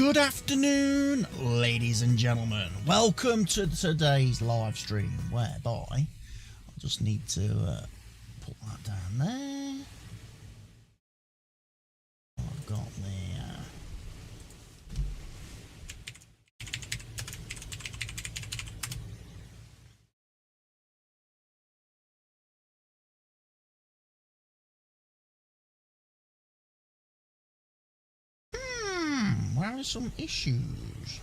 Good afternoon, ladies and gentlemen. Welcome to today's live stream, whereby I just need to put that down there. I've got there are some issues.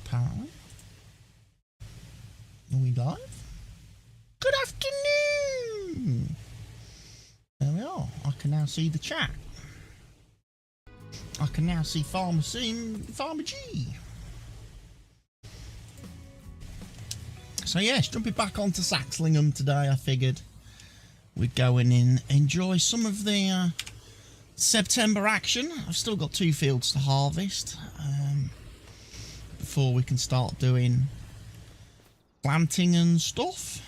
Apparently. Are we live? Good afternoon! There we are. I can now see the chat. I can now see Farmer C and Farmer G. So yes, jumping back onto Saxlingham today, I figured we'd go in and enjoy some of the September action. I've still got 2 fields to harvest before we can start doing planting and stuff.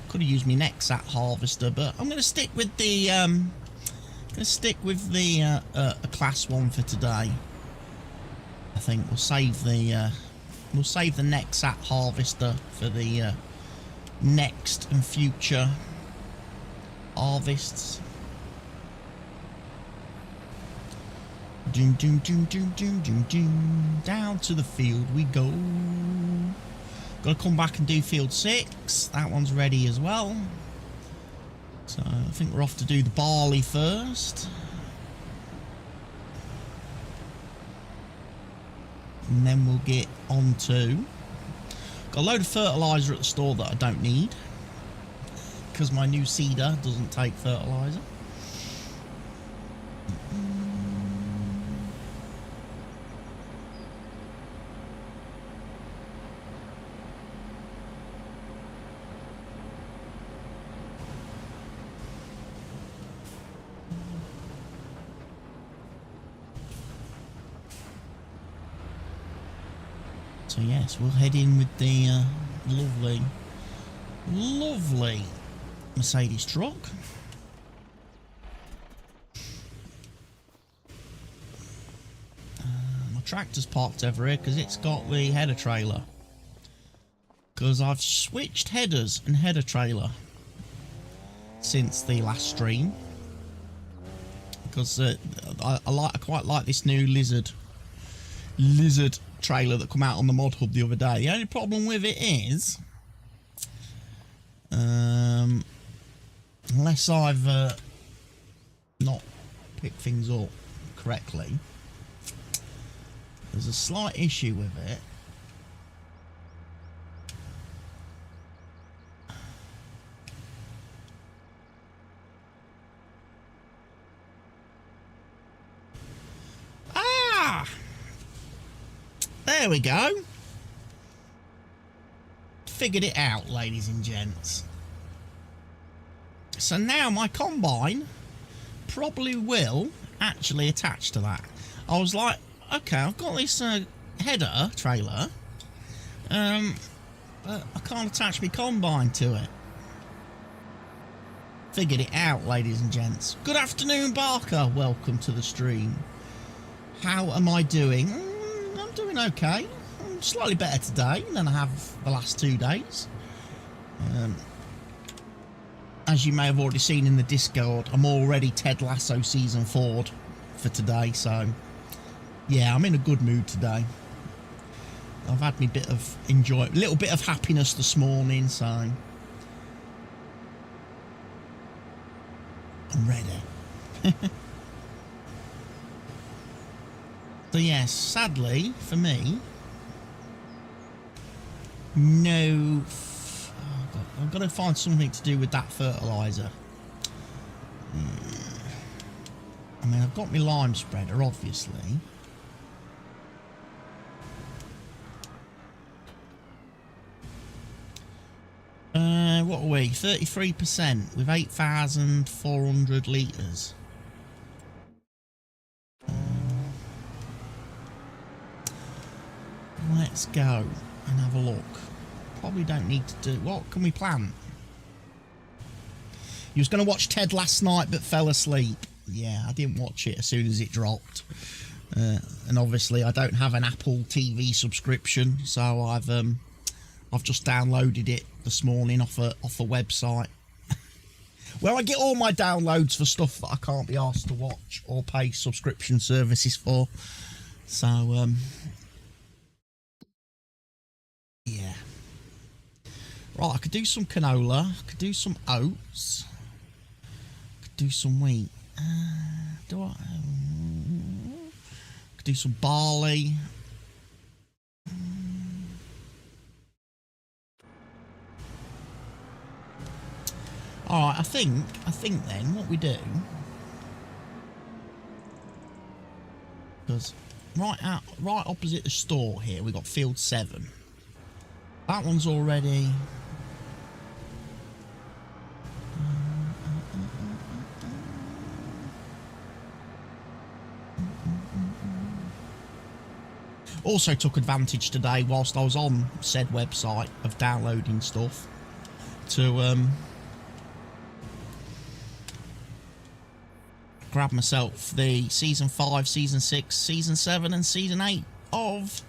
Could have used my Nexat harvester, but I'm going to stick with the class 1 for today. I think we'll save the Nexat harvester for the next and future harvests. Doom, doom, doom, doom, doom, doom, doom. Down to the field we go. Got to come back and do field 6. That one's ready as well. So I think we're off to do the barley first. And then we'll get on to... Got a load of fertiliser at the store that I don't need, because my new seeder doesn't take fertiliser. So yes, we'll head in with the lovely Mercedes truck. My tractor's parked over here because it's got the header trailer. Because I've switched headers and header trailer since the last stream. Because I quite like this new lizard trailer that come out on the mod hub the other day. The only problem with it is unless I've not picked things up correctly, there's a slight issue with it. There we go. Figured it out, ladies and gents. So now my combine probably will actually attach to that. I was like, okay, I've got this header trailer, but I can't attach my combine to it. Figured it out, ladies and gents. Good afternoon, Barker. Welcome to the stream. How am I doing? Doing okay. I'm slightly better today than I have the last 2 days. As you may have already seen in the Discord, I'm already Ted Lasso season 4 for today, so yeah, I'm in a good mood today. I've had me bit of little bit of happiness this morning, so I'm ready. So yes, sadly for me, no. Oh God, I've got to find something to do with that fertiliser. I mean, I've got my lime spreader, obviously. What are we? 33% with 8,400 litres. Let's go and have a look. Probably don't need to do... What can we plant? You was going to watch Ted last night but fell asleep. Yeah, I didn't watch it as soon as it dropped. And obviously I don't have an Apple TV subscription, so I've just downloaded it this morning off a website where I get all my downloads for stuff that I can't be asked to watch or pay subscription services for. So yeah. Right, I could do some canola, I could do some oats, I could do some wheat. I could do some barley. Alright, I think then what we do, because right opposite the store here we got field 7. That one's already also took advantage today whilst I was on said website of downloading stuff to grab myself the season 5, season 6, season 7 and season 8 of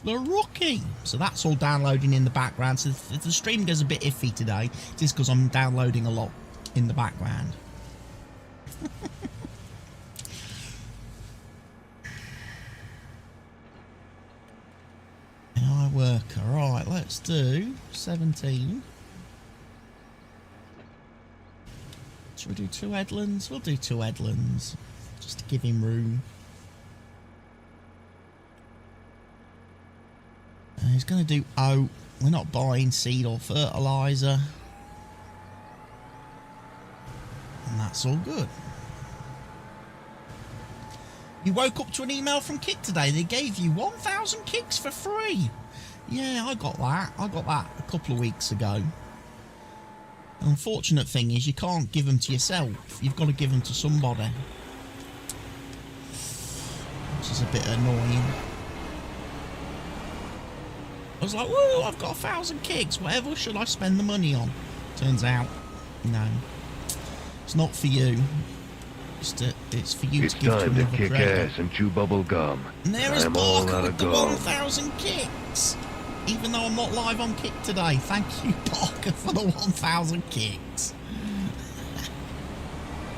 The Rookie. So that's all downloading in the background. So if the stream goes a bit iffy today, it is because I'm downloading a lot in the background. AI worker. Right, let's do 17. Should we do 2 headlands? We'll do 2 headlands, just to give him room. He's going to do oat. We're not buying seed or fertiliser. And that's all good. You woke up to an email from Kick today. They gave you 1,000 kicks for free. Yeah, I got that. I got that a couple of weeks ago. The unfortunate thing is you can't give them to yourself. You've got to give them to somebody. Which is a bit annoying. I was like, whoa, I've got 1,000 kicks. Whatever should I spend the money on? Turns out, no. It's not for you. It's for you to give to another creator. It's time to kick ass and chew bubble gum. And there is Barker with the 1,000 kicks. Even though I'm not live on Kick today. Thank you, Barker, for the 1,000 kicks.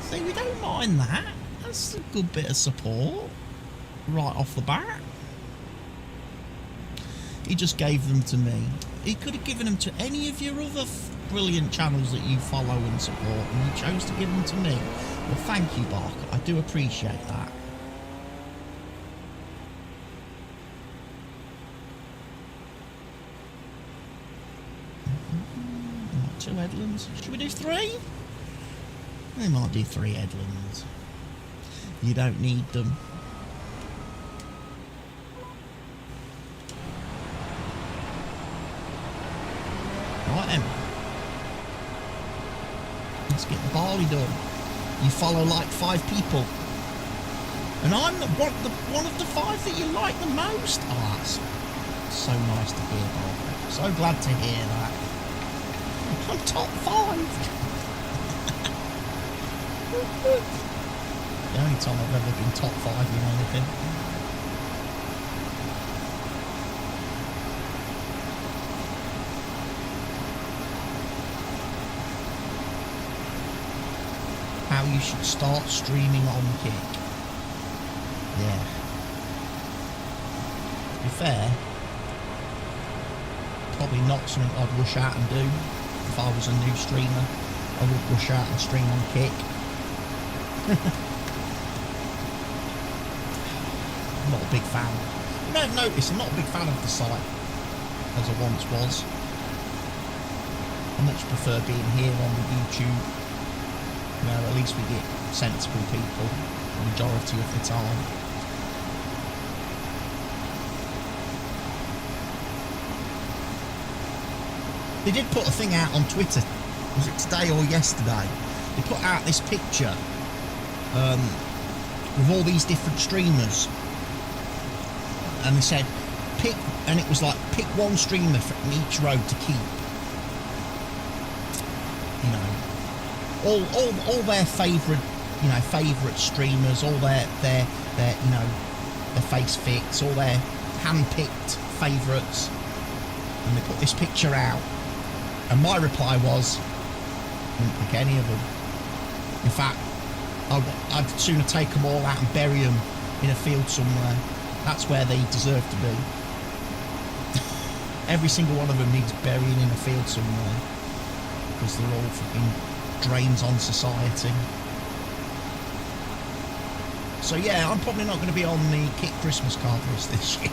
See, we don't mind that. That's a good bit of support. Right off the bat. He just gave them to me. He could have given them to any of your other brilliant channels that you follow and support, and he chose to give them to me. Well, thank you, Barker. I do appreciate that. Right, 2 headlands. Should we do 3? We might do 3 headlands. You don't need them. Right then. Let's get the barley done. You follow like 5 people. And I'm one of the 5 that you like the most. Oh, that's so nice to hear, Barker. So glad to hear that. I'm top 5. The only time I've ever been top 5 in anything. How you should start streaming on Kick. Yeah. To be fair, probably not something I'd rush out and do. If I was a new streamer, I would rush out and stream on Kick. I'm not a big fan. You may have noticed I'm not a big fan of the site as I once was. I much prefer being here on the YouTube. Where at least we get sensible people the majority of the time. They did put a thing out on Twitter, was it today or yesterday? They put out this picture with all these different streamers, and they said, pick, and it was like pick one streamer from each row to keep. You know, all their favourite, you know, favourite streamers, all their you know, their face fits, all their hand-picked favourites, and they put this picture out. And my reply was, I wouldn't pick any of them. In fact, I'd sooner take them all out and bury them in a field somewhere. That's where they deserve to be. Every single one of them needs burying in a field somewhere, because they're all fucking drains on society. So yeah, I'm probably not going to be on the Kit Christmas card list this year.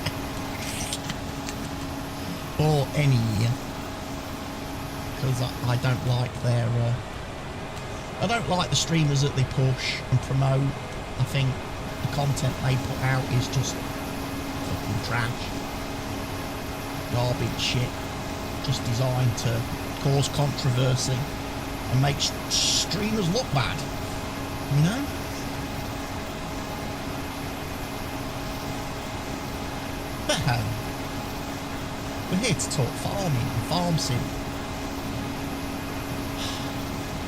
Or any year. Because I don't like their... I don't like the streamers that they push and promote. I think the content they put out is just fucking trash. Garbage shit. Just designed to cause controversy and make streamers look bad. You know? But hey, we're here to talk farming and farm sim.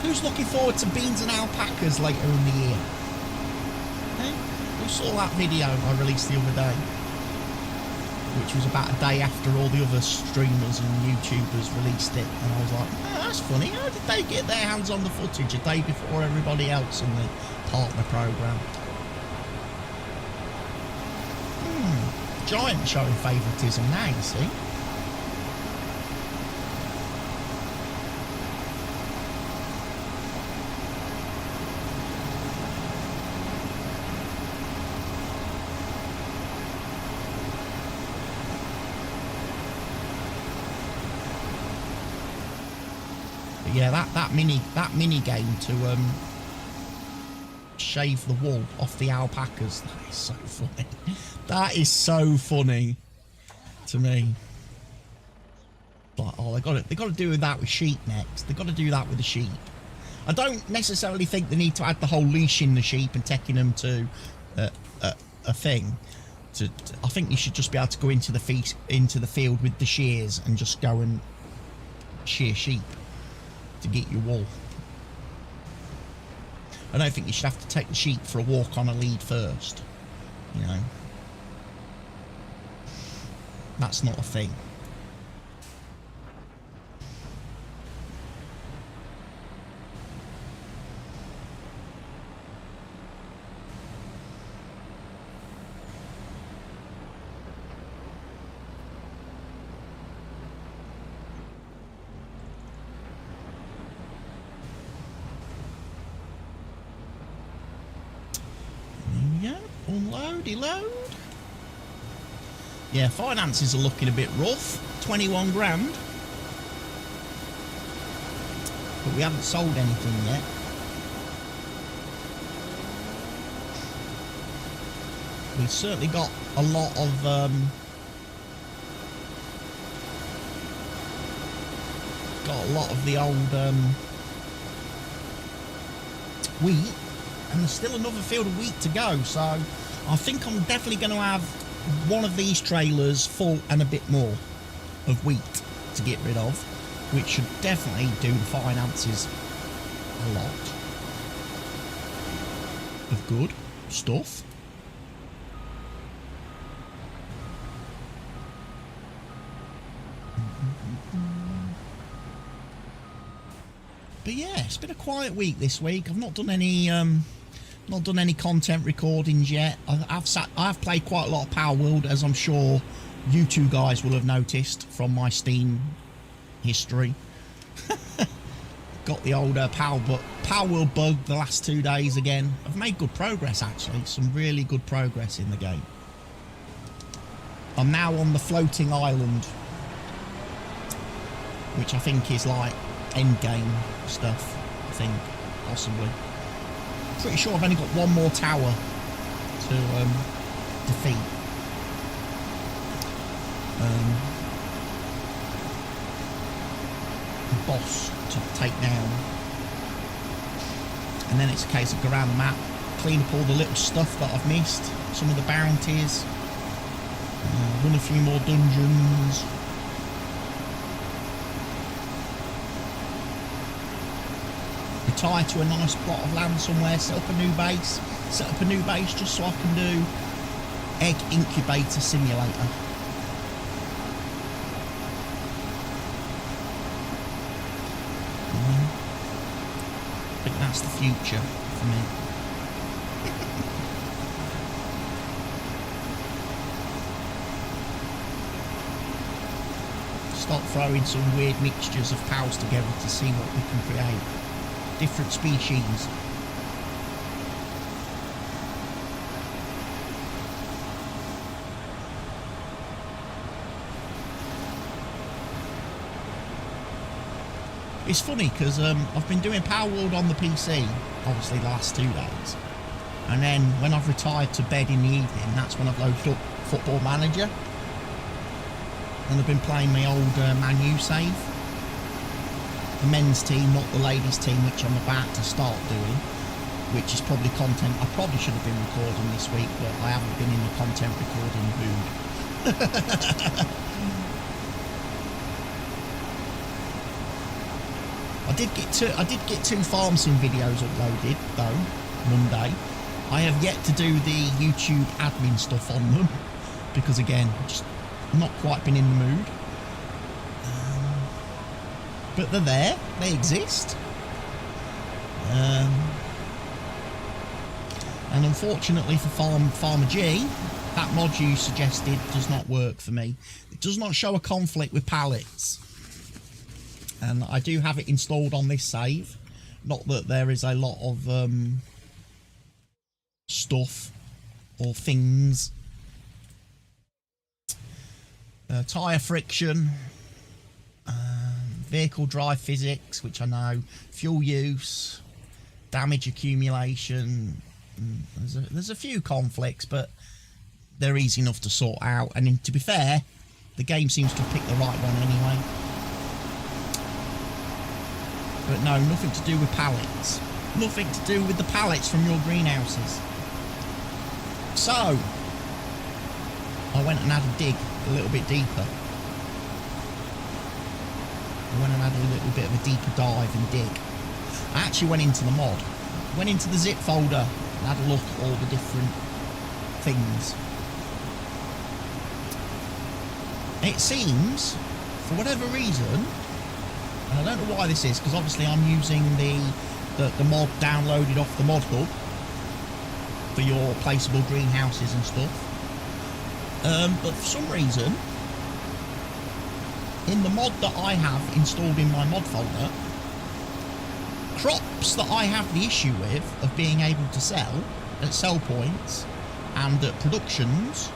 Who's looking forward to beans and alpacas later in the year? Hey? Who saw that video I released the other day? Which was about a day after all the other streamers and YouTubers released it. And I was like, oh, that's funny. How did they get their hands on the footage a day before everybody else in the partner programme? Giant showing favouritism now, you see. Yeah, that mini game to shave the wool off the alpacas. That is so funny. That is so funny to me. Like, oh, they got to do that with sheep next. They got to do that with the sheep. I don't necessarily think they need to add the whole leashing the sheep and taking them to a thing. I think you should just be able to go into the field with the shears and just go and shear sheep to get your wool. I don't think you should have to take the sheep for a walk on a lead first. You know, that's not a thing. Load. Yeah, finances are looking a bit rough. 21 grand. But we haven't sold anything yet. We've certainly got a lot of the old wheat, and there's still another field of wheat to go, so I think I'm definitely going to have one of these trailers full and a bit more of wheat to get rid of, which should definitely do the finances a lot of good stuff. But yeah, it's been a quiet week this week. I've not done any content recordings yet. I've played quite a lot of Power World, as I'm sure you two guys will have noticed from my Steam history. Got the old Power World bug the last 2 days again. I've made good progress, actually. Some really good progress in the game. I'm now on the floating island, which I think is like end game stuff, I think, possibly. Pretty sure I've only got one more tower to defeat. A boss to take down. And then it's a case of go around the map, clean up all the little stuff that I've missed, some of the bounties, Run a few more dungeons. Retire to a nice plot of land somewhere, set up a new base just so I can do egg incubator simulator. I think that's the future for me. Start throwing some weird mixtures of cows together to see what we can create. Different species. It's funny because I've been doing Power World on the PC, obviously the last 2 days. And then when I've retired to bed in the evening, that's when I've loaded up Football Manager. And I've been playing my old Man U save. The men's team, not the ladies' team, which I'm about to start doing. Which is probably content I probably should have been recording this week, but I haven't been in the content recording mood. I did get 2 farm sim videos uploaded though Monday. I have yet to do the YouTube admin stuff on them because again, just not quite been in the mood. But they're there, they exist. And unfortunately for Farmer G, that mod you suggested does not work for me. It does not show a conflict with pallets. And I do have it installed on this save. Not that there is a lot of stuff or things. Tyre friction. Vehicle drive physics, which I know. Fuel use. Damage accumulation. There's a few conflicts, but they're easy enough to sort out. And to be fair, the game seems to have picked the right one anyway. But no, nothing to do with pallets. Nothing to do with the pallets from your greenhouses. So, I went and had a dig a little bit deeper. I went and had a little bit of a deeper dive and dig. I actually went into the mod. Went into the zip folder and had a look at all the different things. It seems, for whatever reason, I don't know why this is, because obviously I'm using the mod downloaded off the mod hub for your placeable greenhouses and stuff. But for some reason, in the mod that I have installed in my mod folder, crops that I have the issue with of being able to sell at sell points and at productions,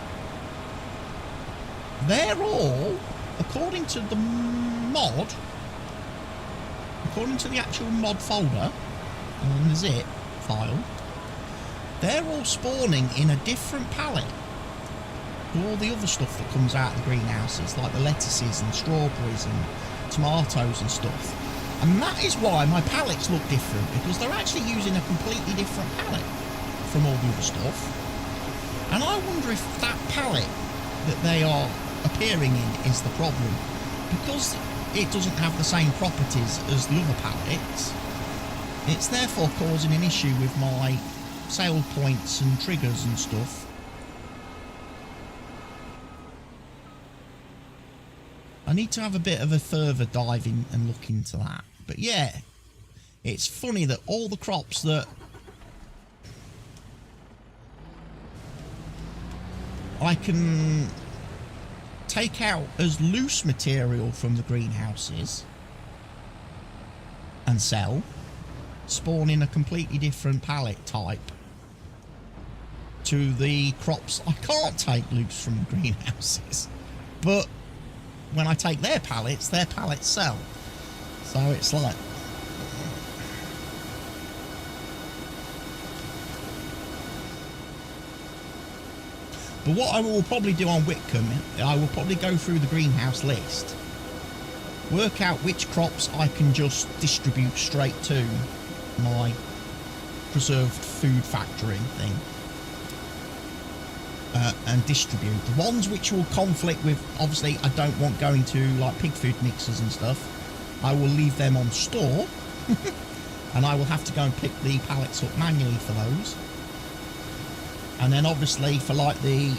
they're all, according to the mod, according to the actual mod folder and the zip file, they're all spawning in a different palette to all the other stuff that comes out of the greenhouses, like the lettuces and strawberries and tomatoes and stuff. And that is why my pallets look different, because they're actually using a completely different palette from all the other stuff. And I wonder if that palette that they are appearing in is the problem, because it doesn't have the same properties as the other pallets. It's therefore causing an issue with my sale points and triggers and stuff. I need to have a bit of a further dive in and look into that. But yeah, it's funny that all the crops that I can take out as loose material from the greenhouses and sell, spawn in a completely different pallet type to the crops I can't take loose from the greenhouses. But when I take their pallets sell. So it's like, but what I will probably do on Whitcomb, I will probably go through the greenhouse list, work out which crops I can just distribute straight to my preserved food factory thing, and distribute. The ones which will conflict with, obviously, I don't want going to like pig food mixers and stuff. I will leave them on store, and I will have to go and pick the pallets up manually for those. And then obviously for like the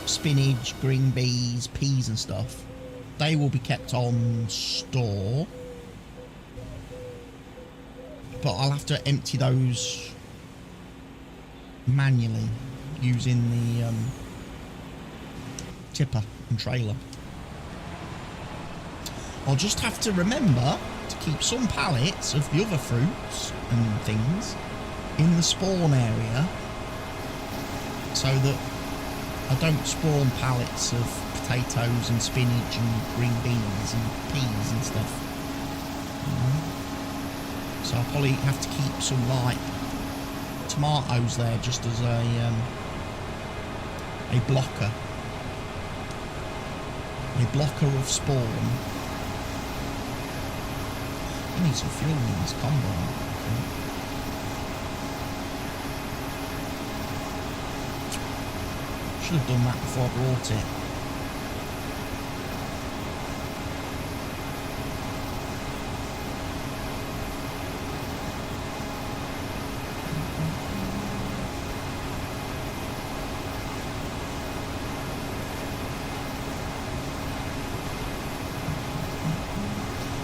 spinach, green beans, peas and stuff, they will be kept on store. But I'll have to empty those manually using the tipper and trailer. I'll just have to remember to keep some pallets of the other fruits and things in the spawn area so that I don't spawn pallets of potatoes and spinach and green beans and peas and stuff. So I'll probably have to keep some like tomatoes there just as a blocker of spawn. I need some fuel in this combine. Should have done that before I brought it.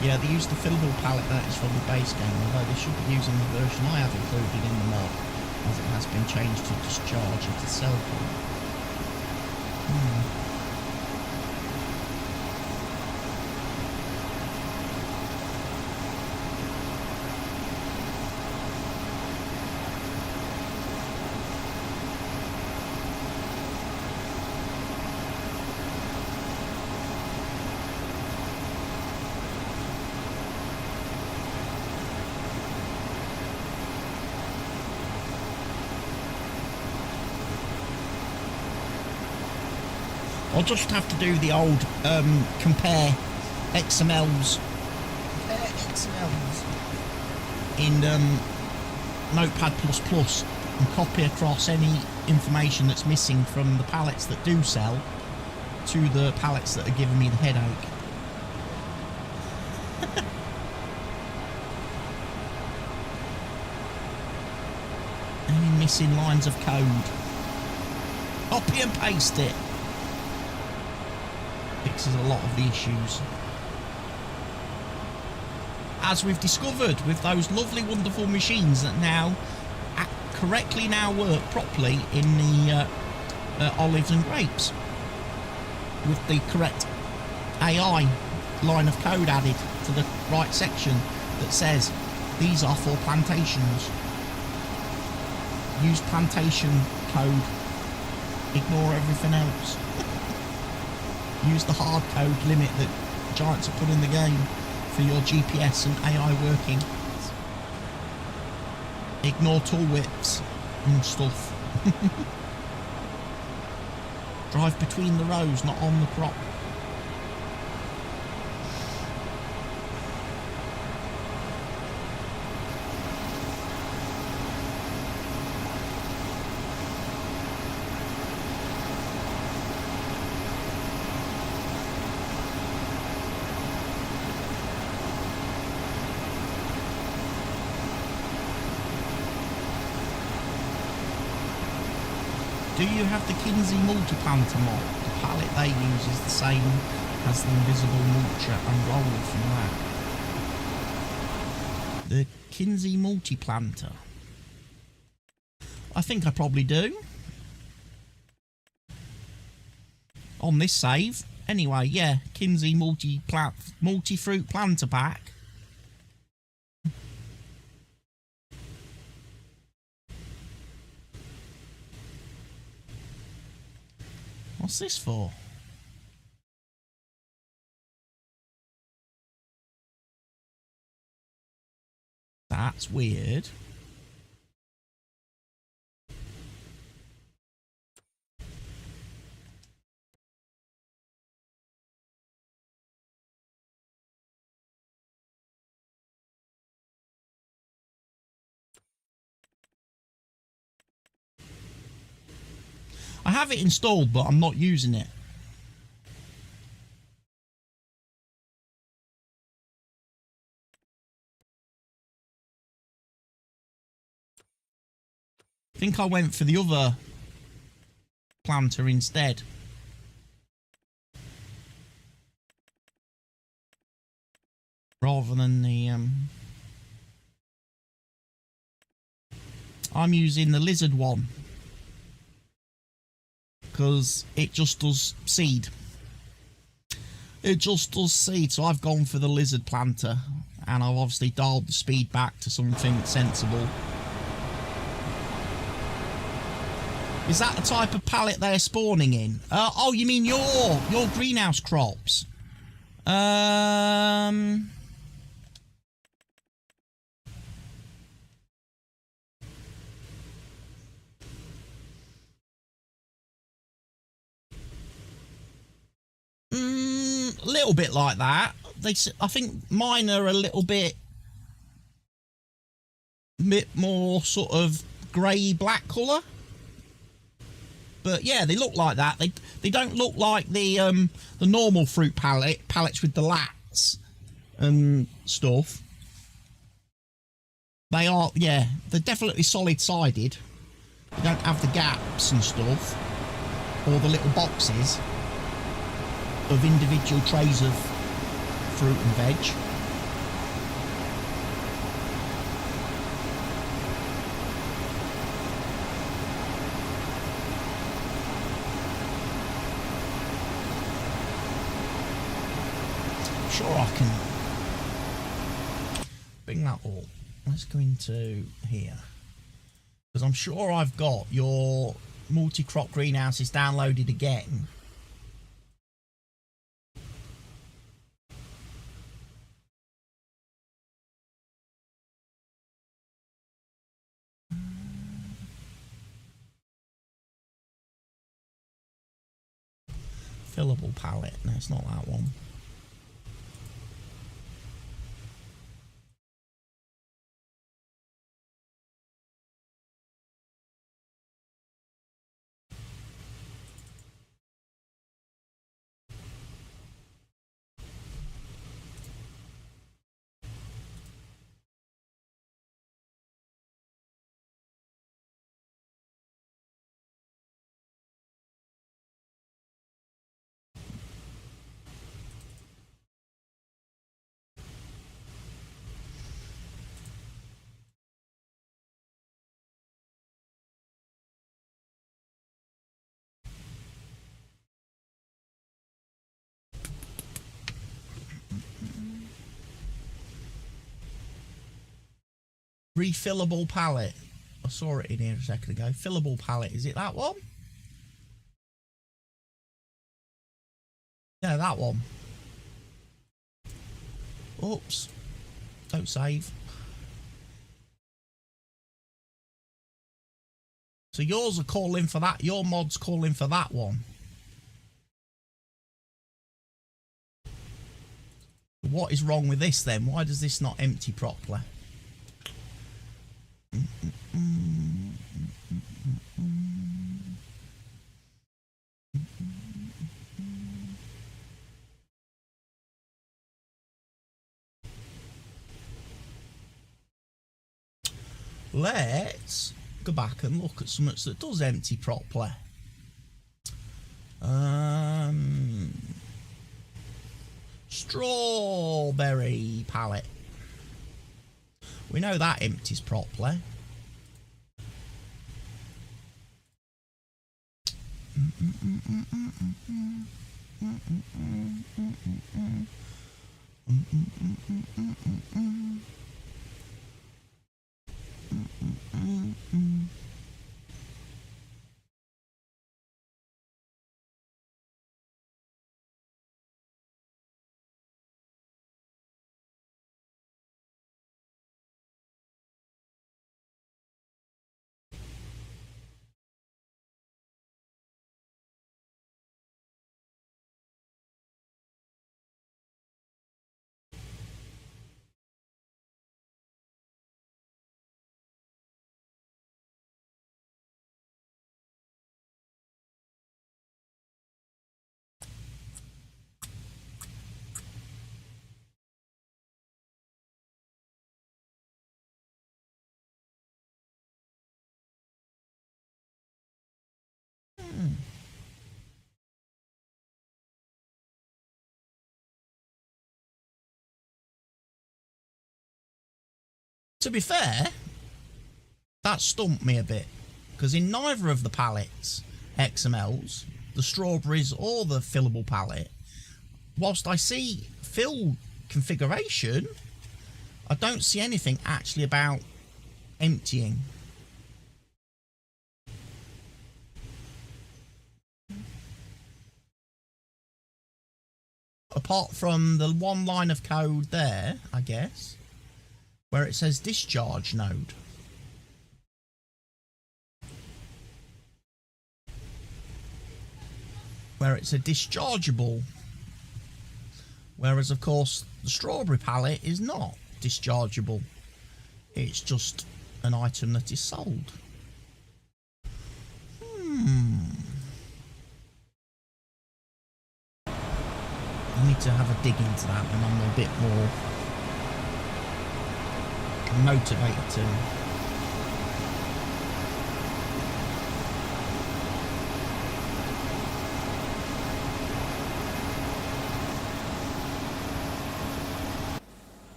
Yeah, they use the fillable pallet that is from the base game, although they should be using the version I have included in the mod, as it has been changed to discharge at the cell point. I'll just have to do the old compare XMLs in Notepad++ and copy across any information that's missing from the pallets that do sell to the pallets that are giving me the headache. Any missing lines of code, copy and paste it. Fixes a lot of the issues, as we've discovered with those lovely wonderful machines that now correctly work properly in the olives and grapes with the correct AI line of code added to the right section that says these are for plantations, use plantation code, ignore everything else. Use the hard code limit that Giants have put in the game for your GPS and AI working. Ignore tool whips and stuff. Drive between the rows, not on the crop. Do you have the Kinsey multi-planter mod? The pallet they use is the same as the invisible mulcher and roller from that. The Kinsey multi-planter. I think I probably do. On this save. Anyway, yeah, Kinsey multi-fruit planter pack. What's this for? That's weird. I have it installed, but I'm not using it. I think I went for the other planter instead. Rather than the... I'm using the lizard one. Because it just does seed. It just does seed, so I've gone for the lizard planter. And I've obviously dialed the speed back to something sensible. Is that the type of pallet they're spawning in? Oh, you mean your greenhouse crops? A little bit like that. I think mine are a little bit more sort of grey-black colour. But yeah, they look like that. They don't look like the normal fruit pallets with the lats and stuff. They are, yeah, they're definitely solid-sided. They don't have the gaps and stuff, or the little boxes of individual trays of fruit and veg. Sure, I can bring that up. Let's go into here, because I'm sure I've got your multi-crop greenhouses downloaded again. Fillable pallet. No, it's not that one. Refillable pallet. I saw it in here a second ago. Fillable pallet. Is it that one? Yeah, that one. Oops. Don't save. So yours are calling for that. Your mod's calling for that one. What is wrong with this then? Why does this not empty properly? Let's go back and look at something that does empty properly. Strawberry pallet. We know that empties properly. To be fair, that stumped me a bit, because in neither of the pallets, XMLs, the strawberries or the fillable pallet, whilst I see fill configuration, I don't see anything actually about emptying. Apart from the one line of code there, I guess, where it says discharge node. Where it's a dischargeable. Whereas, of course, the strawberry pallet is not dischargeable. It's just an item that is sold. I need to have a dig into that when I'm a bit more motivated to.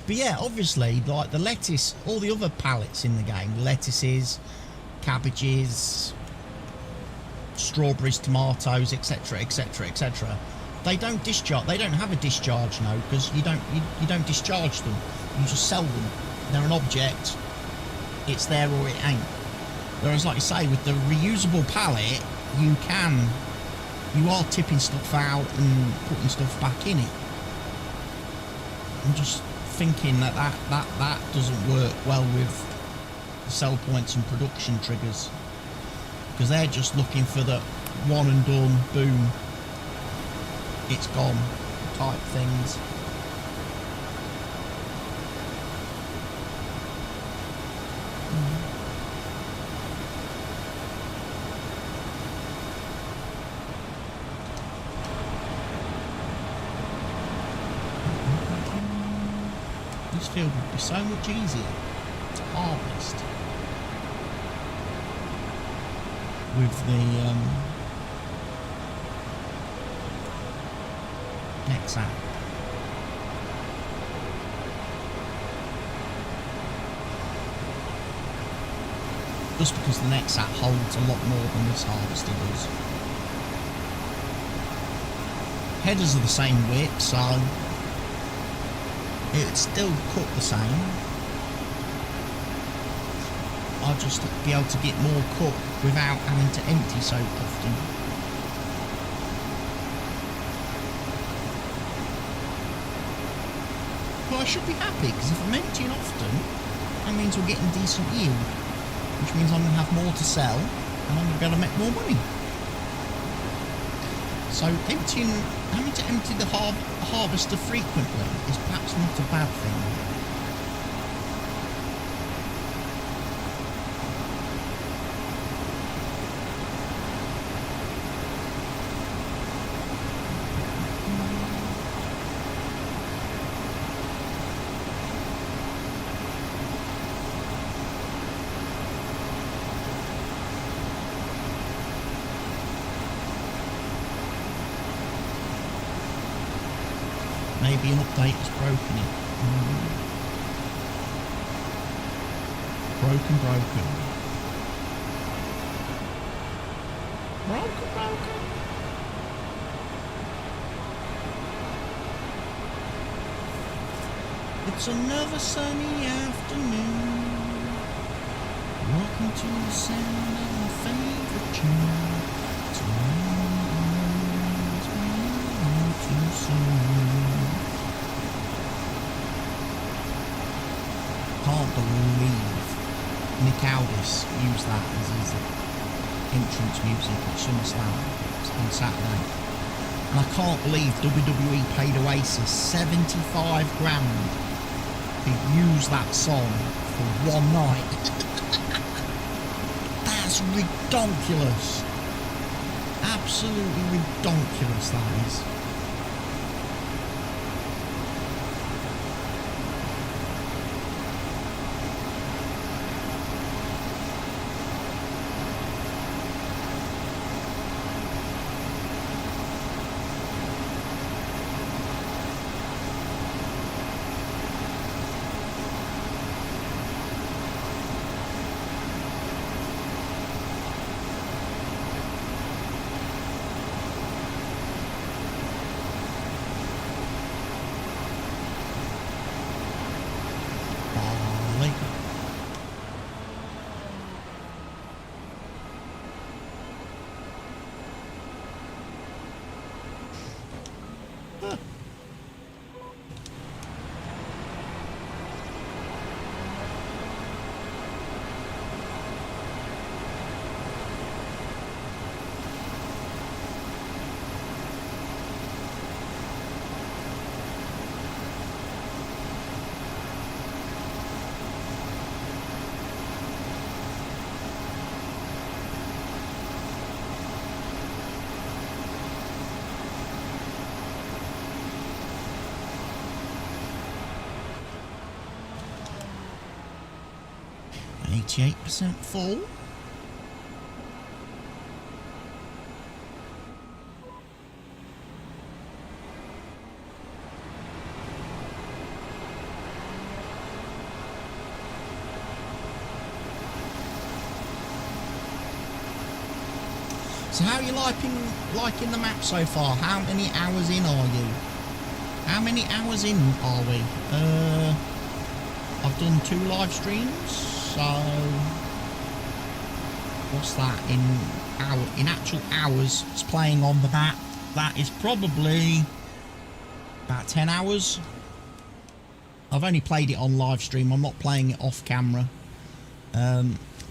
But yeah, obviously, like the lettuce, all the other pallets in the game, lettuces, cabbages, strawberries, tomatoes, etc., etc., etc. They don't discharge. They don't have a discharge node because you don't discharge them. You just sell them. They're an object. It's there or it ain't. Whereas, like you say, with the reusable pallet, you are tipping stuff out and putting stuff back in it. I'm just thinking that doesn't work well with the sell points and production triggers, because they're just looking for the one and done, boom, it's gone type things. This field would be so much easier to harvest with the next app. Just because the next app holds a lot more than this harvester does. Headers are the same width, so it'd still cut the same. I'll just be able to get more cut without having to empty so often. But I should be happy, because if I'm emptying often, that means we're getting decent yield, which means I'm going to have more to sell and I'm going to be able to make more money. So having to empty the harvester frequently is perhaps not a bad thing. Maybe an update has broken it. Broken. It's another sunny afternoon. Welcome to the sound of my favorite tune. Too soon. Can't believe Nick Aldis used that as his entrance music at SummerSlam on Saturday. And I can't believe WWE paid Oasis 75 grand to use that song for one night. That's ridiculous. Absolutely ridiculous, that is. 88% full. So how are you liking the map so far? How many hours in are you? How many hours in are we? I've done 2 live streams, so what's that in actual hours it's playing on the map? That is probably about 10 hours. I've only played it on live stream. I'm not playing it off camera.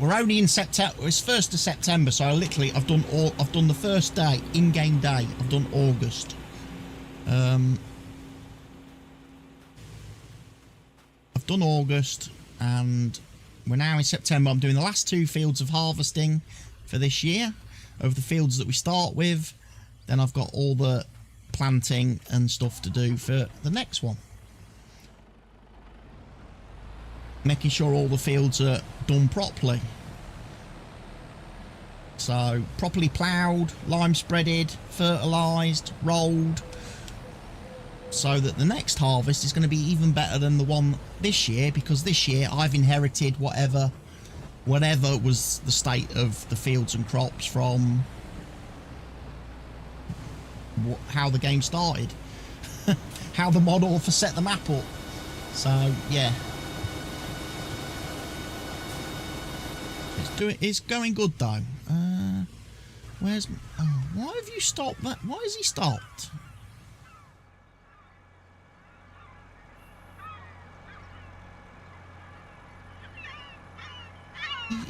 We're only in September. It's 1st of September, so I've done the first day, in-game day. I've done August. I've done August, and we're now in September. I'm doing the last 2 fields of harvesting for this year of the fields that we start with. Then I've got all the planting and stuff to do for the next one. Making sure all the fields are done properly. So properly ploughed, lime spreaded, fertilised, rolled, so that the next harvest is going to be even better than the one this year, because this year I've inherited whatever was the state of the fields and crops from how the game started, how the mod author set the map up. So yeah. It's going good though. Where's... Oh, why have you stopped that? Why has he stopped?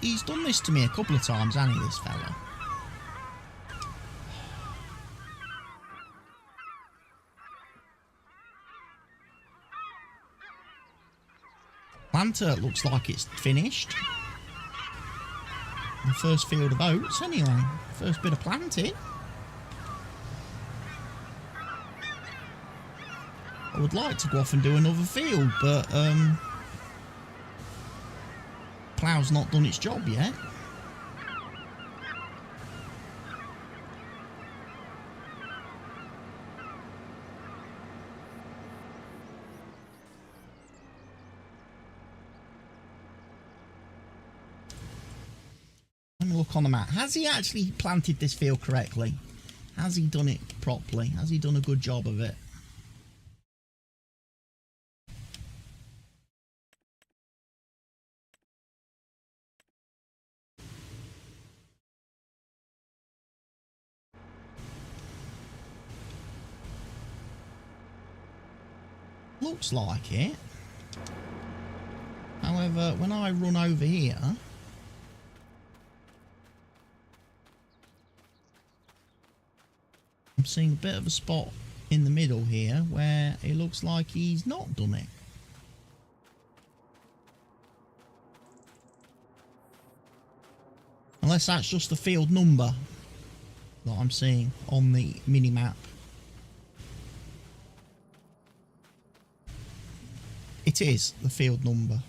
He's done this to me a couple of times, hasn't he, this fella? Planter looks like it's finished. The first field of oats anyway, first bit of planting. I would like to go off and do another field, but plough's not done its job yet. Look on the map. Has he actually planted this field correctly? Has he done it properly? Has he done a good job of it? Looks like it. However, when I run over here, I'm seeing a bit of a spot in the middle here where it looks like he's not done it. Unless that's just the field number that I'm seeing on the mini-map. It is the field number.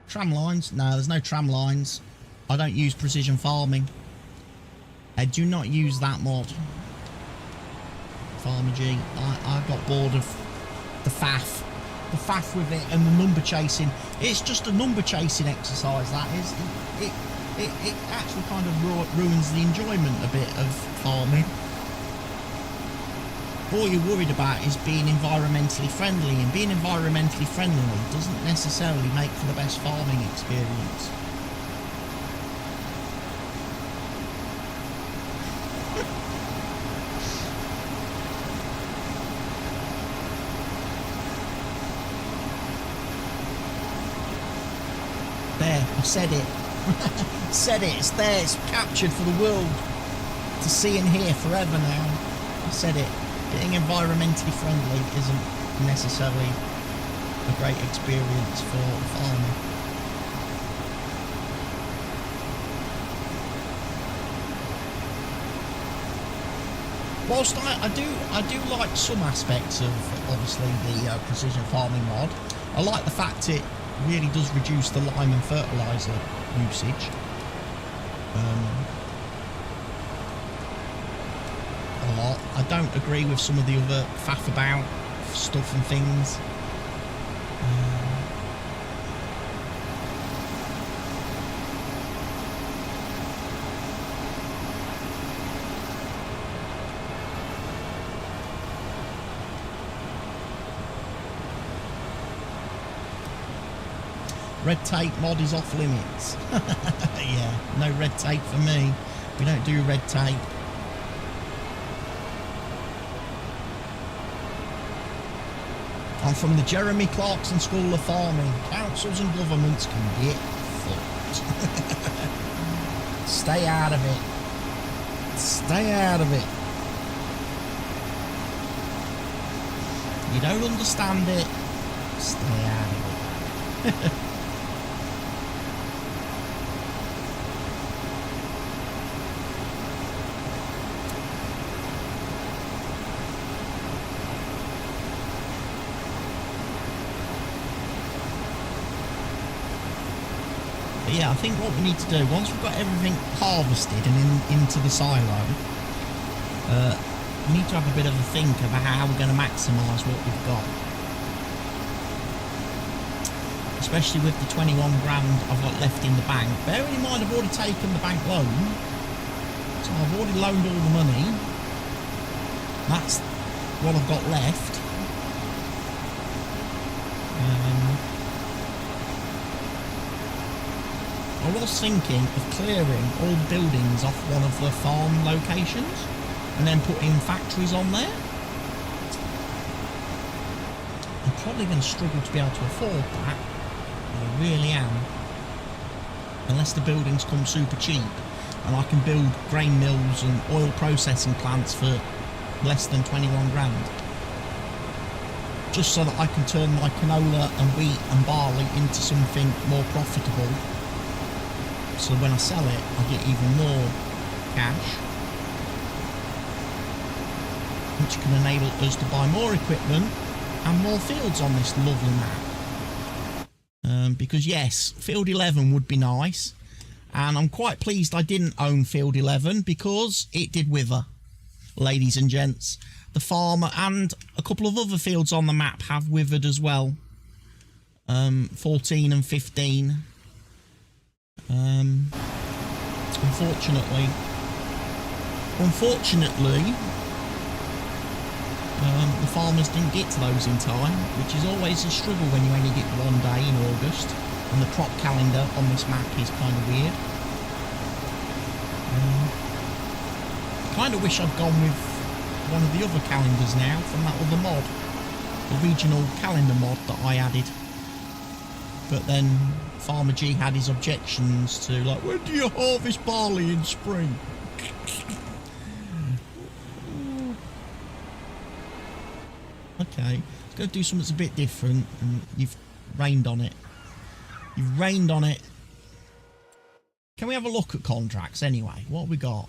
Tram lines? No, there's no tram lines. I don't use precision farming. I do not use that mod. Farmer G. I got bored of the faff. The faff with it and the number chasing. It's just a number chasing exercise, that is. It actually kind of ruins the enjoyment a bit of farming. All you're worried about is being environmentally friendly, and being environmentally friendly doesn't necessarily make for the best farming experience. There, I said it. Said it, it's there, it's captured for the world to see and hear forever now. I said it. Being environmentally friendly isn't necessarily a great experience for farming. Whilst I do like some aspects of obviously the precision farming mod, I like the fact it really does reduce the lime and fertiliser usage. A lot. I don't agree with some of the other faff about stuff and things. Red tape mod is off limits. Yeah, no red tape for me. We don't do red tape. I'm from the Jeremy Clarkson School of Farming. Councils and governments can get fucked. Stay out of it. Stay out of it. You don't understand it. Stay out of it. But yeah, I think what we need to do, once we've got everything harvested and into the silo, we need to have a bit of a think about how we're going to maximise what we've got. Especially with the 21 grand I've got left in the bank. Bearing in mind I've already taken the bank loan, so I've already loaned all the money. That's what I've got left. I was thinking of clearing all the buildings off one of the farm locations and then putting factories on there. I'm probably going to struggle to be able to afford that. I really am. Unless the buildings come super cheap and I can build grain mills and oil processing plants for less than 21 grand. Just so that I can turn my canola and wheat and barley into something more profitable. So when I sell it, I get even more cash, which can enable us to buy more equipment and more fields on this lovely map. Because yes, Field 11 would be nice, and I'm quite pleased I didn't own Field 11 because it did wither, ladies and gents. The farmer and a couple of other fields on the map have withered as well. 14 and 15. Unfortunately, the farmers didn't get to those in time, which is always a struggle when you only get one day in August, and the crop calendar on this map is kind of weird. I kind of wish I'd gone with one of the other calendars now from that other mod, the regional calendar mod that I added. But then Farmer G had his objections to, like, when do you harvest barley in spring? Okay, let's go do something that's a bit different, and you've rained on it. You've rained on it. Can we have a look at contracts anyway? What have we got?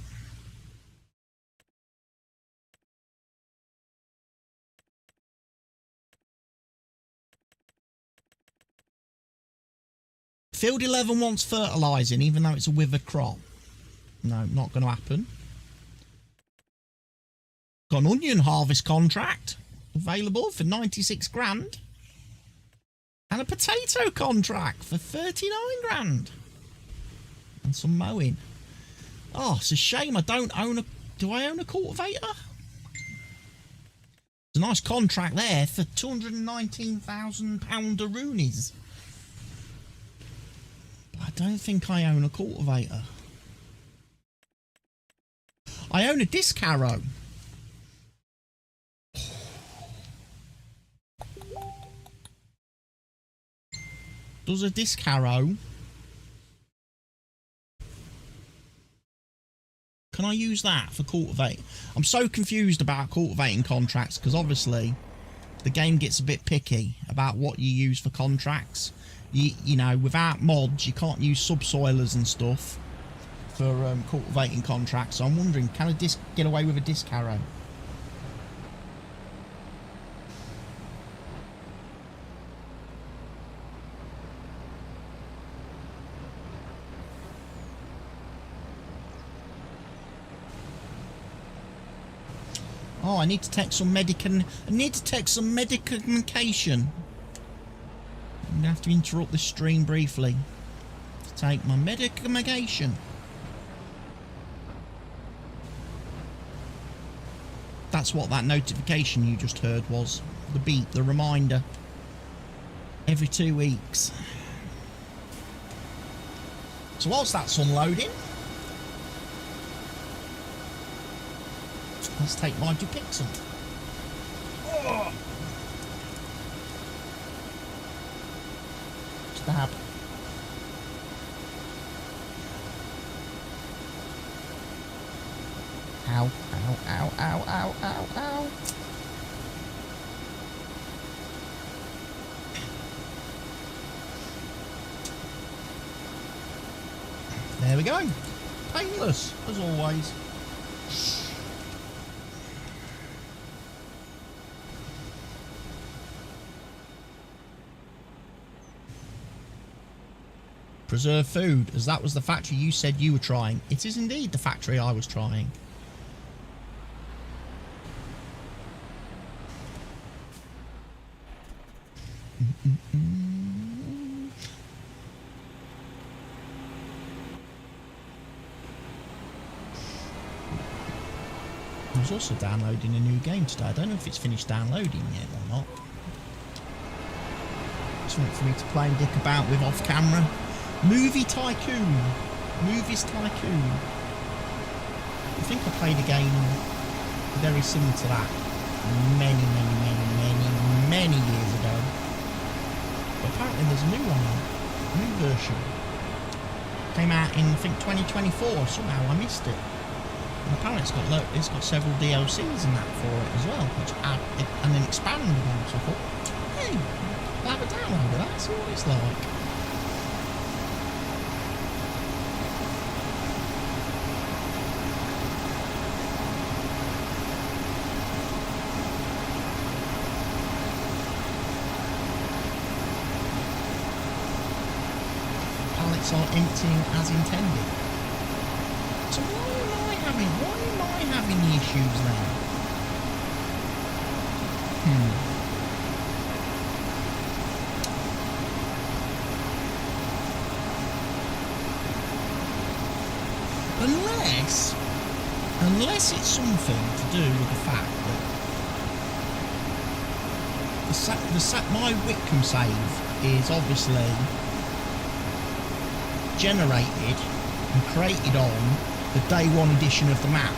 Field 11 wants fertilising, even though it's a withered crop. No, not going to happen. Got an onion harvest contract available for 96 grand. And a potato contract for 39 grand. And some mowing. Oh, it's a shame I don't own a... Do I own a cultivator? It's a nice contract there for £219,000 roonies. I don't think I own a cultivator. I own a disc harrow. Does a disc harrow... Can I use that for cultivate? I'm so confused about cultivating contracts because obviously the game gets a bit picky about what you use for contracts. You know, without mods, you can't use subsoilers and stuff for cultivating contracts. So I'm wondering, can a disc get away with a disc harrow? Oh, I need to take some medication. I need to take some medication. I'm going to have to interrupt this stream briefly to take my medication. That's what that notification you just heard was. The beep, the reminder. Every 2 weeks. So whilst that's unloading, let's take my Dupixent. Oh. Stab. Ow, ow, ow, ow, ow, ow, ow. There we go. Painless, as always. Preserve food, as that was the factory you said you were trying. It is indeed the factory I was trying. I was also downloading a new game today. I don't know if it's finished downloading yet or not. Something for me to play and dick about with off camera. Movie Tycoon. Movies Tycoon. I think I played a game very similar to that many years ago. But apparently there's a new one now. A new version. Came out in, I think, 2024. Somehow I missed it. And apparently it's got several DLCs and that for it as well, which add and then expand on. So I thought, hey, I'll have a download of that, see what it's like. Pallets are emptying as intended. So why am I having the issues now? Unless it's something to do with the fact that my Whitcomb save is obviously generated and created on the day one edition of the map,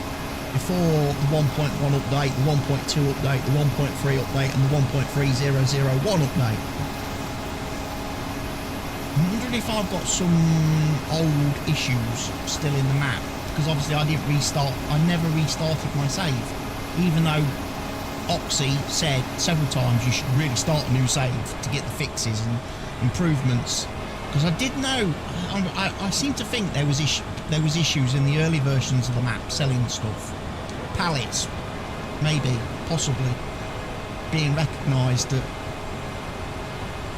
before the 1.1 update, the 1.2 update, the 1.3 update and the 1.3001 update. I'm wondering if I've got some old issues still in the map, because obviously I never restarted my save, even though Oxy said several times you should really start a new save to get the fixes and improvements. Because I did know, I seem to think there was issues in the early versions of the map selling stuff. Pallets, maybe, possibly, being recognised at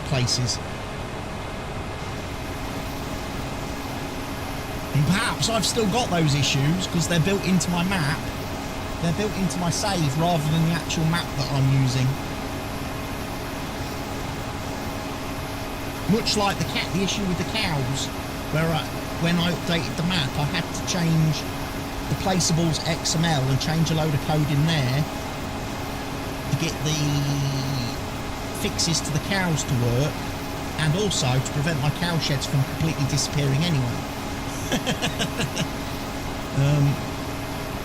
places. And perhaps I've still got those issues because they're built into my map. They're built into my save rather than the actual map that I'm using. Much like the issue with the cows, where when I updated the map, I had to change the placeables XML and change a load of code in there to get the fixes to the cows to work, and also to prevent my cow sheds from completely disappearing anyway.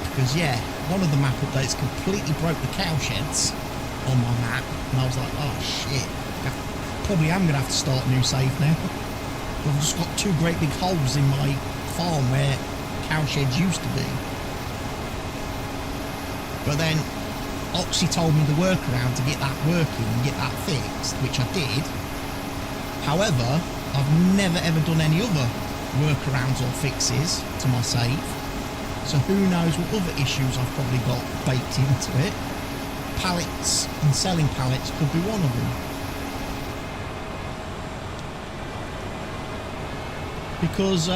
Because yeah, one of the map updates completely broke the cow sheds on my map, and I was like, oh shit. Probably am going to have to start a new save now. I've just got two great big holes in my farm where cow sheds used to be. But then Oxy told me the workaround to get that working and get that fixed, which I did. However, I've never ever done any other workarounds or fixes to my save. So who knows what other issues I've probably got baked into it. Pallets and selling pallets could be one of them. Because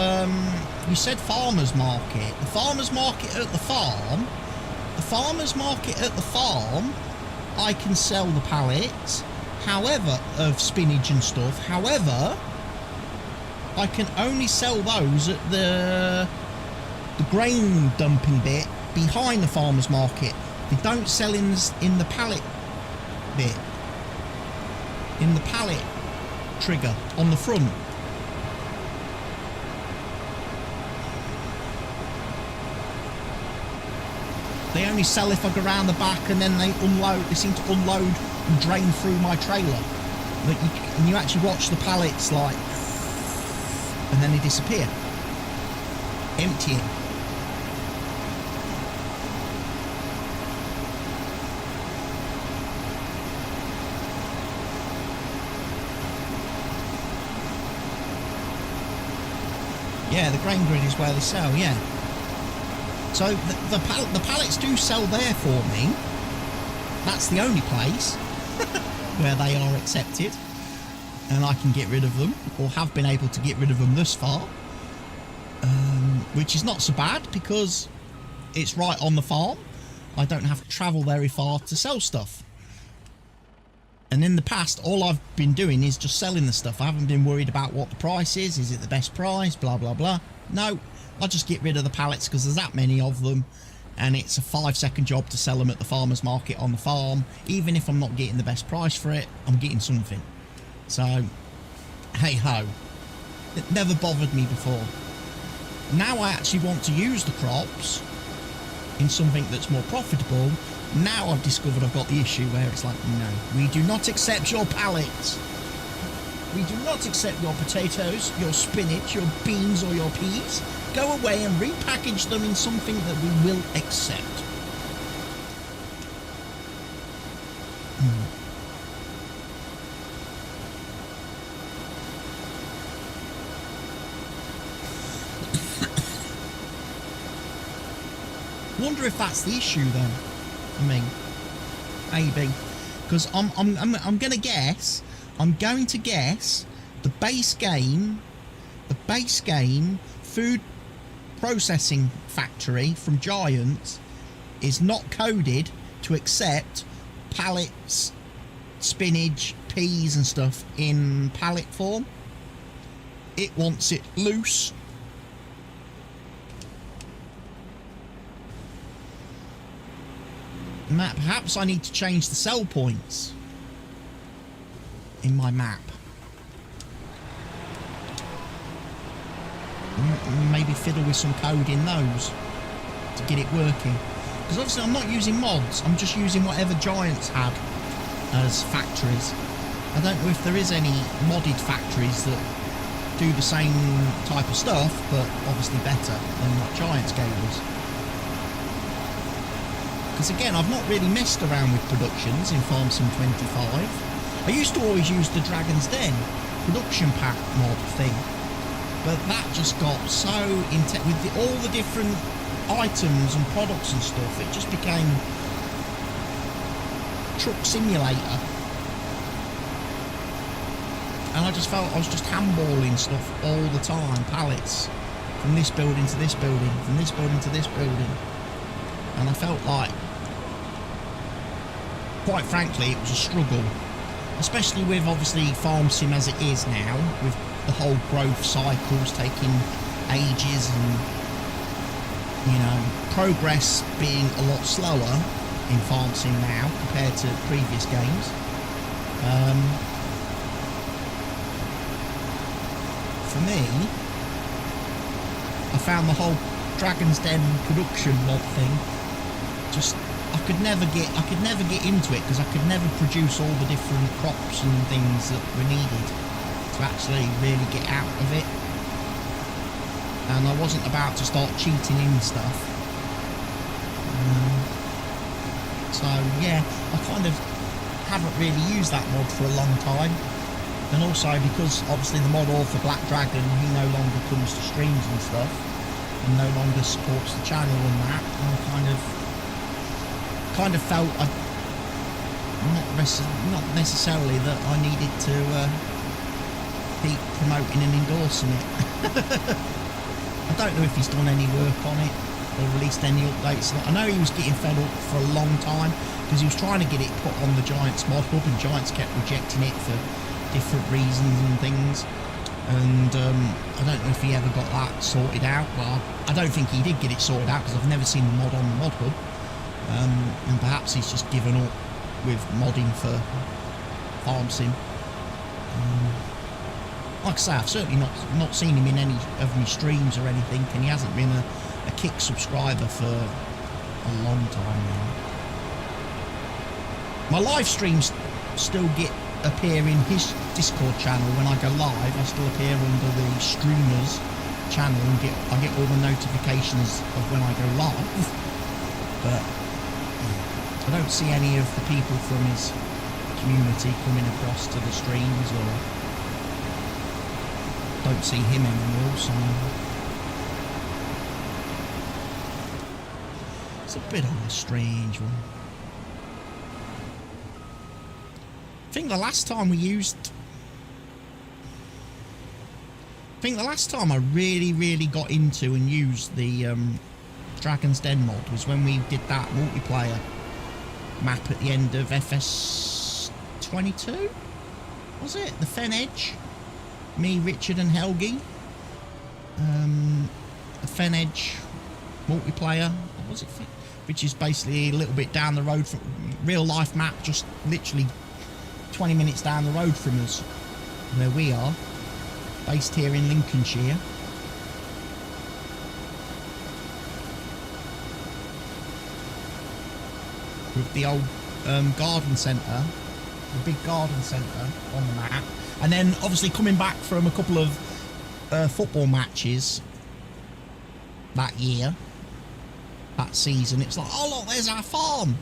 you said farmers market. The farmers market at the farm the farmer's market at the farm, I can sell the pallets, however, of spinach and stuff. However, I can only sell those at the grain dumping bit behind the farmer's market. They don't sell in the pallet bit, in the pallet trigger on the front. They only sell if I go around the back, and then they unload. They seem to unload and drain through my trailer. And you actually watch the pallets like, and then they disappear, emptying. Yeah, the grain grid is where they sell. Yeah. So the pallets do sell there for me. That's the only place where they are accepted, and I can get rid of them, or have been able to get rid of them thus far, which is not so bad because it's right on the farm. I don't have to travel very far to sell stuff. And in the past, all I've been doing is just selling the stuff. I haven't been worried about what the price is. Is it the best price? Blah, blah, blah. No. I just get rid of the pallets because there's that many of them, and it's a 5-second job to sell them at the farmer's market on the farm. Even if I'm not getting the best price for it, I'm getting something. So, hey ho. It never bothered me before. Now I actually want to use the crops in something that's more profitable. Now I've discovered I've got the issue where it's like, no, we do not accept your pallets. We do not accept your potatoes, your spinach, your beans or your peas. Go away and repackage them in something that we will accept. Wonder if that's the issue then. I mean, maybe, because I'm going to guess. I'm going to guess the base game food processing factory from Giants is not coded to accept pallets, spinach, peas and stuff in pallet form. It wants it loose. Perhaps I need to change the sell points in my map. Maybe fiddle with some code in those to get it working. Because obviously I'm not using mods, I'm just using whatever Giants had as factories. I don't know if there is any modded factories that do the same type of stuff, but obviously better than what Giants gave us. Because again, I've not really messed around with productions in Farm Sim 25. I used to always use the Dragon's Den production pack mod thing, but that just got so intense with all the different items and products and stuff. It just became truck simulator, and I just felt I was just handballing stuff all the time. Pallets from this building to this building, from this building to this building, and I felt like, quite frankly, it was a struggle. Especially with obviously Farm Sim as it is now, with the whole growth cycles taking ages and, you know, progress being a lot slower in Farm Sim now compared to previous games. For me, I found the whole Dragon's Den production mod thing just, I could never get into it because I could never produce all the different crops and things that were needed to actually really get out of it. And I wasn't about to start cheating in stuff. So yeah, I kind of haven't really used that mod for a long time. And also because obviously the mod author Black Dragon, he no longer comes to streams and stuff, and no longer supports the channel and that, I kind of felt not necessarily that I needed to keep promoting and endorsing it. I don't know if he's done any work on it. or released any updates. I know he was getting fed up for a long time because he was trying to get it put on the Giants mod hub, and Giants kept rejecting it for different reasons and things. And I don't know if he ever got that sorted out, but I don't think he did get it sorted out because I've never seen the mod on the mod hub. And perhaps he's just given up with modding for farm sim. Like I say, I've certainly not seen him in any of my streams or anything, and he hasn't been a Kick subscriber for a long time now. My live streams still appear in his Discord channel when I go live. I still appear under the streamers channel and I get all the notifications of when I go live, but I don't see any of the people from his community coming across to the streams, or don't see him anymore, so it's a bit of a strange one. I think the last time I really got into and used the Dragon's Den mod was when we did that multiplayer map at the end of FS22, was it? The Fen Edge? Me, Richard and Helgi. The Fen Edge multiplayer, what was it? Which is basically a little bit down the road from real life map, just literally 20 minutes down the road from us, where we are, based here in Lincolnshire. With the old garden centre, the big garden centre on the map. And then obviously coming back from a couple of football matches that year, that season, it's like, oh look, there's our farm.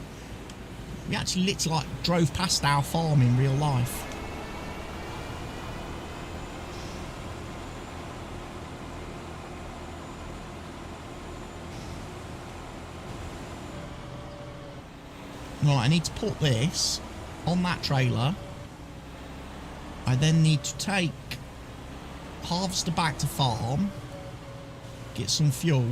We actually literally like drove past our farm in real life. Right, I need to put this on that trailer. I then need to take harvester back to farm, get some fuel.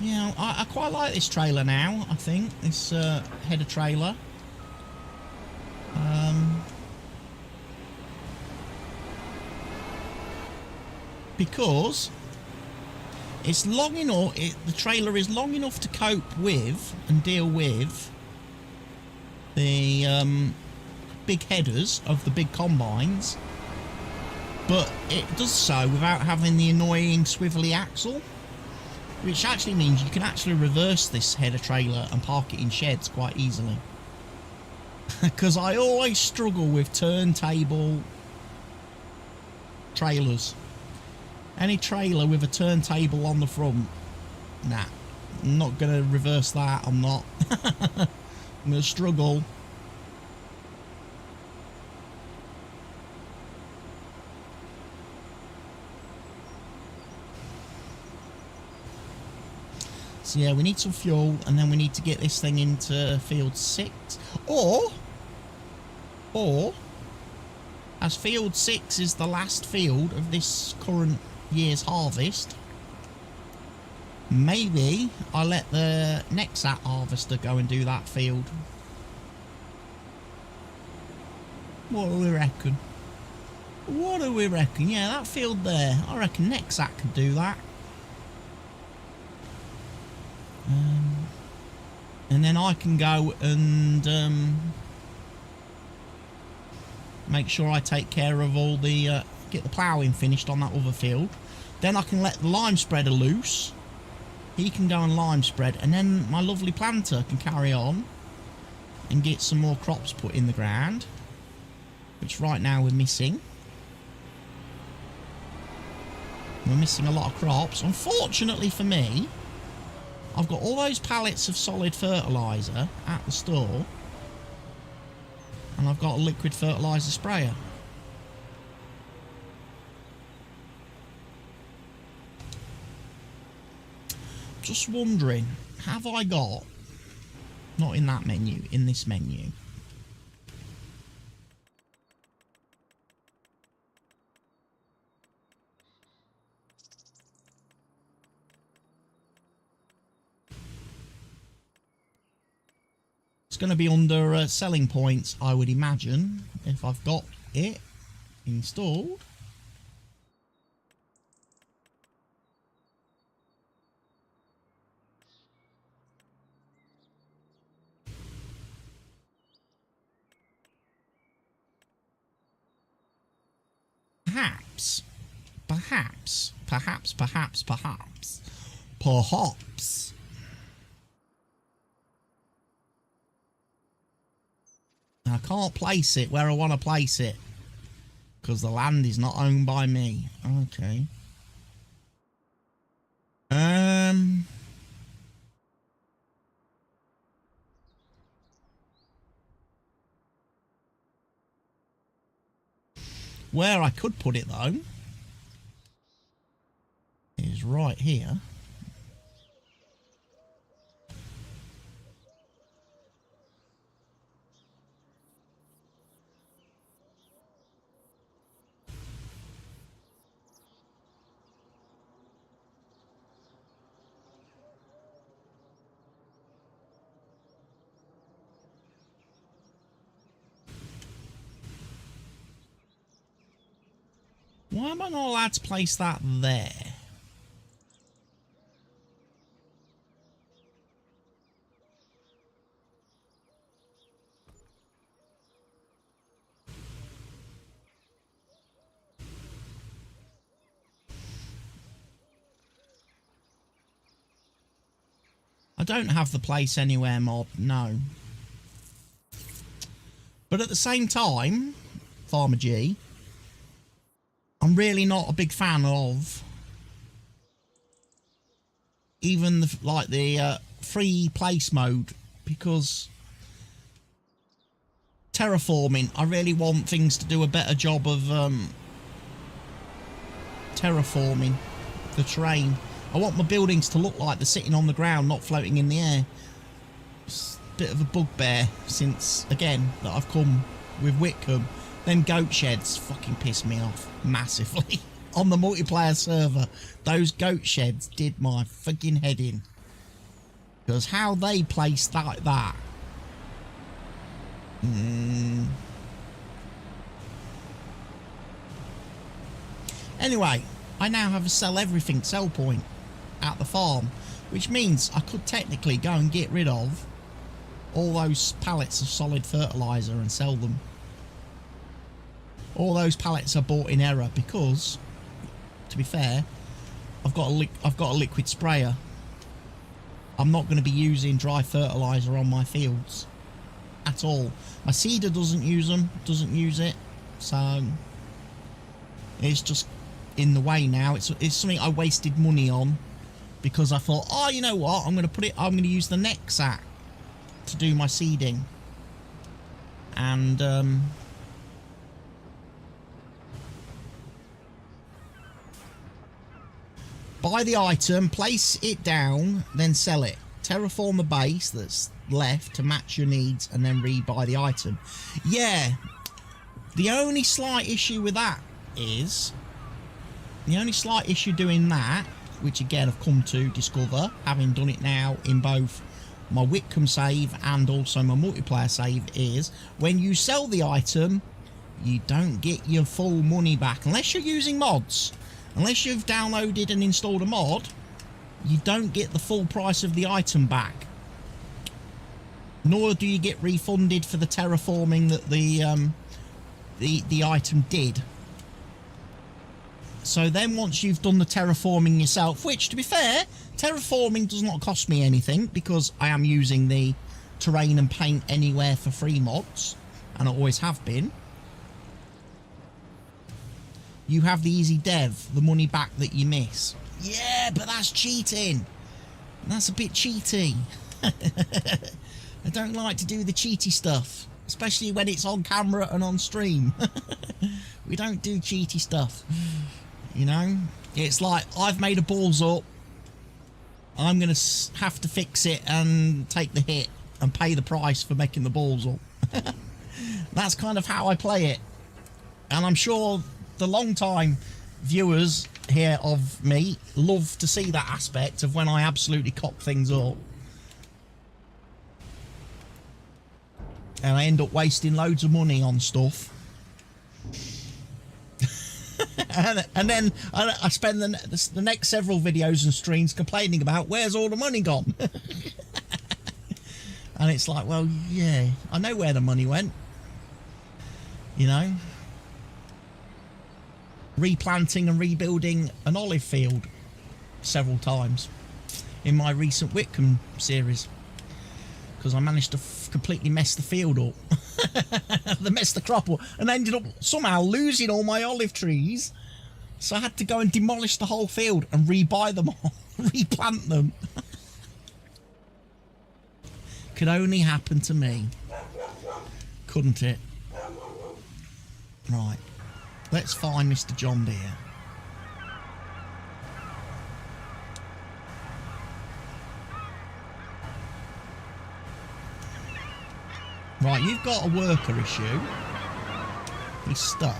Yeah, I quite like this trailer now, I think, this header trailer. Because it's long enough, the trailer is long enough to cope with and deal with the big headers of the big combines, but it does so without having the annoying swivelly axle, which actually means you can actually reverse this header trailer and park it in sheds quite easily. Because I always struggle with turntable trailers. Any trailer with a turntable on the front, nah, I'm not going to reverse that, I'm not. I'm going to struggle. So yeah, we need some fuel, and then we need to get this thing into field 6. Or, as field 6 is the last field of this current year's harvest, maybe I'll let the next harvester go and do that field. What do we reckon? What do we reckon? Yeah, that field there, I reckon Nexat could do that. And then I can go and make sure I take care of all the get the ploughing finished on that other field. Then I can let the lime spreader loose. He can go and lime spread, and then my lovely planter can carry on and get some more crops put in the ground, which right now we're missing. We're missing a lot of crops. Unfortunately for me, I've got all those pallets of solid fertiliser at the store, and I've got a liquid fertiliser sprayer. Just wondering, have I got, not in that menu, in this menu, It's going to be under selling points, I would imagine, if I've got it installed. Perhaps. I can't place it where I want to place it because the land is not owned by me. Okay. Where I could put it though is right here. Why am I not allowed to place that there? I don't have the place anywhere mod, no. But at the same time, Farmer G, I'm really not a big fan of even the free place mode, because terraforming, I really want things to do a better job of terraforming the terrain. I want my buildings to look like they're sitting on the ground, not floating in the air. It's a bit of a bugbear since, again, that I've come with Whitcomb. Them goat sheds fucking piss me off massively. On the multiplayer server, those goat sheds did my fucking head in. Because how they placed like that. Anyway, I now have a sell everything sell point at the farm, which means I could technically go and get rid of all those pallets of solid fertiliser and sell them. All those pallets are bought in error because, to be fair, I've got a liquid sprayer. I'm not going to be using dry fertiliser on my fields at all. My seeder doesn't use it, so it's just in the way now. It's something I wasted money on because I thought, oh, you know what? I'm going to use the neck sack to do my seeding, and buy the item, place it down, then sell it. Terraform the base that's left to match your needs, and then rebuy the item. Yeah, the only slight issue with that is, the only slight issue doing that, which again I've come to discover, having done it now in both my Whitcomb save and also my multiplayer save, is when you sell the item, you don't get your full money back unless you're using mods. Unless you've downloaded and installed a mod, you don't get the full price of the item back. Nor do you get refunded for the terraforming that the item did. So then once you've done the terraforming yourself, which to be fair, terraforming does not cost me anything because I am using the terrain and paint anywhere for free mods, and I always have been. You have the easy dev, the money back that you miss. Yeah, but that's cheating. That's a bit cheaty. I don't like to do the cheaty stuff, especially when it's on camera and on stream. We don't do cheaty stuff. You know, it's like, I've made a balls up, I'm going to have to fix it and take the hit and pay the price for making the balls up. That's kind of how I play it. And I'm sure the long-time viewers here of me love to see that aspect of when I absolutely cock things up. And I end up wasting loads of money on stuff. and then I spend the next several videos and streams complaining about where's all the money gone. And it's like, well, yeah, I know where the money went. You know? Replanting and rebuilding an olive field several times in my recent Whitcomb series. Because I managed to completely mess the field up. They messed the crop up and ended up somehow losing all my olive trees. So I had to go and demolish the whole field and rebuy them all, replant them. Could only happen to me, couldn't it? Right, let's find Mr. John Deere. Right, you've got a worker issue. He's stuck.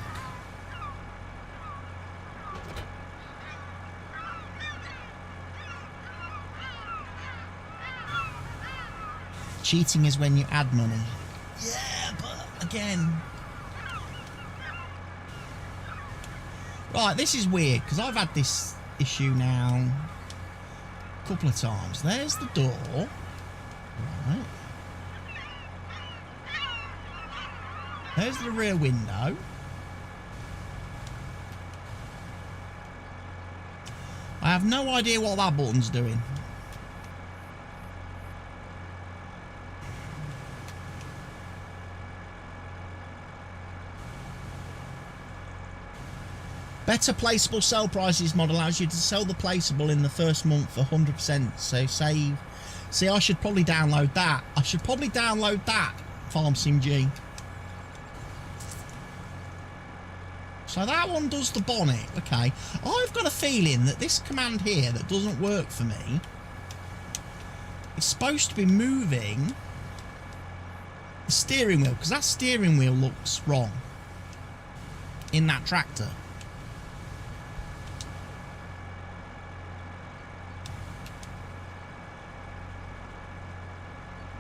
Cheating is when you add money. Yeah, but again. Right, this is weird because I've had this issue now a couple of times. There's the door. Right. There's the rear window. I have no idea what that button's doing. Better placeable sell prices mod allows you to sell the placeable in the first month for 100%. So save. See, I should probably download that. I should probably download that, FarmSimG. So that one does the bonnet. Okay. I've got a feeling that this command here that doesn't work for me is supposed to be moving the steering wheel, because that steering wheel looks wrong in that tractor.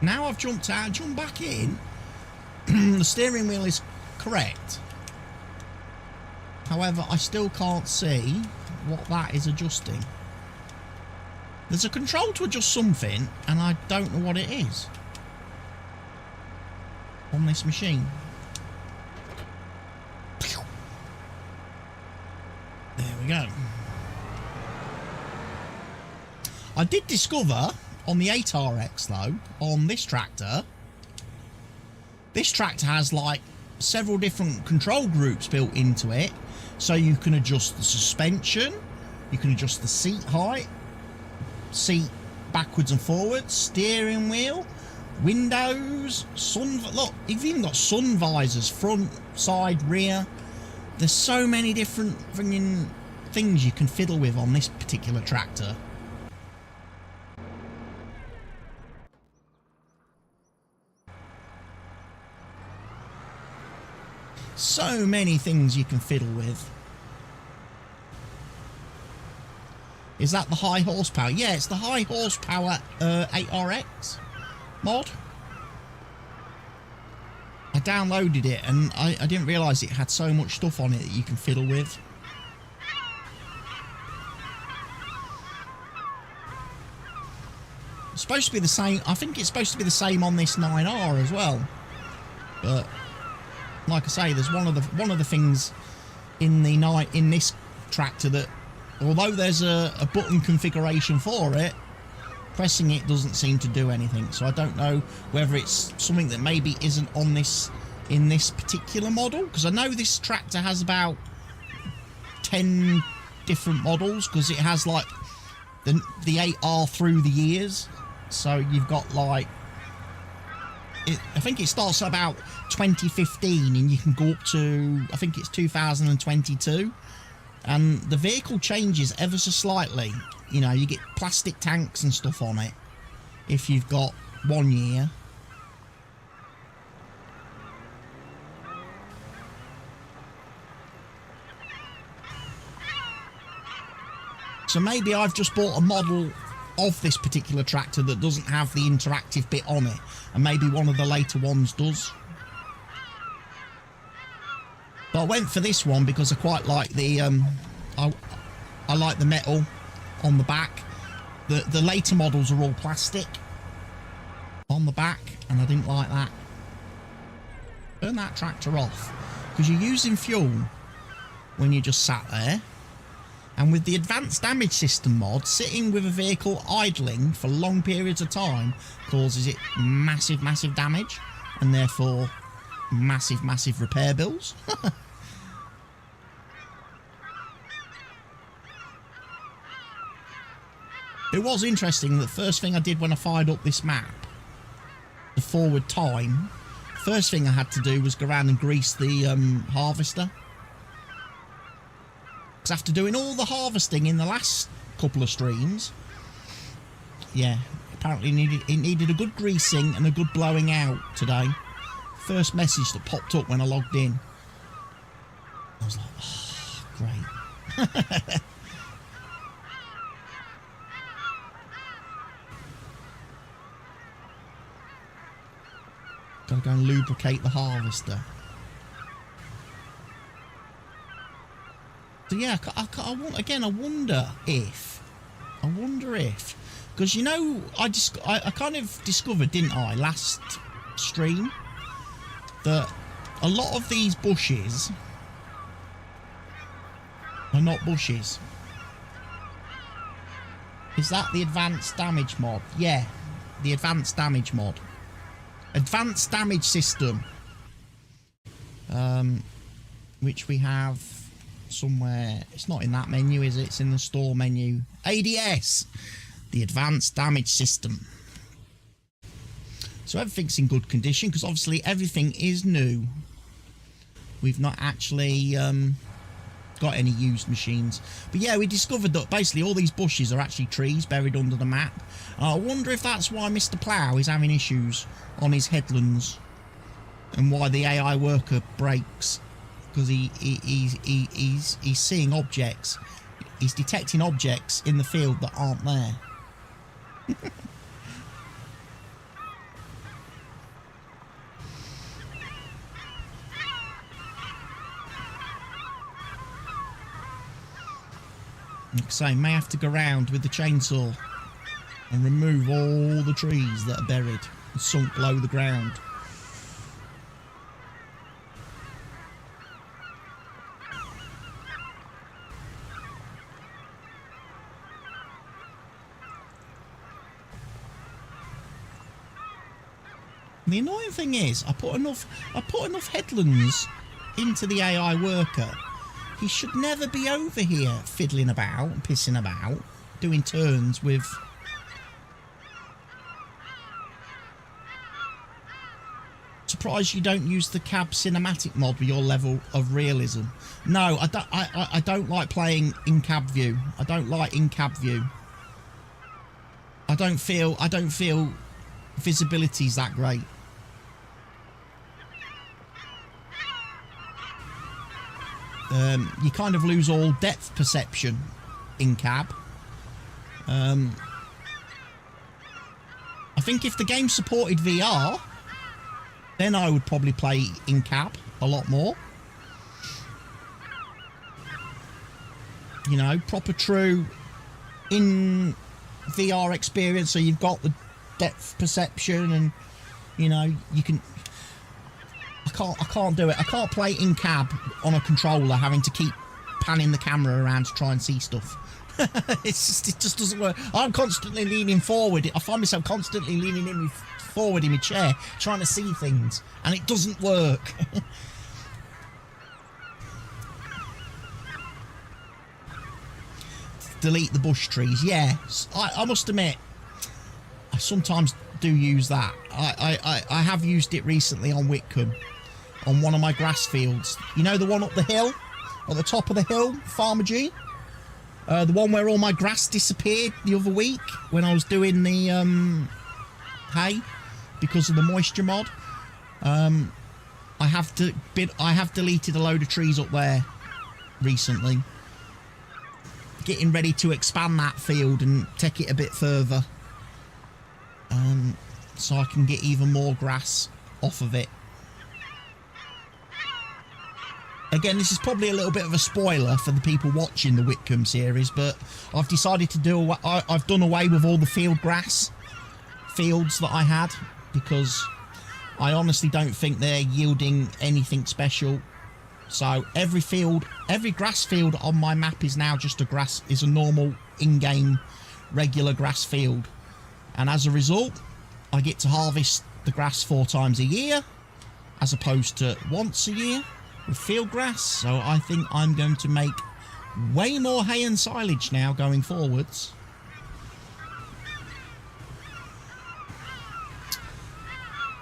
Now I've jumped out, jumped back in. The steering wheel is correct. However, I still can't see what that is adjusting. There's a control to adjust something, and I don't know what it is on this machine. There we go. I did discover on the 8RX though, on this tractor has like several different control groups built into it. So you can adjust the suspension, you can adjust the seat height, seat backwards and forwards, steering wheel, windows, sun. Look, you've even got sun visors, front, side, rear. There's so many different things you can fiddle with on this particular tractor. So many things you can fiddle with. Is that the high horsepower? Yeah, it's the high horsepower 8RX mod. I downloaded it and I didn't realise it had so much stuff on it that you can fiddle with. It's supposed to be the same. I think it's supposed to be the same on this 9R as well. But like I say, there's one of the things in this tractor that, although there's a button configuration for it, pressing it doesn't seem to do anything. So I don't know whether it's something that maybe isn't on this in this particular model, because I know this tractor has about 10 different models, because it has like the 8R through the years. So you've got like, I think it starts at about 2015 and you can go up to, I think it's 2022, and the vehicle changes ever so slightly. You know, you get plastic tanks and stuff on it if you've got 1 year. So maybe I've just bought a model of this particular tractor that doesn't have the interactive bit on it, and maybe one of the later ones does. But I went for this one because I quite like the I like the metal on the back. The later models are all plastic on the back, and I didn't like that. Turn that tractor off, because you're using fuel when you just sat there. And with the advanced damage system mod, sitting with a vehicle idling for long periods of time causes it massive, massive damage, and therefore massive, massive repair bills. It was interesting that the first thing I did when I fired up this map, the forward time, first thing I had to do was go around and grease the harvester. Because after doing all the harvesting in the last couple of streams, yeah, apparently it needed a good greasing and a good blowing out today. First message that popped up when I logged in. I was like, oh, great. Gotta go and lubricate the harvester. So yeah, I wonder if, because you know, I kind of discovered, didn't I, last stream, that a lot of these bushes are not bushes. Is that the advanced damage mod? Yeah, the advanced damage mod. Advanced damage system, which we have somewhere. It's not in that menu, is it? It's in the store menu. ADS, the advanced damage system. So everything's in good condition, because obviously everything is new. We've not actually got any used machines. But yeah, we discovered that basically all these bushes are actually trees buried under the map. I wonder if that's why Mr. Plough is having issues on his headlands, and why the AI worker breaks, because he's seeing objects, he's detecting objects in the field that aren't there. Like I say, may have to go round with the chainsaw and remove all the trees that are buried and sunk below the ground. The annoying thing is, I put enough headlands into the AI worker. He should never be over here fiddling about and pissing about, doing turns with... Surprised you don't use the cab cinematic mod with your level of realism. No, I don't like playing in cab view. I don't like in cab view. I don't feel visibility's that great. You kind of lose all depth perception in cab. I think if the game supported VR, then I would probably play in cab a lot more. You know, proper true in VR experience, so you've got the depth perception, and you know, you can... I can't do it. I can't play in cab on a controller, having to keep panning the camera around to try and see stuff. It just doesn't work. I'm constantly leaning forward. I find myself constantly leaning forward in my chair, trying to see things, and it doesn't work. Delete the bush trees. Yeah, I must admit, I sometimes do use that. I have used it recently on Whitcomb, on one of my grass fields. You know, the one up the hill, at the top of the hill, Farmer G? The one where all my grass disappeared the other week when I was doing the hay because of the moisture mod. I have deleted a load of trees up there recently, getting ready to expand that field and take it a bit further, so I can get even more grass off of it. Again, this is probably a little bit of a spoiler for the people watching the Whitcomb series, but I've decided to do I've done away with all the field grass fields that I had, because I honestly don't think they're yielding anything special. So every grass field on my map is now just a normal in-game regular grass field, and as a result I get to harvest the grass 4 times a year as opposed to once a year with field grass. So I think I'm going to make way more hay and silage now going forwards.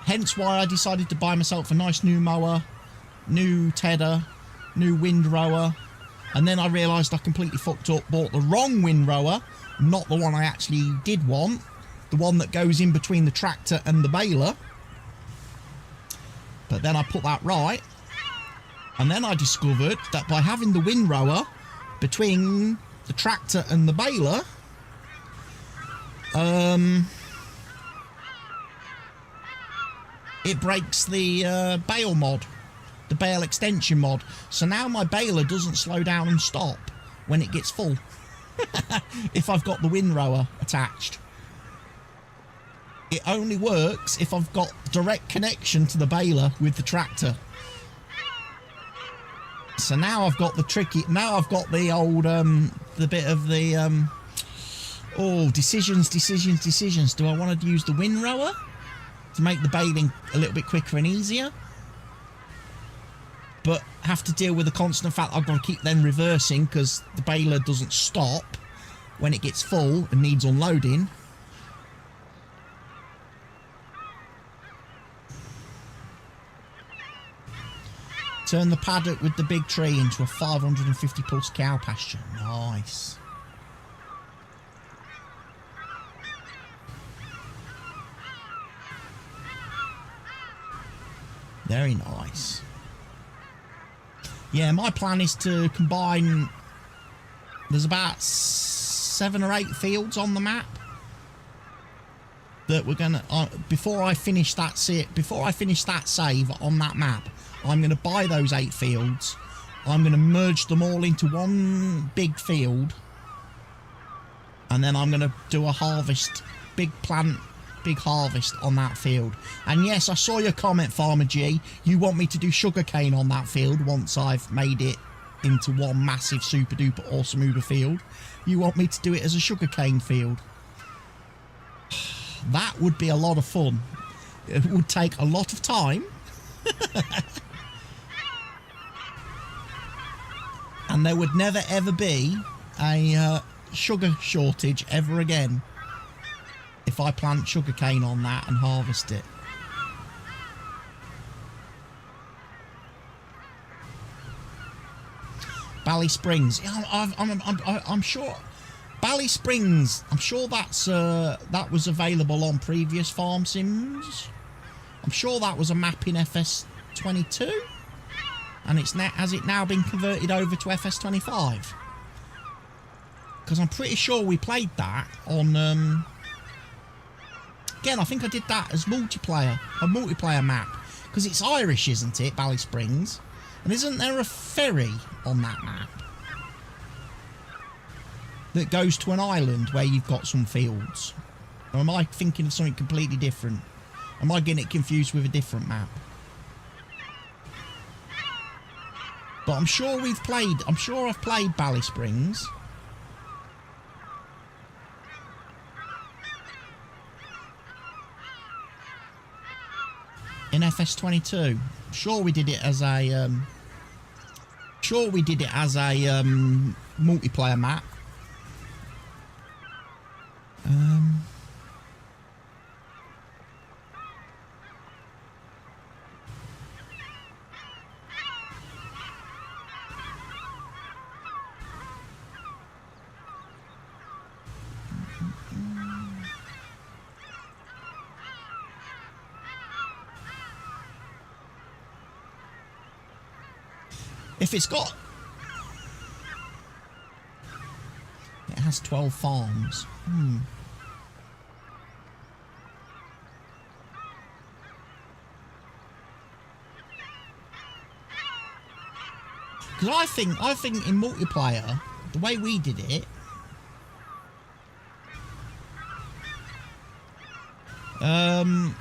Hence why I decided to buy myself a nice new mower, new tedder, new windrower, and then I realised I completely fucked up, bought the wrong windrower, not the one I actually did want, the one that goes in between the tractor and the baler. But then I put that right, and then I discovered that by having the windrower between the tractor and the baler, it breaks the bale mod, the bale extension mod. So now my baler doesn't slow down and stop when it gets full if I've got the windrower attached. It only works if I've got direct connection to the baler with the tractor. So now I've got the old the bit of the decisions. Do I want to use the windrower to make the baling a little bit quicker and easier, but have to deal with the constant fact I've got to keep then reversing because the baler doesn't stop when it gets full and needs unloading? Turn the paddock with the big tree into a 550 plus cow pasture. Nice. Very nice. Yeah, my plan is to combine... There's about 7 or 8 fields on the map that we're gonna... before I finish that save on that map, I'm going to buy those 8 fields. I'm going to merge them all into one big field. And then I'm going to do a harvest, big harvest on that field. And yes, I saw your comment, Farmer G. You want me to do sugarcane on that field once I've made it into one massive super duper awesome uber field. You want me to do it as a sugarcane field. That would be a lot of fun. It would take a lot of time. And there would never ever be a sugar shortage ever again if I plant sugarcane on that and harvest it. Bally Springs. Yeah, I'm sure Bally Springs. I'm sure that was available on previous farm sims. I'm sure that was a map in FS22, and has it now been converted over to FS25? Because I'm pretty sure we played that on. Again, I think I did that as a multiplayer map, because it's Irish, isn't it, Bally Springs? And isn't there a ferry on that map that goes to an island where you've got some fields? Or am I thinking of something completely different? Am I getting it confused with a different map? But I'm sure I've played Bally Springs. In FS22. Sure we did it as a multiplayer map. If it's got... It has 12 farms. Because I think in multiplayer, the way we did it, I'm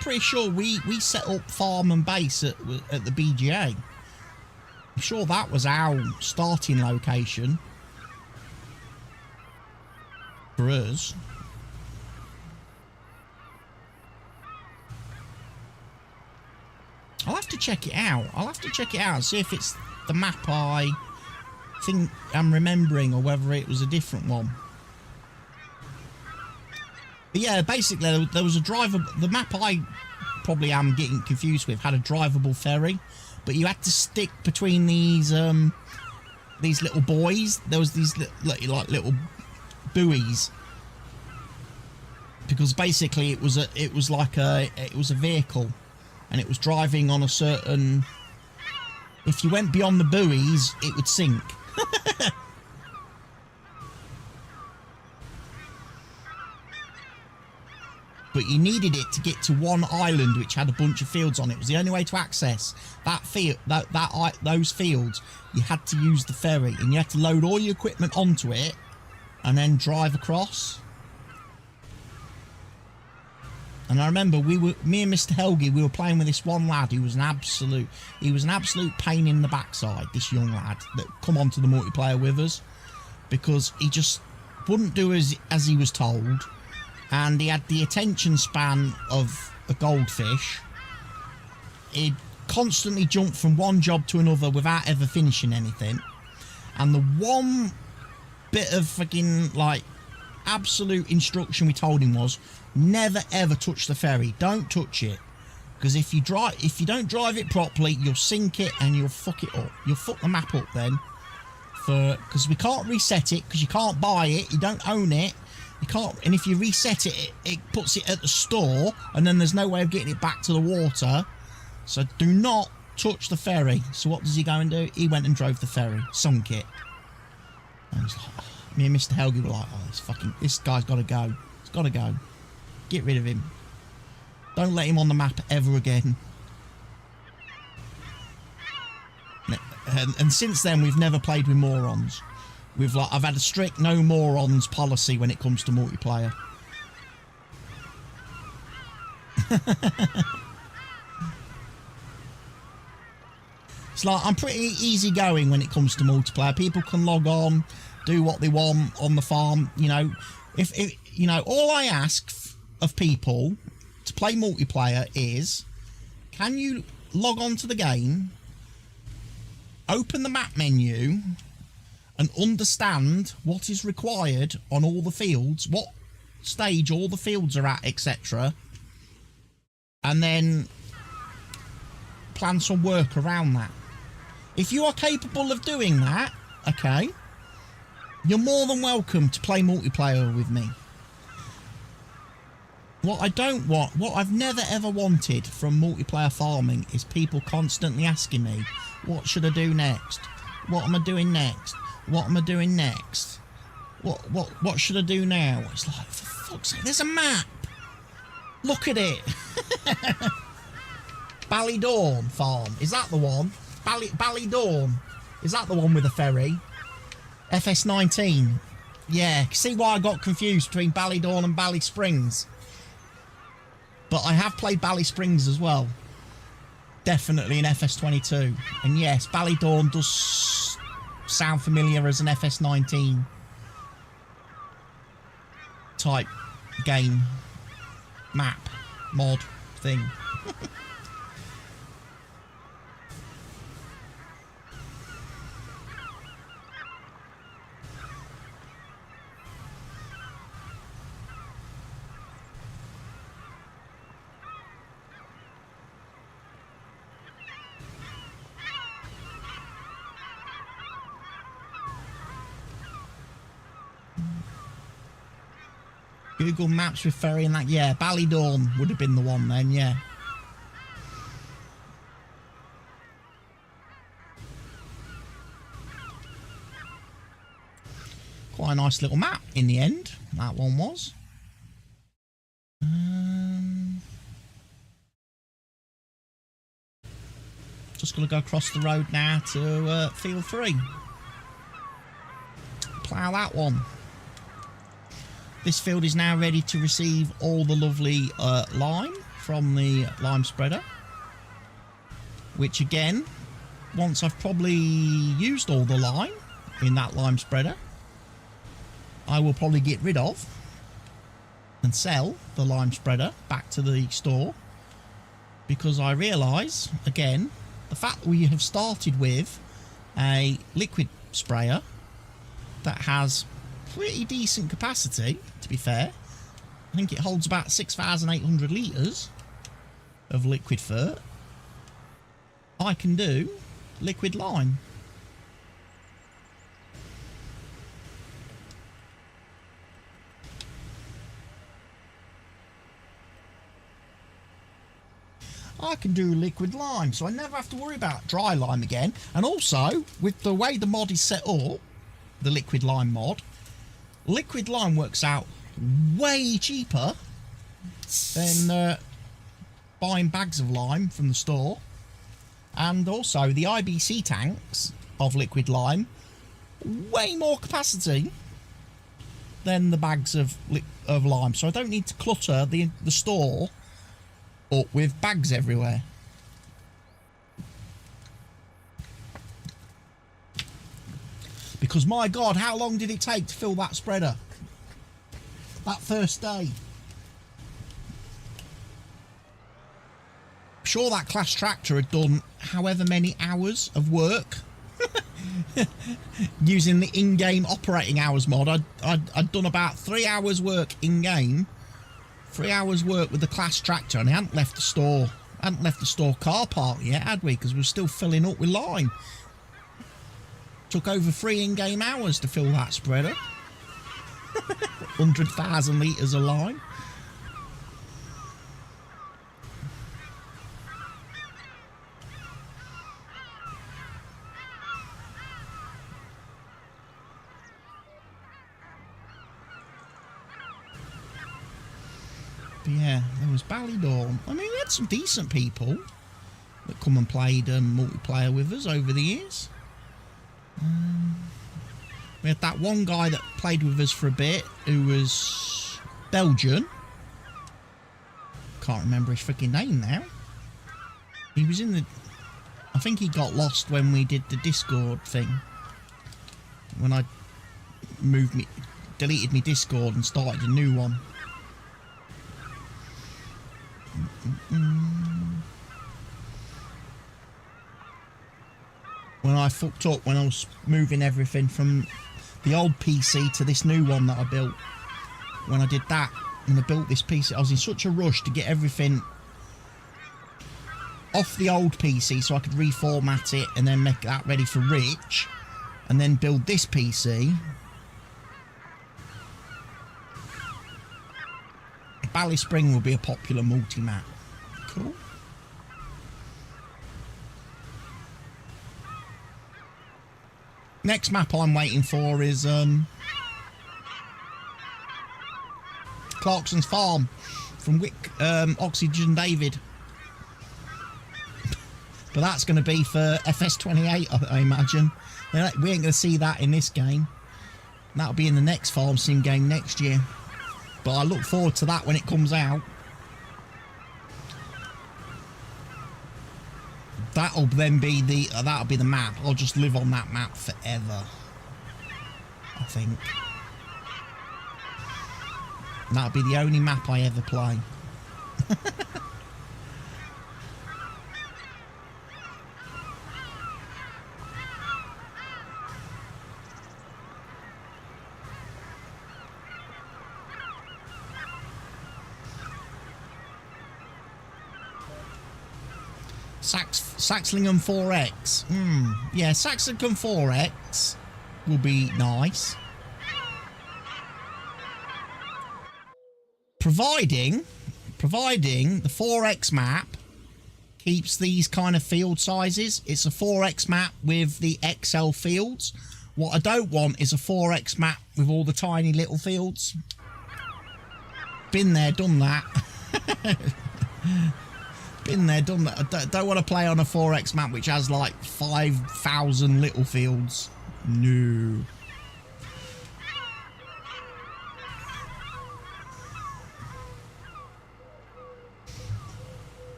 pretty sure we set up farm and base at the BGA. I'm sure that was our starting location for us. I'll have to check it out. I'll have to check it out and see if it's the map I think I'm remembering or whether it was a different one. But yeah, basically there was a the map I probably am getting confused with had a drivable ferry, but you had to stick between these little buoys. There was these like little buoys, because basically it was a vehicle, and it was driving on a certain. If you went beyond the buoys, it would sink. But you needed it to get to one island which had a bunch of fields on it. It was the only way to access that field, those fields. You had to use the ferry, and you had to load all your equipment onto it and then drive across. And I remember me and Mr. Helgi, we were playing with this one lad who was an absolute pain in the backside, this young lad that come onto the multiplayer with us, because he just wouldn't do as he was told. And he had the attention span of a goldfish. He'd constantly jump from one job to another without ever finishing anything. And the one bit of fucking, like, absolute instruction we told him was, never ever touch the ferry. Don't touch it. Because if you don't drive it properly, you'll sink it and you'll fuck it up. You'll fuck the map up then. Because we can't reset it, because you can't buy it, you don't own it. You can't, and if you reset it, it puts it at the store, and then there's no way of getting it back to the water. So do not touch the ferry. So what does he go and do? He went and drove the ferry, sunk it. And he's like, oh, me and Mr. Helgi were like, oh, this guy's got to go. He's got to go. Get rid of him. Don't let him on the map ever again. And since then, we've never played with morons. I've had a strict no morons policy when it comes to multiplayer. It's like, I'm pretty easygoing when it comes to multiplayer. People can log on, do what they want on the farm. You know, if you know, all I ask of people to play multiplayer is, can you log on to the game, open the map menu, and understand what is required on all the fields, what stage all the fields are at, etc. And then plan some work around that. If you are capable of doing that, okay, you're more than welcome to play multiplayer with me. What I don't want, what I've never ever wanted from multiplayer farming is people constantly asking me, what should I do next? What am I doing next? What am I doing next? What should I do now? It's like, for fuck's sake, there's a map. Look at it. Ballydawn Farm. Is that the one? Ballydawn. Is that the one with the ferry? FS19. Yeah, see why I got confused between Ballydawn and Bally Springs. But I have played Bally Springs as well. Definitely in FS22. And yes, Ballydawn does sound familiar as an FS19 type game, map, mod thing. Google Maps with ferry and that. Yeah, Ballydawn would have been the one then, yeah. Quite a nice little map in the end, that one was. Just just got to go across the road now to field 3. Plough that one. This field is now ready to receive all the lovely lime from the lime spreader. Which again, once I've probably used all the lime in that lime spreader, I will probably get rid of and sell the lime spreader back to the store, because I realise, again, the fact that we have started with a liquid sprayer that has pretty decent capacity, to be fair. I think it holds about 6,800 litres of liquid fert. I can do liquid lime. I can do liquid lime, so I never have to worry about dry lime again. And also, with the way the mod is set up, the liquid lime mod, liquid lime works out way cheaper than buying bags of lime from the store. And also, the IBC tanks of liquid lime, way more capacity than the bags of lime. So I don't need to clutter the store up with bags everywhere. Because my God, how long did it take to fill that spreader? That first day. I'm sure that class tractor had done however many hours of work using the in-game operating hours mod. I'd done about 3 hours work in-game, 3 hours work with the class tractor, and I hadn't left the store. Hadn't left the store car park yet, had we? Because we were still filling up with lime. Took over 3 in-game hours to fill that spreader. 100,000 litres of lime. But yeah, there was Ballydawn. I mean, we had some decent people that come and played multiplayer with us over the years. We had that one guy that played with us for a bit, who was Belgian. Can't remember his freaking name now. He was in the... I think he got lost when we did the Discord thing. When I deleted my Discord and started a new one. When I fucked up when I was moving everything from the old PC to this new one that I built. When I did that, when I built this PC, I was in such a rush to get everything off the old PC so I could reformat it and then make that ready for Rich, and then build this PC. Bally Spring will be a popular multi-map. Cool. Next map I'm waiting for is Clarkson's Farm from Oxygen David. But that's going to be for FS28, I imagine. We ain't going to see that in this game. That'll be in the next Farm Sim game next year. But I look forward to that when it comes out. That'll then be the map. I'll just live on that map forever, I think. And that'll be the only map I ever play. Saxlingham 4X. Yeah, Saxlingham 4X will be nice. Providing the 4X map keeps these kind of field sizes. It's a 4X map with the XL fields. What I don't want is a 4X map with all the tiny little fields. Been there, done that. Been there, done that. I don't want to play on a 4x map which has like 5,000 little fields. No.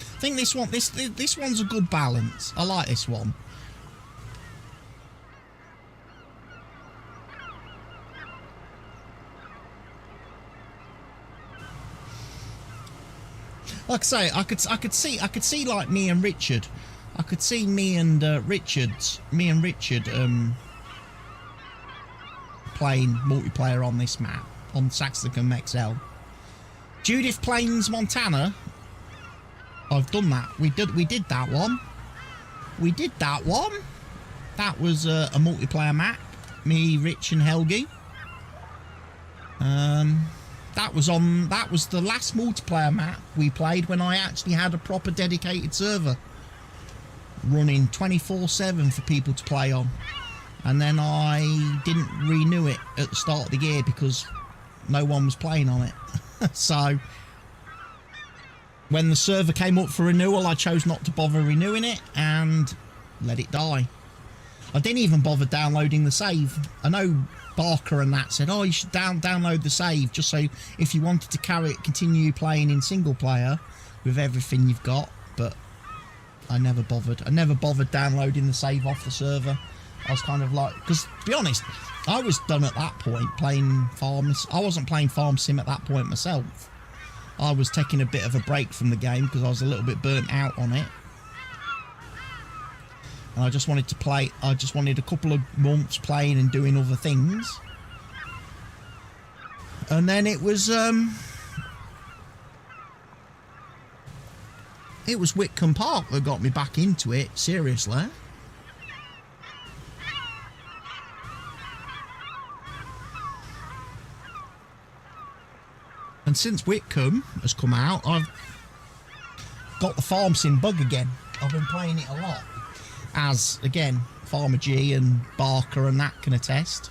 I think this one's a good balance. I like this one. Like I say, I could see like me and Richard. I could see me and Richard playing multiplayer on this map on Saxlingham XL. Judith Plains, Montana. I've done that. We did that one. We did that one. That was a multiplayer map. Me, Rich, and Helgi. That was the last multiplayer map we played when I actually had a proper dedicated server running 24/7 for people to play on. And then I didn't renew it at the start of the year because no one was playing on it. So when the server came up for renewal, I chose not to bother renewing it and let it die. I didn't even bother downloading the save. I know Barker and that said, oh, you should download the save just so if you wanted to continue playing in single player with everything you've got, but I never bothered. I never bothered downloading the save off the server. I was kind of like, because to be honest, I was done at that point playing farms. I wasn't playing farm sim at that point myself. I was taking a bit of a break from the game because I was a little bit burnt out on it. And I just wanted to play. I just wanted a couple of months playing and doing other things. And then it was Whitcomb Park that got me back into it, seriously. And since Whitcomb has come out, I've got the farm sim bug again. I've been playing it a lot. As, again, Farmer G and Barker and that can attest.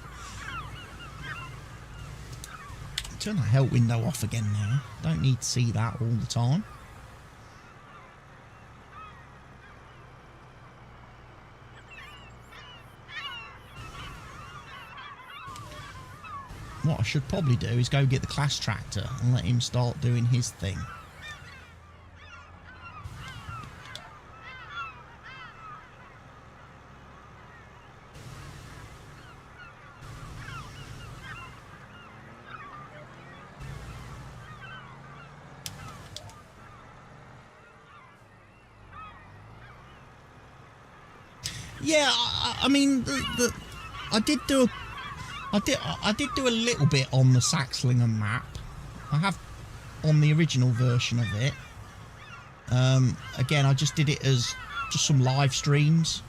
Turn that help window off again now. Don't need to see that all the time. What I should probably do is go get the class tractor and let him start doing his thing. Yeah, I mean, I did do a little bit on the Saxlingham map. I have on the original version of it. Again, I just did it as just some live streams.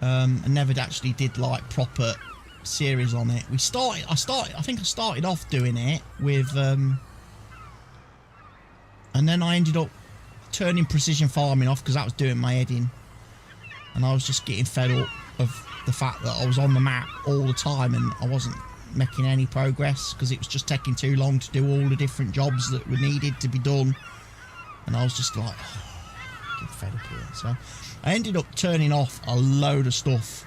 And never actually did like proper series on it. I think I started off doing it with and then I ended up turning precision farming off because that was doing my head in. And I was just getting fed up of the fact that I was on the map all the time and I wasn't making any progress because it was just taking too long to do all the different jobs that were needed to be done. And I was just like, oh, getting fed up here. So I ended up turning off a load of stuff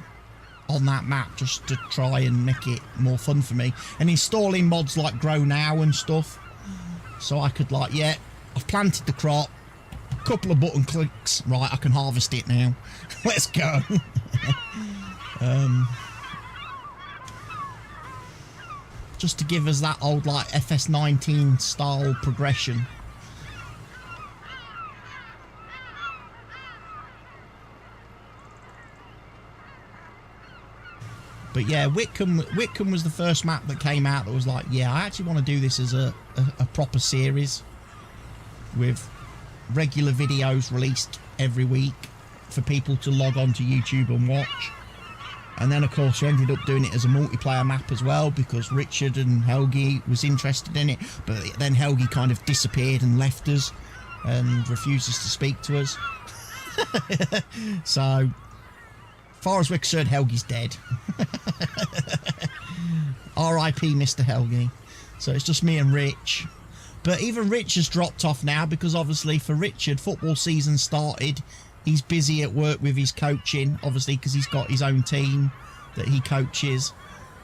on that map just to try and make it more fun for me. And installing mods like Grow Now and stuff. So I could like, yeah, I've planted the crop. Couple of button clicks, right, I can harvest it now. Let's go. Just to give us that old like FS19 style progression. But yeah, Whitcomb was the first map that came out that was like, yeah, I actually want to do this as a proper series with regular videos released every week for people to log on to YouTube and watch. And then of course we ended up doing it as a multiplayer map as well because Richard and Helgi was interested in it, but then Helgi kind of disappeared and left us and refuses to speak to us. So as far as we're concerned, Helgi's dead. R.I.P. Mr. Helgi. So it's just me and Rich. But even Rich has dropped off now because obviously for Richard, football season started. He's busy at work with his coaching, obviously, because he's got his own team that he coaches.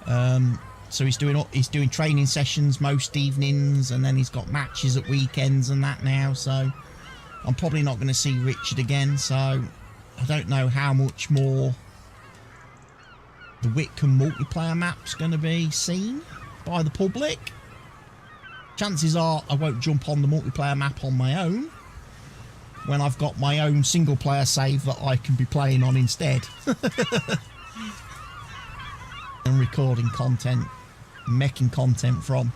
So he's doing training sessions most evenings, and then he's got matches at weekends and that now. So I'm probably not going to see Richard again. So I don't know how much more the Whitcomb multiplayer map's going to be seen by the public. Chances are I won't jump on the multiplayer map on my own when I've got my own single player save that I can be playing on instead. And recording content, making content from.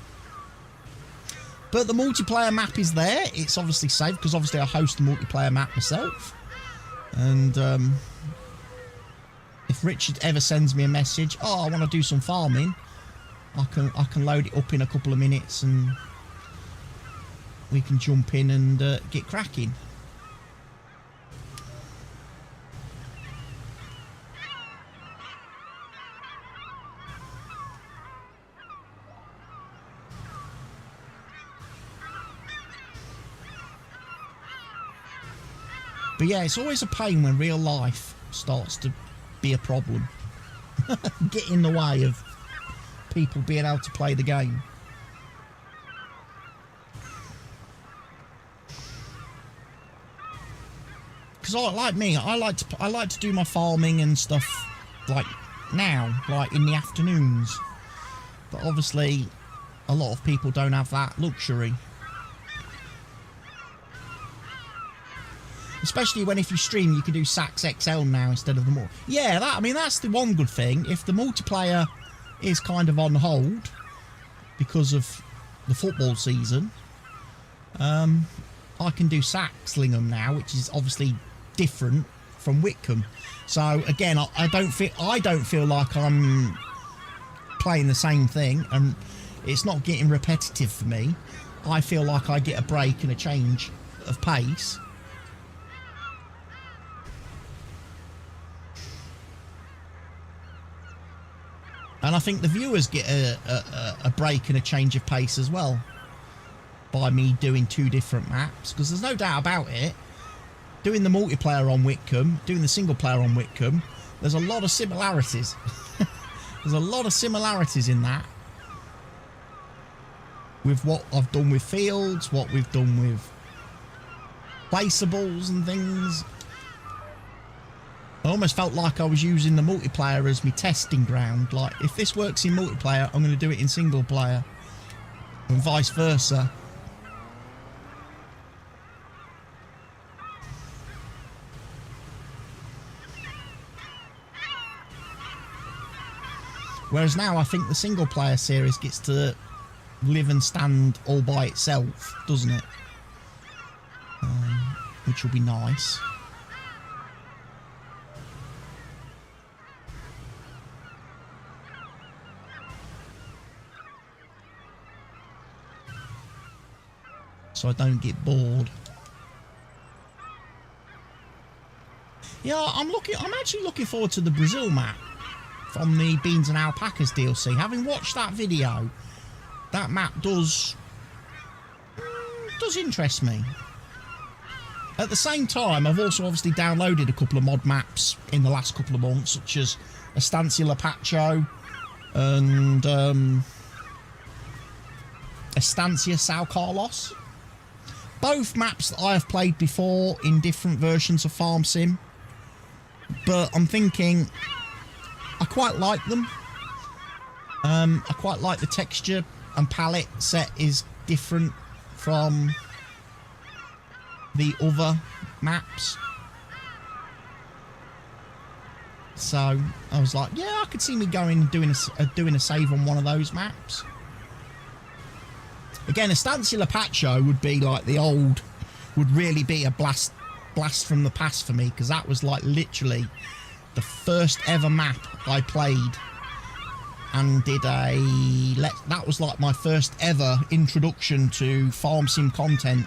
But the multiplayer map is there. It's obviously safe because obviously I host the multiplayer map myself. And if Richard ever sends me a message, oh, I want to do some farming, I can load it up in a couple of minutes and we can jump in and get cracking. But yeah, it's always a pain when real life starts to be a problem. Get in the way of people being able to play the game. Because like me, I like to do my farming and stuff like now, like in the afternoons. But obviously, a lot of people don't have that luxury. Especially when if you stream, you can do Sax XL now instead of the more. Yeah, I mean, that's the one good thing. If the multiplayer is kind of on hold because of the football season, I can do Saxlingham now, which is obviously different from Whitcomb. So again, I don't feel like I'm playing the same thing, and it's not getting repetitive for me. I feel like I get a break and a change of pace. And I think the viewers get a break and a change of pace as well by me doing two different maps, because there's no doubt about it, doing the multiplayer on Whitcomb, doing the single player on Whitcomb, there's a lot of similarities. There's a lot of similarities in that with what I've done with fields, what we've done with placeables and things. I almost felt like I was using the multiplayer as my testing ground. Like, if this works in multiplayer, I'm going to do it in single player, and vice versa. Whereas now I think the single player series gets to live and stand all by itself, doesn't it? Which will be nice. So I don't get bored. Yeah, I'm actually looking forward to the Brazil map from the Beans and Alpacas DLC. Having watched that video, that map does interest me. At the same time, I've also obviously downloaded a couple of mod maps in the last couple of months, such as Estancia Lapacho and Estancia São Carlos. Both maps that I have played before in different versions of Farm Sim, but I'm thinking I quite like them. I quite like the texture and palette set is different from the other maps. So I was like, yeah, I could see me going and doing a save on one of those maps. Again, Estancia Lapacho would be like would really be a blast from the past for me, because that was like literally the first ever map I played and did that was like my first ever introduction to Farm Sim content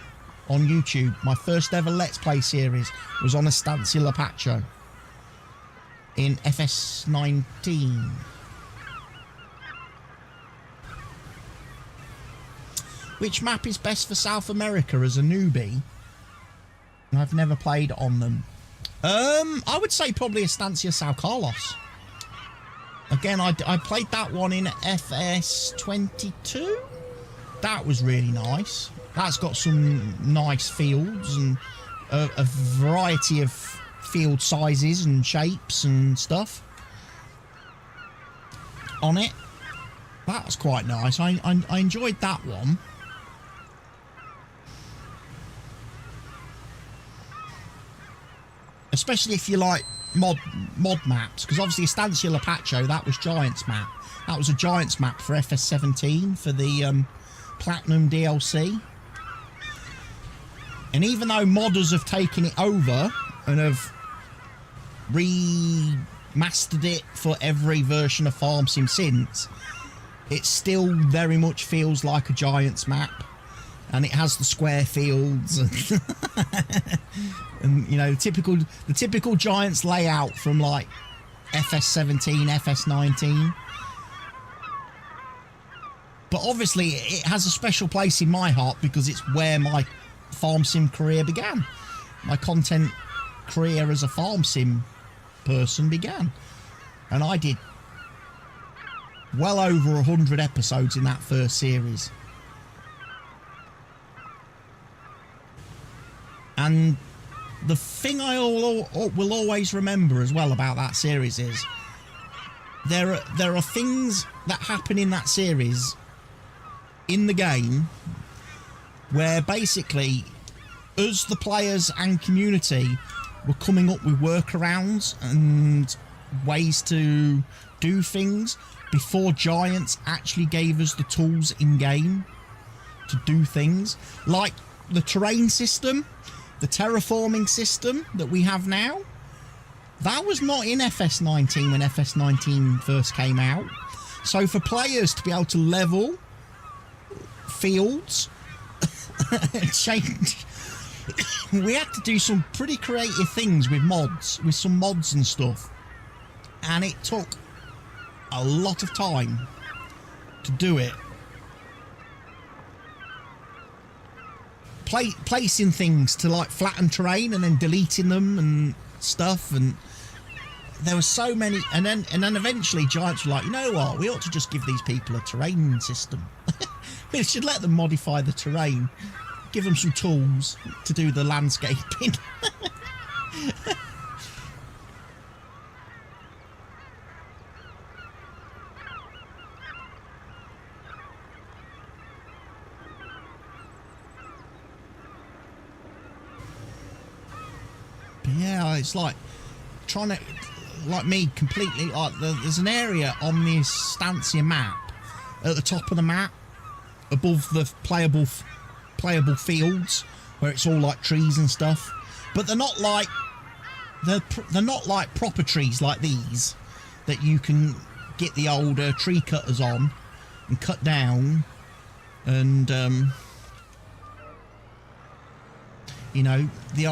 on YouTube. My first ever Let's Play series was on Estancia Lapacho in FS19. Which map is best for South America as a newbie? I've never played on them. I would say probably Estancia Sao Carlos. Again, I played that one in FS22. That was really nice. That's got some nice fields and a variety of field sizes and shapes and stuff on it. That was quite nice. I enjoyed that one. Especially if you like mod maps, because obviously Estancia Lapacho, that was Giants map. That was a Giants map for FS17 for the Platinum DLC. And even though modders have taken it over and have remastered it for every version of Farm Sim since, it still very much feels like a Giants map. And it has the square fields and, and you know, the typical Giants layout from like FS17, FS19. But obviously it has a special place in my heart because it's where my Farm Sim career began. My content career as a Farm Sim person began. And I did well over 100 episodes in that first series. And the thing I will always remember as well about that series is there are things that happen in that series in the game where basically us, the players and community, were coming up with workarounds and ways to do things before Giants actually gave us the tools in game to do things, like the terrain system. The terraforming system that we have now, that was not in FS19 when FS19 first came out. So for players to be able to level fields change, we had to do some pretty creative things with mods, with some mods and stuff. And it took a lot of time to do it. Placing things to like flatten terrain and then deleting them and stuff, and there were so many, and then eventually Giants were like, you know what, we ought to just give these people a terrain system. We should let them modify the terrain, give them some tools to do the landscaping. Yeah, it's like trying to, like me, completely, like there's an area on this Estancia map at the top of the map above the playable fields where it's all like trees and stuff, but they're not like proper trees like these that you can get the older tree cutters on and cut down and you know, the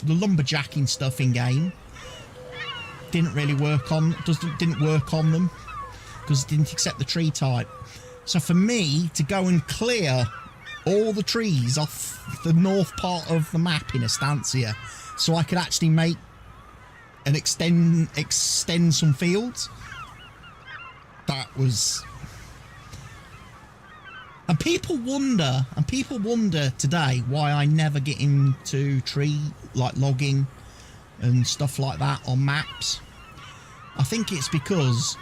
lumberjacking stuff in game didn't really work on them because it didn't accept the tree type. So for me to go and clear all the trees off the north part of the map in Estancia so I could actually make and extend some fields, that was. And people wonder today why I never get into tree, like logging and stuff like that on maps. I think it's because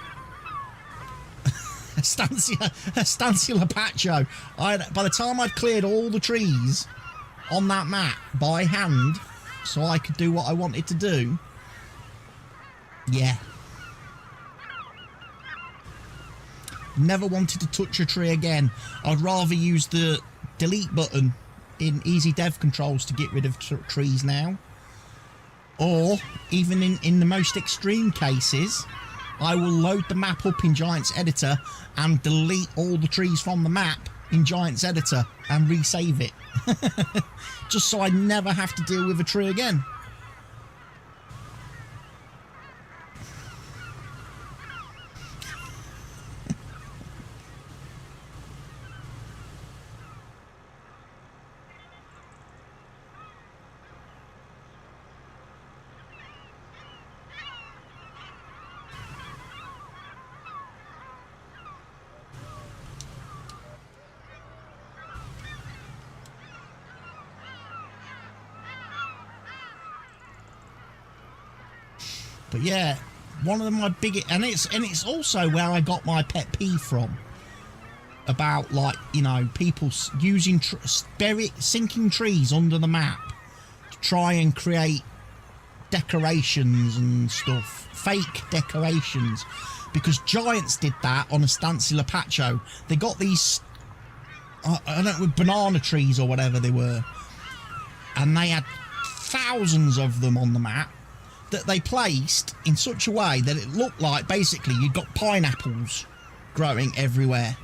Estancia Lapacho, by the time I'd cleared all the trees on that map by hand so I could do what I wanted to do, yeah. Never wanted to touch a tree again. I'd rather use the delete button in easy dev controls to get rid of trees now. Or, even in the most extreme cases, I will load the map up in Giants Editor and delete all the trees from the map in Giants Editor and resave it. Just so I never have to deal with a tree again. But yeah, one of my biggest, and it's also where I got my pet peeve from. About, like, you know, people using sinking trees under the map to try and create decorations and stuff, fake decorations, because Giants did that on Estancia Lapacho. They got these, I don't know, banana trees or whatever they were, and they had thousands of them on the map that they placed in such a way that it looked like basically you'd got pineapples growing everywhere.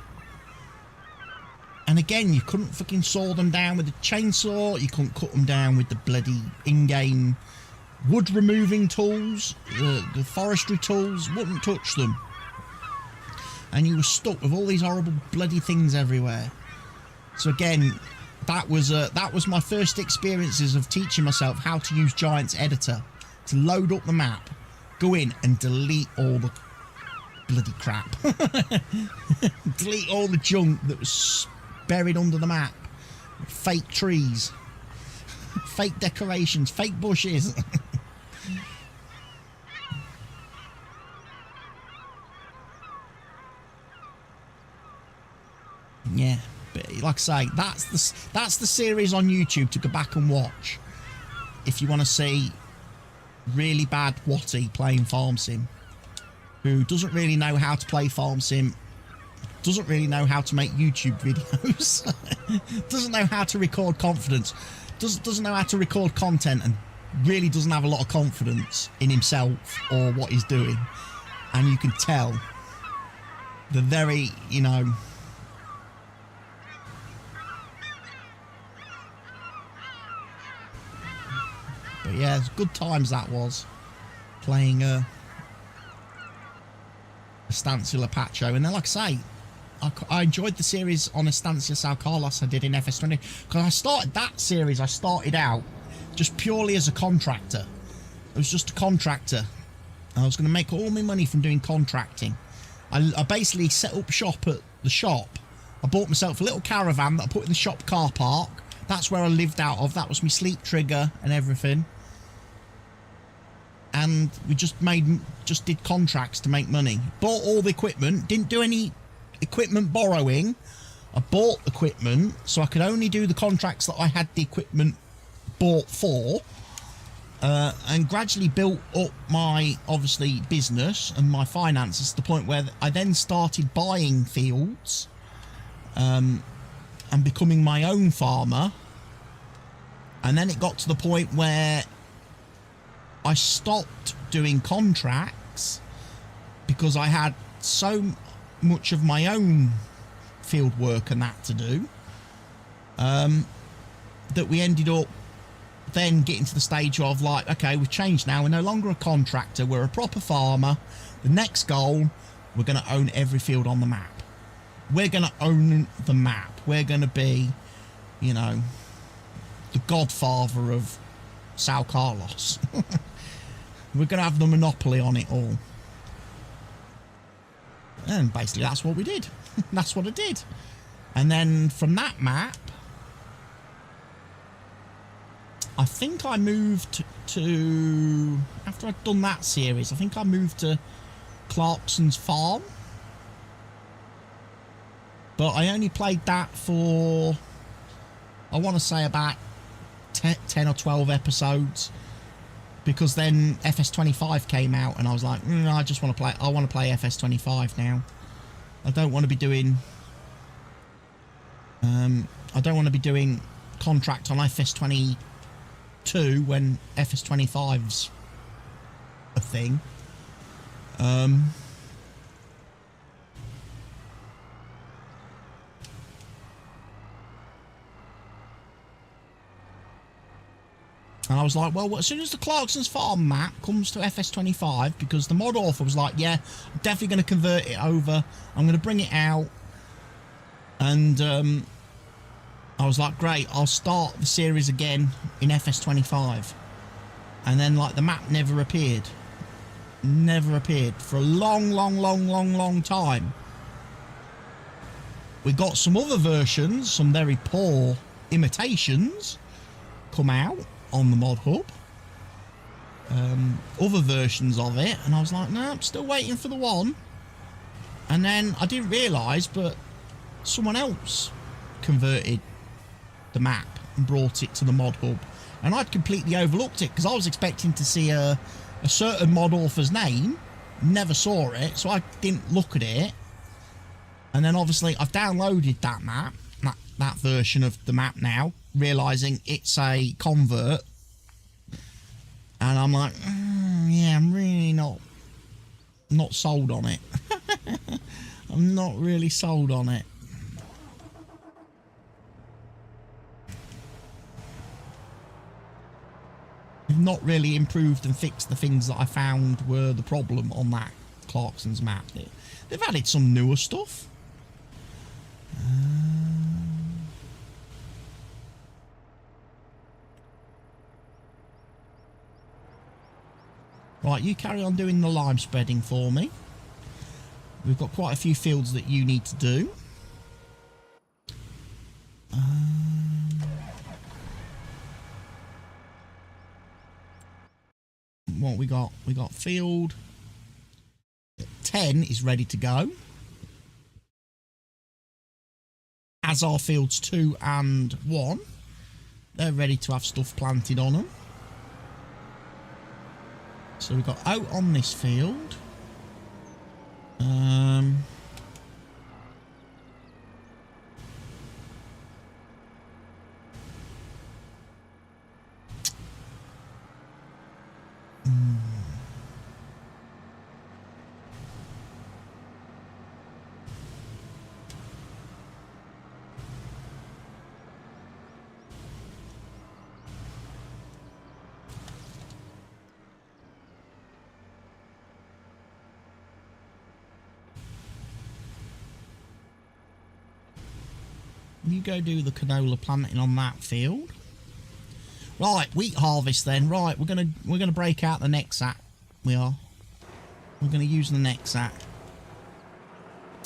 And again, you couldn't fucking saw them down with a chainsaw. You couldn't cut them down with the bloody in-game wood removing tools. The forestry tools wouldn't touch them. And you were stuck with all these horrible bloody things everywhere. So again, that was my first experiences of teaching myself how to use Giants Editor to load up the map, go in and delete all the bloody crap. Delete all the junk that was buried under the map. Fake trees. Fake decorations. Fake bushes. Yeah, but like I say, that's the series on YouTube to go back and watch if you want to see really bad Watty playing Farm Sim, who doesn't really know how to play Farm Sim, doesn't really know how to make YouTube videos, doesn't know how to record confidence, doesn't know how to record content, and really doesn't have a lot of confidence in himself or what he's doing. And you can tell the very, you know, but yeah, it's good times that was playing Estancia Lapacho. And then, like I say, I enjoyed the series on Estancia Sao Carlos I did in FS20, because I started that series, I started out just purely as a contractor. I was just a contractor. I was going to make all my money from doing contracting. I basically set up shop at the shop. I bought myself a little caravan that I put in the shop car park. That's where I lived out of. That was my sleep trigger and everything. And we just did contracts to make money. Bought all the equipment, didn't do any equipment borrowing. I bought equipment so I could only do the contracts that I had the equipment bought for, and gradually built up my, obviously, business and my finances to the point where I then started buying fields and becoming my own farmer. And then it got to the point where I stopped doing contracts because I had so much of my own field work and that to do, that we ended up then getting to the stage of, like, okay, we've changed now, we're no longer a contractor, we're a proper farmer. The next goal, we're going to own every field on the map. We're going to own the map. We're going to be, you know, the godfather of Sao Carlos. We're going to have the monopoly on it all. And basically that's what we did. That's what I did. And then from that map, I think I moved to, after I'd done that series, I think I moved to Clarkson's Farm. But I only played that for, I want to say, about 10 or 12 episodes. Because then FS25 came out and I was like, I just want to play, I want to play FS25 now. I don't want to be doing, I don't want to be doing contract on FS22 when FS25's a thing. And I was like, well, as soon as the Clarkson's Farm map comes to FS25, because the mod author was like, yeah, I'm definitely going to convert it over. I'm going to bring it out. And I was like, great, I'll start the series again in FS25. And then, like, the map never appeared. Never appeared for a long time. We got some other versions, some very poor imitations, come out on the mod hub, other versions of it, and I was like, no, I'm still waiting for the one. And then I didn't realise, but someone else converted the map and brought it to the mod hub, and I'd completely overlooked it because I was expecting to see a certain mod author's name. Never saw it, so I didn't look at it. And then obviously I've downloaded that map, that version of the map now, realising it's a convert. And I'm like, yeah, I'm really not sold on it. I'm not really sold on it. Not really improved and fixed the things that I found were the problem on that Clarkson's map. They've added some newer stuff. Right, you carry on doing the lime spreading for me. We've got quite a few fields that you need to do. What we got? We got field 10 is ready to go. As are fields 2 and 1. They're ready to have stuff planted on them. So we've got oat on this field. You go do the canola planting on that field. Right, wheat harvest then. Right, we're gonna break out the neck sack. We are. We're gonna use the neck sack.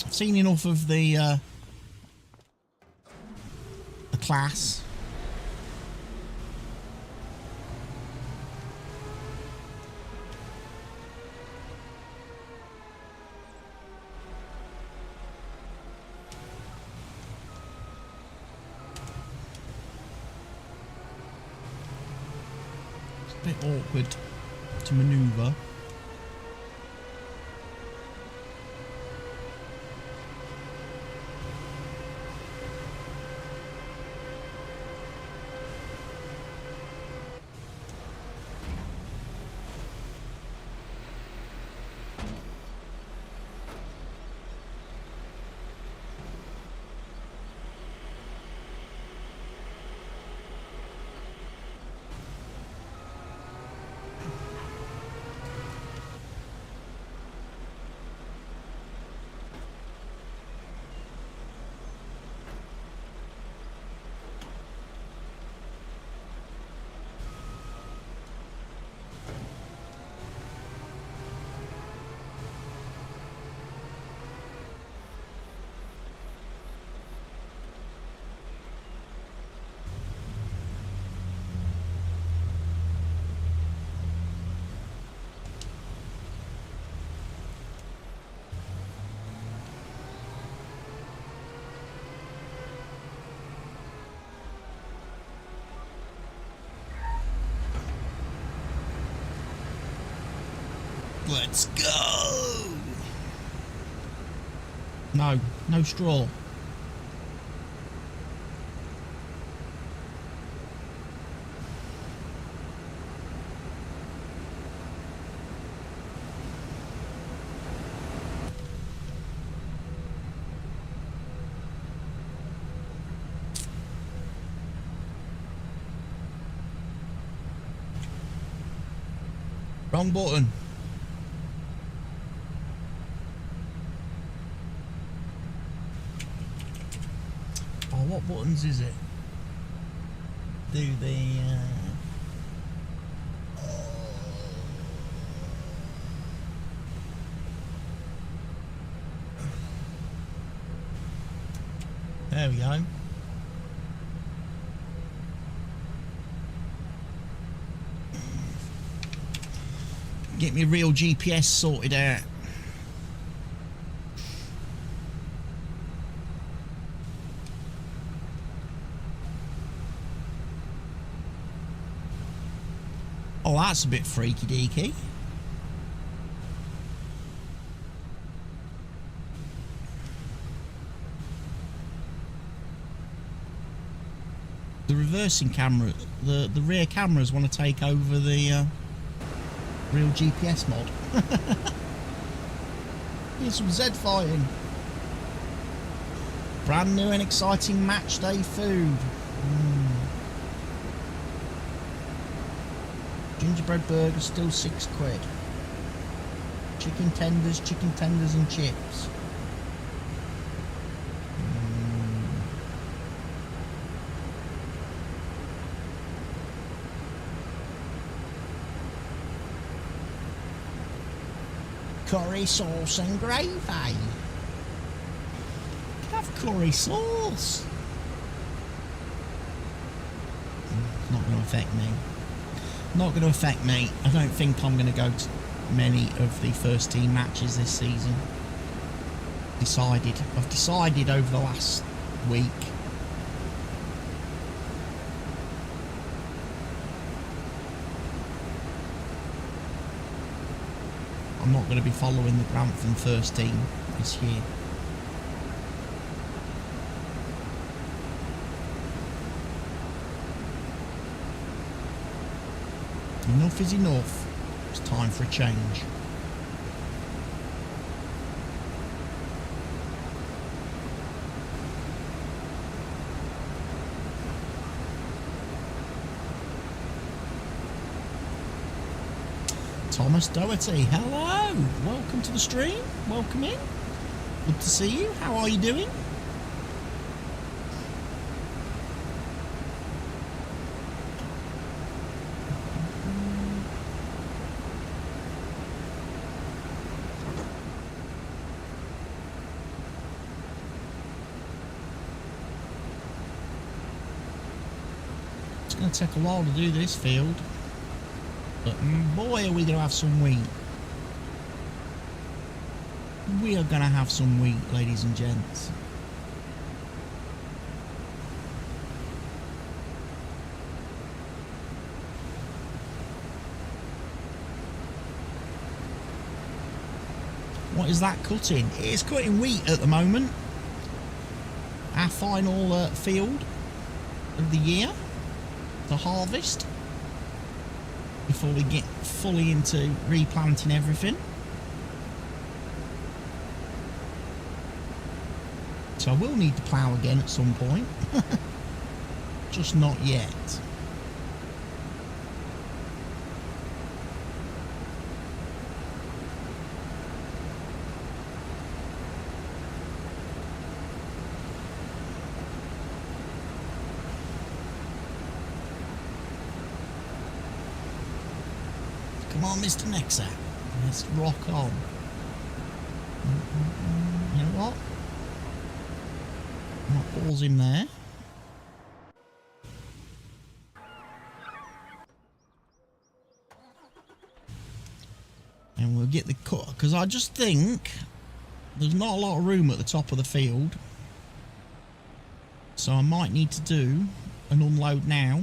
I've seen enough of the class. Bit awkward to manoeuvre. Let's go! No, no straw. Wrong button. What buttons is it? Do the there we go. Get me real GPS sorted out. Oh, that's a bit freaky deaky. The reversing camera, the rear cameras want to take over the real GPS mod. Here's some Z fighting. Brand new and exciting match day food. Gingerbread burger still £6. Chicken tenders and chips. Curry sauce and gravy. Have curry sauce. Not going to affect me. Not going to affect me. I don't think I'm going to go to many of the first team matches this season. I've decided over the last week. I'm not going to be following the Grantham first team this year. Enough is enough. It's time for a change. Thomas Doherty, hello! Welcome to the stream. Welcome in. Good to see you. How are you doing? It's going to take a while to do this field. But boy, are we going to have some wheat. We are going to have some wheat, ladies and gents. What is that cutting? It's cutting wheat at the moment. Our final field of the year to harvest. Before we get fully into replanting everything. So I will need to plough again at some point. Just not yet. Come on, Mr. Nexer. Let's rock on. You know what? I'll pause him there. And we'll get the cut. Because I just think there's not a lot of room at the top of the field. So I might need to do an unload now.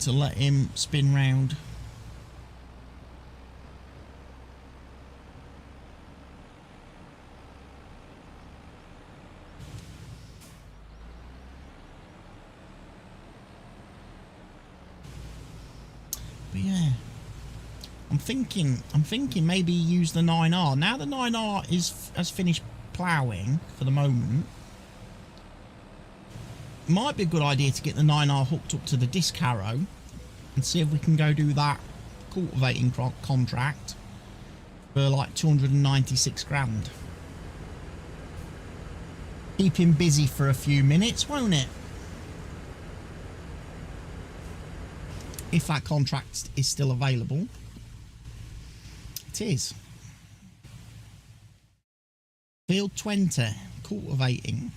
To let him spin round. But yeah, I'm thinking maybe use the 9R. Now the 9R has finished ploughing for the moment. Might be a good idea to get the 9R hooked up to the disc harrow and see if we can go do that cultivating contract for like 296 grand. Keep him busy for a few minutes, won't it? If that contract is still available. It is. Field 20, cultivating.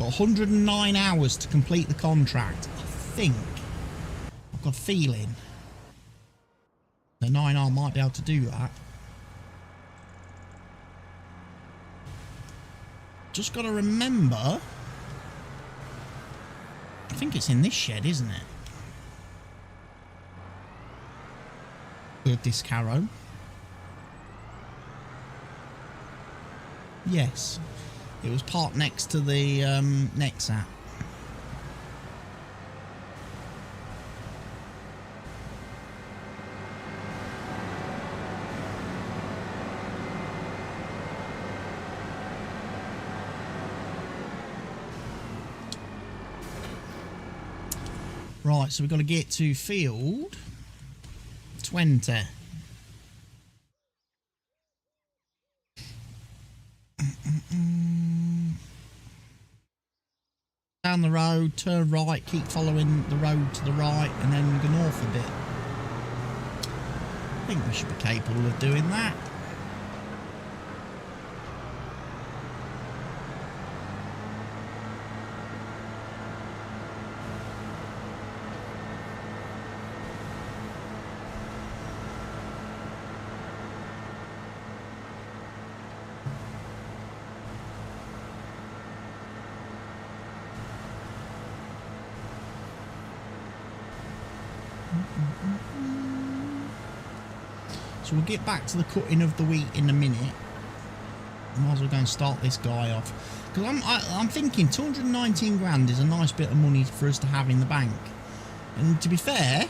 Got 109 hours to complete the contract. I think, I've got a feeling the 9R might be able to do that. Just got to remember, I think it's in this shed, isn't it? With this carrow. Yes. It was parked next to the Nexat. Right, so we've got to get to field 20. Down the road, turn right, keep following the road to the right, and then go north a bit. I think we should be capable of doing that. So we'll get back to the cutting of the wheat in a minute. Might as well go and start this guy off. Because I'm thinking 219 grand is a nice bit of money for us to have in the bank. And to be fair,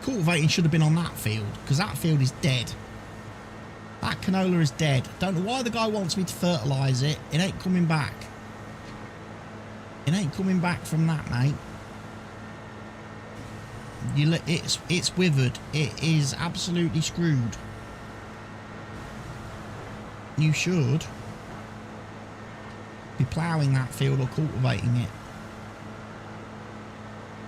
cultivating should have been on that field, because that field is dead. That canola is dead. Don't know why the guy wants me to fertilise it. It ain't coming back. It ain't coming back from that, mate. It's withered. It is absolutely screwed. You should be ploughing that field or cultivating it.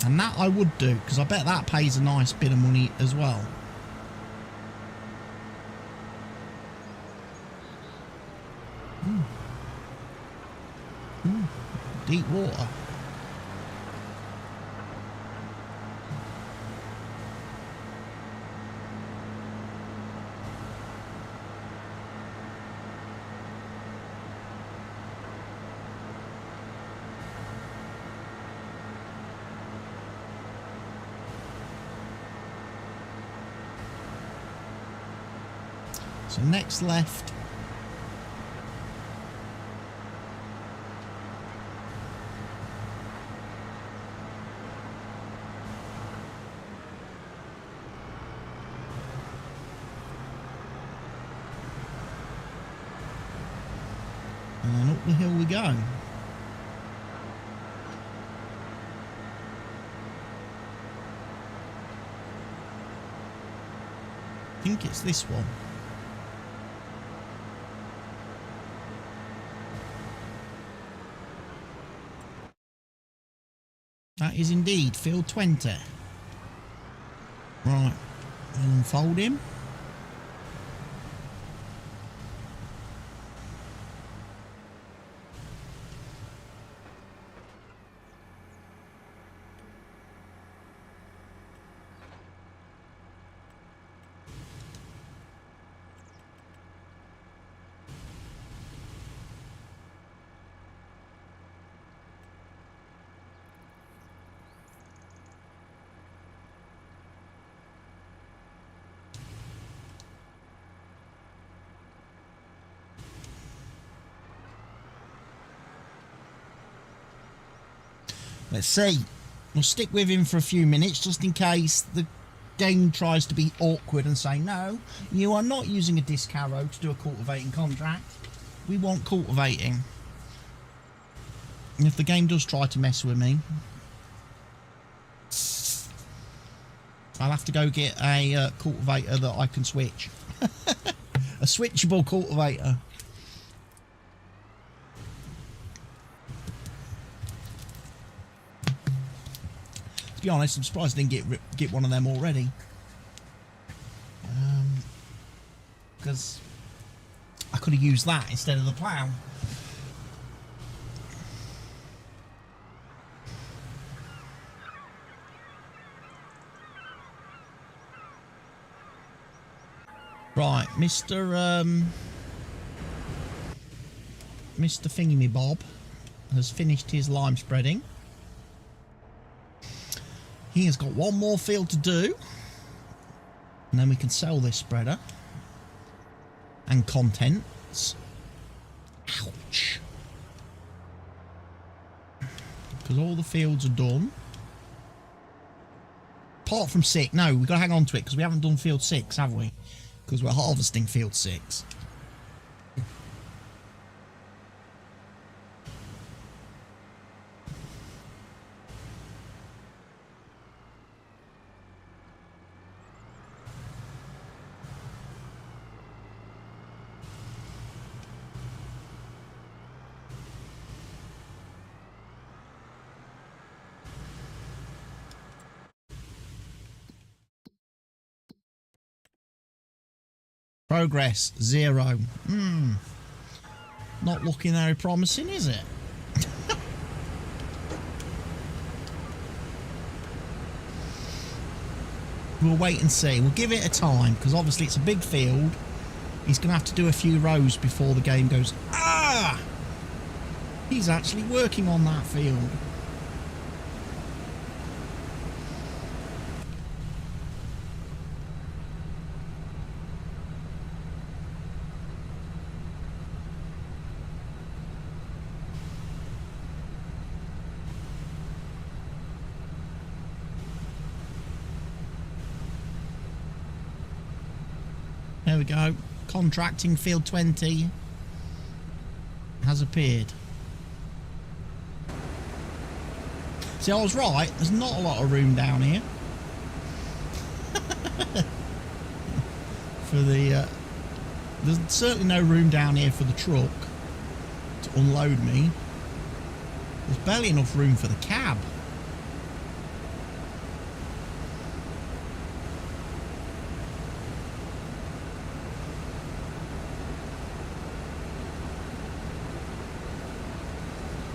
And that I would do, because I bet that pays a nice bit of money as well. Deep water. So next left. And then up the hill we go. I think it's this one. That is indeed field 20. Right, unfold him. Let's see. We'll stick with him for a few minutes just in case the game tries to be awkward and say, no, you are not using a disc harrow to do a cultivating contract. We want cultivating. And if the game does try to mess with me, I'll have to go get a cultivator that I can switch. A switchable cultivator. To be honest, I'm surprised I didn't get one of them already. Because I could have used that instead of the plough. Right, Mr. Thingy-me-bob has finished his lime spreading. He has got one more field to do, and then we can sell this spreader and contents. Ouch. Because all the fields are done. Apart from 6. No, we've got to hang on to it because we haven't done field 6, have we? Because we're harvesting field 6. Progress 0. Not looking very promising, is it? We'll wait and see. We'll give it a time because obviously it's a big field. He's going to have to do a few rows before the game goes, ah! He's actually working on that field. There we go. Contracting field 20 has appeared. See, I was right. There's not a lot of room down here. For the... there's certainly no room down here for the truck to unload me. There's barely enough room for the cab.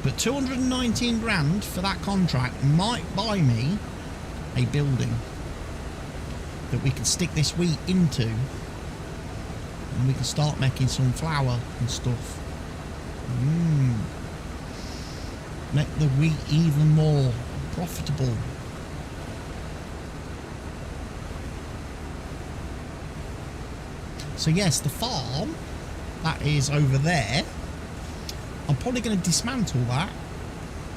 But 219 grand for that contract might buy me a building that we can stick this wheat into, and we can start making some flour and stuff. Make the wheat even more profitable. So yes, the farm that is over there, I'm probably going to dismantle that,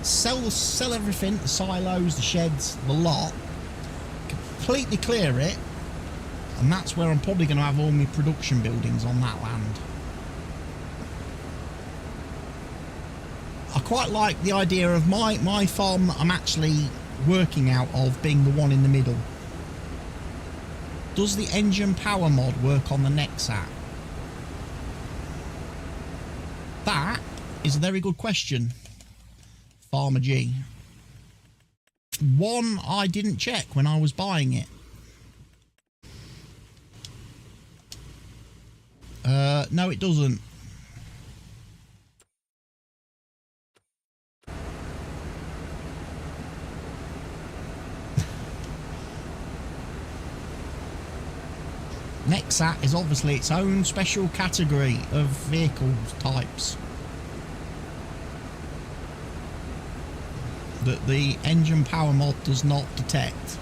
sell everything, the silos, the sheds, the lot, completely clear it, and that's where I'm probably going to have all my production buildings on that land. I quite like the idea of my farm that I'm actually working out of being the one in the middle. Does the engine power mod work on the Nexat? That is a very good question, Farmer G. One I didn't check when I was buying it. No, it doesn't. Nexat is obviously its own special category of vehicle types that the engine power mod does not detect.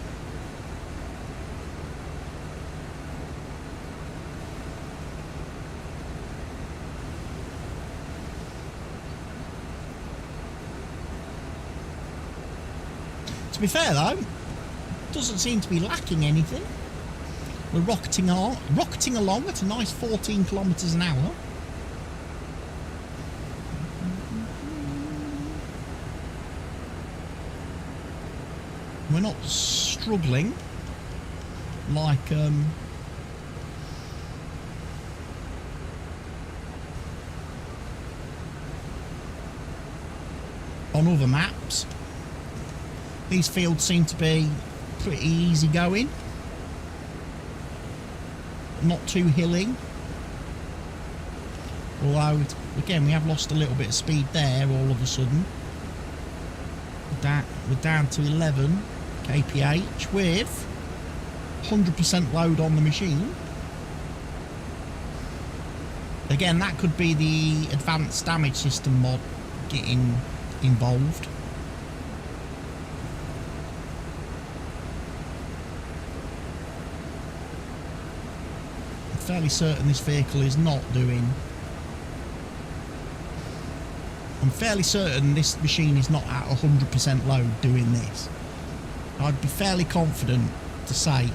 To be fair though, doesn't seem to be lacking anything. We're rocketing along at a nice 14 kilometers an hour. We're not struggling like on other maps. These fields seem to be pretty easy going, not too hilly. Although, again, we have lost a little bit of speed there all of a sudden. We're down to 11 kph with 100% load on the machine. Again, that could be the advanced damage system mod getting involved. I'm fairly certain this vehicle is not doing... I'm fairly certain this machine is not at 100% load doing this. I'd be fairly confident to say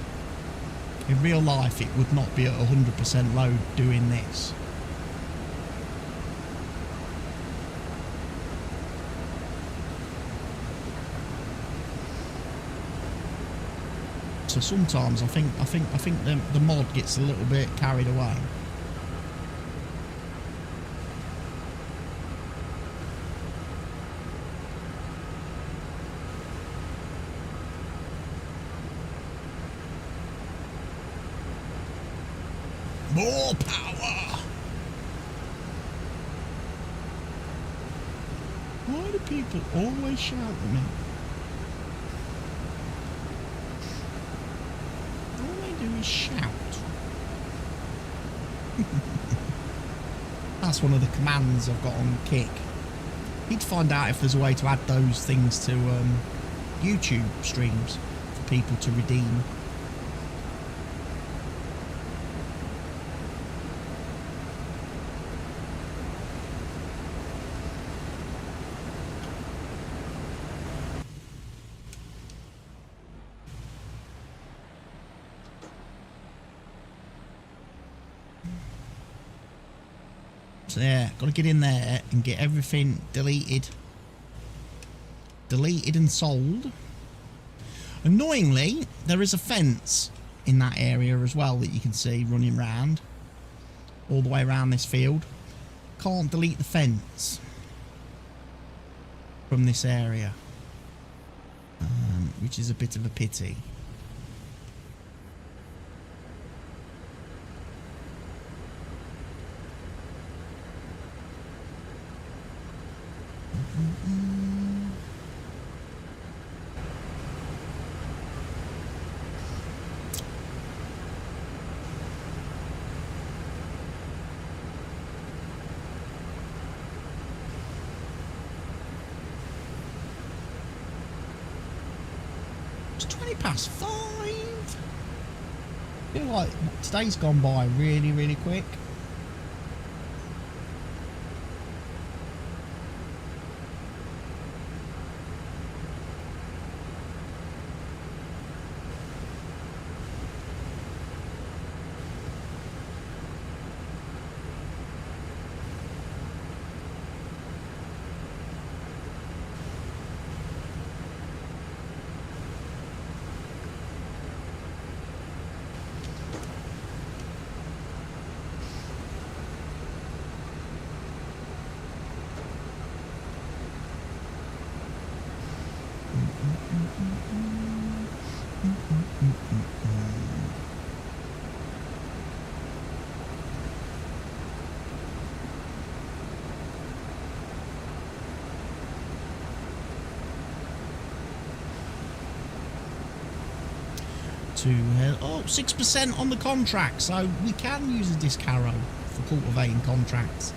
in real life it would not be at 100% load doing this. So sometimes I think the mod gets a little bit carried away. More power! Why do people always shout at me? All they do is shout. That's one of the commands I've got on Kick. Need to find out if there's a way to add those things to YouTube streams for people to redeem. So yeah, got to get in there and get everything deleted. Deleted and sold. Annoyingly, there is a fence in that area as well that you can see running round. All the way around this field. Can't delete the fence from this area. Which is a bit of a pity. It's 5:20. I feel like today's gone by really, really quick. Oh, 6% on the contract, so we can use a disc harrow for cultivating contracts.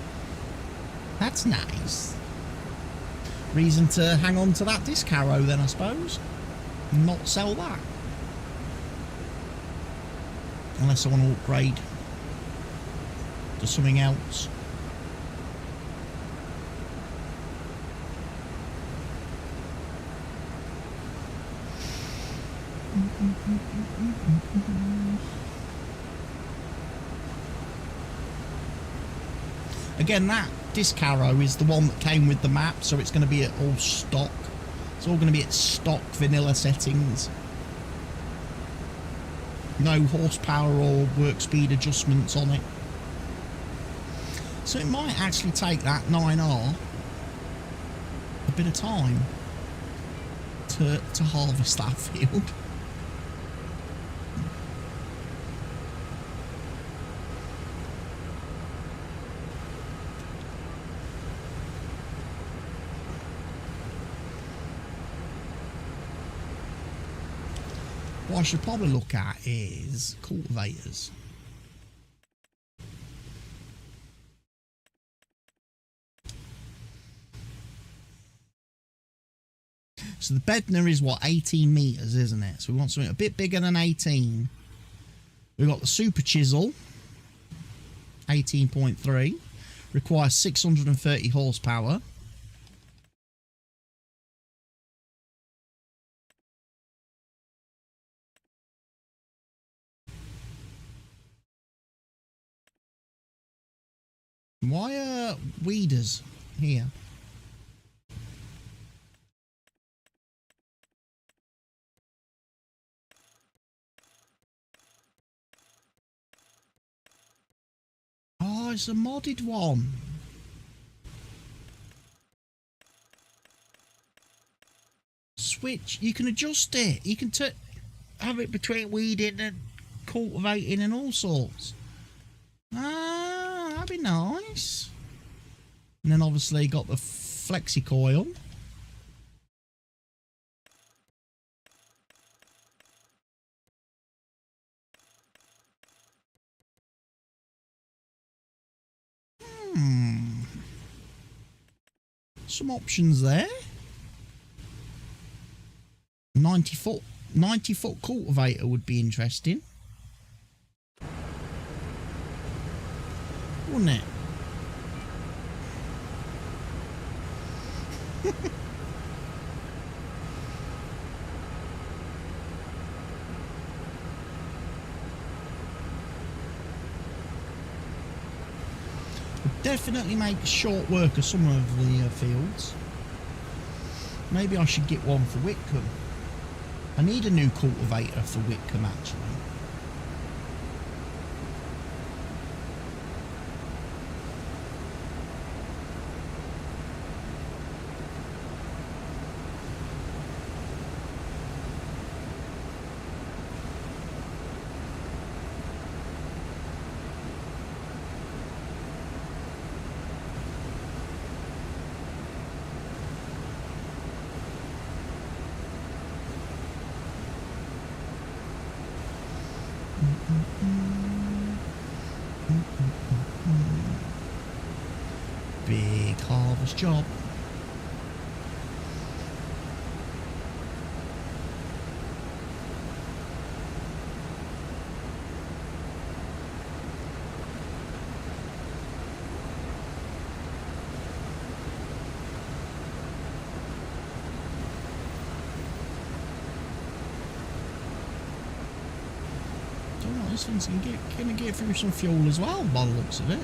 That's nice. Reason to hang on to that disc harrow then, I suppose. Not sell that. Unless I want to upgrade to something else. Again, that disc harrow is the one that came with the map, so it's going to be at all stock. It's all going to be at stock vanilla settings. No horsepower or work speed adjustments on it. So it might actually take that 9R a bit of time to harvest that field. What I should probably look at is cultivators. So the Bednar is what, 18 metres, isn't it? So we want something a bit bigger than 18. We've got the Super Chisel, 18.3. Requires 630 horsepower. Why are weeders here? Oh, it's a modded one. Switch. You can adjust it. You can have it between weeding and cultivating and all sorts. Ah, that'd be nice. And then obviously got the flexi coil. Some options there. 90 foot cultivator would be interesting, wouldn't it? Would definitely make short work of some of the fields. Maybe I should get one for Whitcomb. I need a new cultivator for Whitcomb actually. Big harvest job. This one's gonna get through some fuel as well by the looks of it.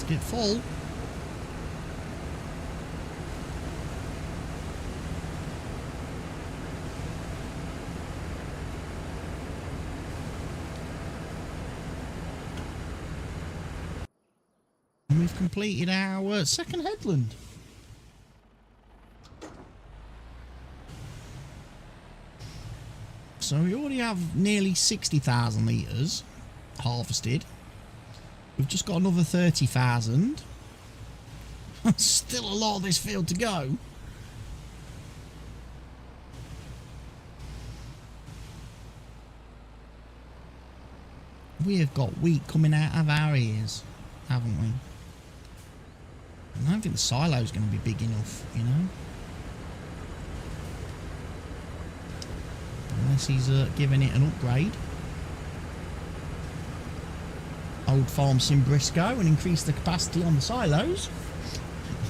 Get full. And we've completed our second headland. So we already have nearly 60,000 litres harvested. We've just got another 30,000. Still a lot of this field to go. We have got wheat coming out of our ears, haven't we? I don't think the silo's going to be big enough, you know? Unless he's giving it an upgrade. old farm sim Briscoe and increase the capacity on the silos.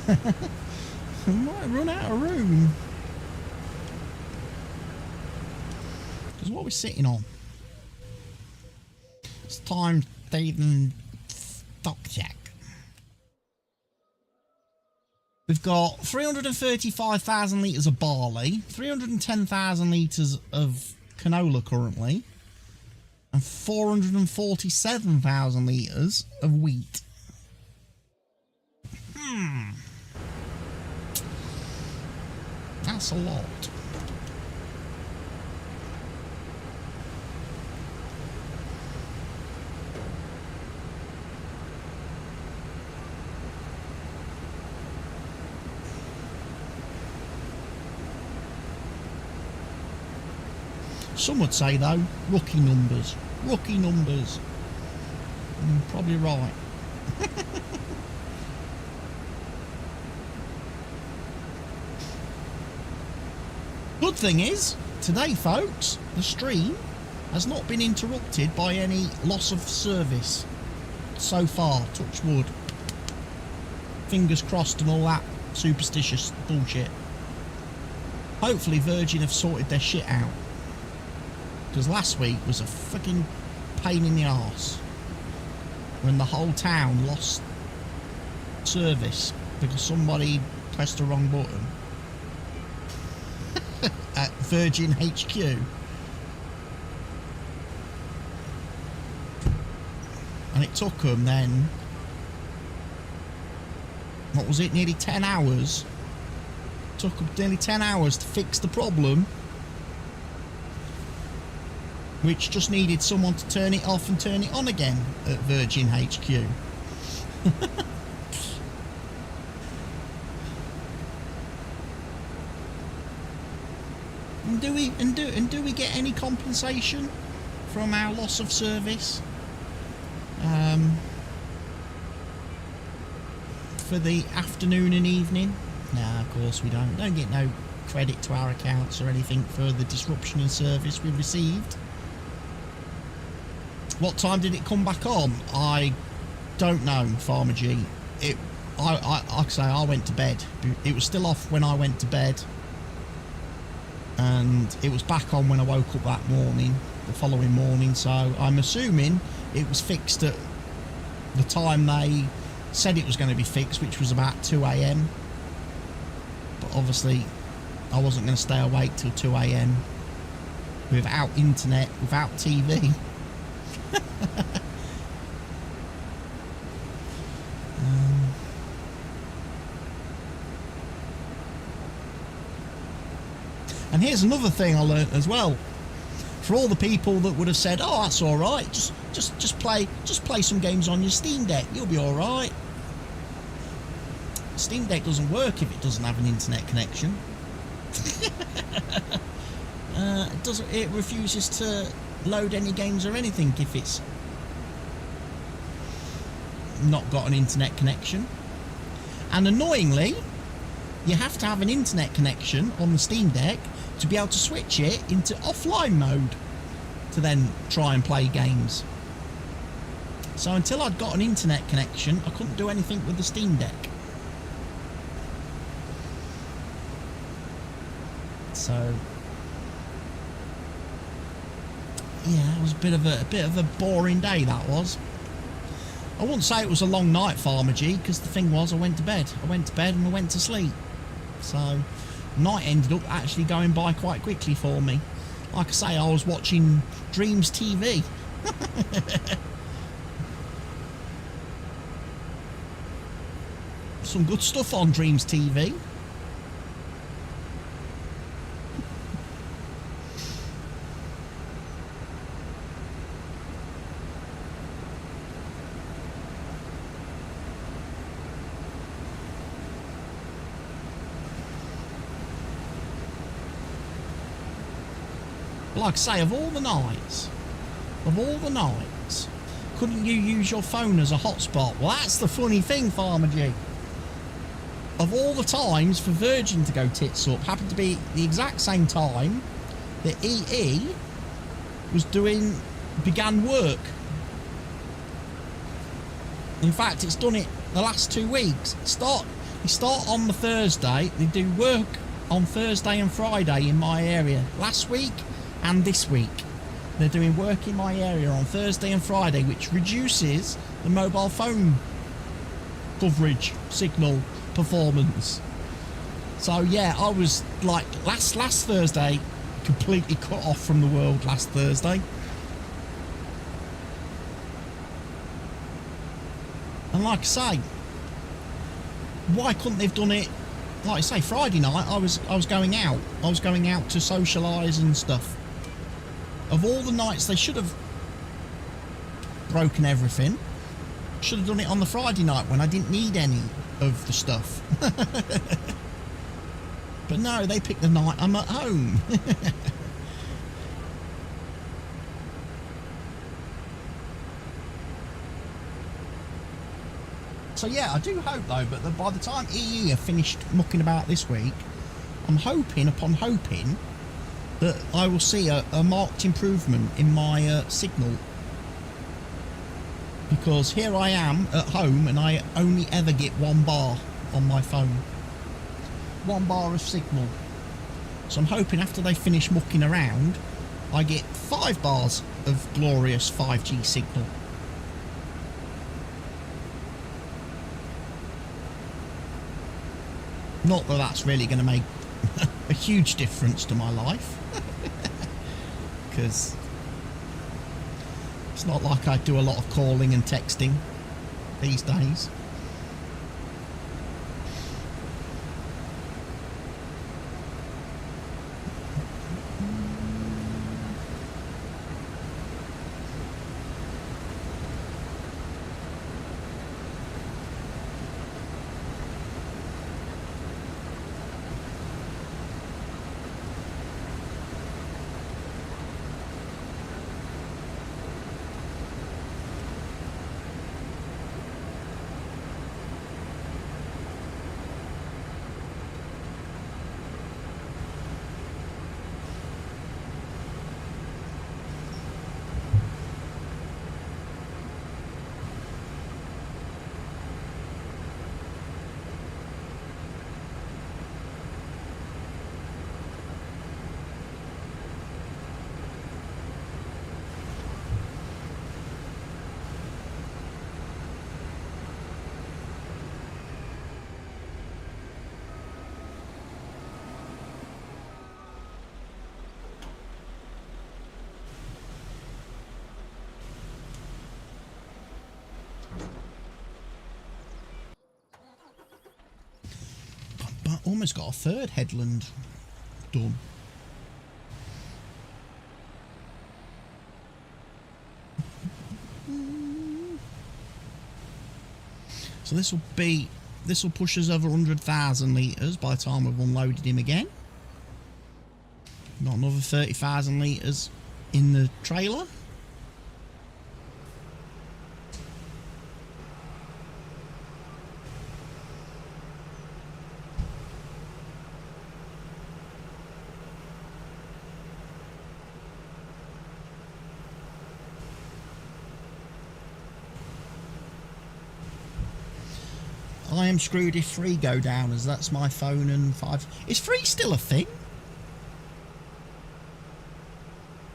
I might run out of room. Because what we're sitting on, it's time Stephen stock check. We've got 335,000 litres of barley, 310,000 litres of canola currently, and 447,000 litres of wheat. That's a lot. Some would say, though, rookie numbers. Rookie numbers. Probably right. Good thing is, today, folks, the stream has not been interrupted by any loss of service so far. Touch wood. Fingers crossed and all that superstitious bullshit. Hopefully Virgin have sorted their shit out. Because last week was a fucking pain in the arse when the whole town lost service because somebody pressed the wrong button at Virgin HQ. And it took them then, what was it, nearly 10 hours? Took them nearly 10 hours to fix the problem, which just needed someone to turn it off and turn it on again at Virgin HQ. and do we get any compensation from our loss of service for the afternoon and evening? Nah, of course we don't. Don't get no credit to our accounts or anything for the disruption in service we received. What time did it come back on? I don't know, Farmer G. Like I say, I went to bed. It was still off when I went to bed, and it was back on when I woke up that morning, the following morning. So I'm assuming it was fixed at the time they said it was going to be fixed, which was about 2 AM. But obviously, I wasn't going to stay awake till 2 AM without internet, without TV. And here's another thing I learnt as well. For all the people that would have said, "Oh, that's all right. Just play some games on your Steam Deck. You'll be all right." Steam Deck doesn't work if it doesn't have an internet connection. It refuses to load any games or anything if it's not got an internet connection. And annoyingly, you have to have an internet connection on the Steam Deck to be able to switch it into offline mode to then try and play games. So until I'd got an internet connection, I couldn't do anything with the Steam Deck. So yeah, it was a bit of a boring day, that was. I wouldn't say it was a long night, Farmer G, because the thing was, I went to bed and I went to sleep. So night ended up actually going by quite quickly for me. Like I say, I was watching Dreams TV. Some good stuff on Dreams TV. Like I say, of all the nights, couldn't you use your phone as a hotspot? Well, that's the funny thing, Farmer G. Of all the times for Virgin to go tits up, happened to be the exact same time that EE began work. In fact, it's done it the last 2 weeks. They start on the Thursday. They do work on Thursday and Friday in my area. Last week and this week, they're doing work in my area on Thursday and Friday, which reduces the mobile phone coverage, signal, performance. So yeah, I was like last Thursday, completely cut off from the world last Thursday. And like I say, why couldn't they've done it, like I say, Friday night? I was going out. I was going out to socialise and stuff. Of all the nights, they should have broken everything. Should have done it on the Friday night when I didn't need any of the stuff. But no, they picked the night I'm at home. So yeah, I do hope though, but by the time EE have finished mucking about this week, I'm hoping upon hoping that I will see a marked improvement in my signal. Because here I am at home and I only ever get 1 bar on my phone. 1 bar of signal. So I'm hoping after they finish mucking around, I get 5 bars of glorious 5G signal. Not that that's really going to make a huge difference to my life. Because it's not like I do a lot of calling and texting these days. Almost got a 3rd headland done. So this will push us over 100,000 litres by the time we've unloaded him again. Got another 30,000 litres in the trailer. I am screwed if free go down, as that's my phone and 5. Is free still a thing?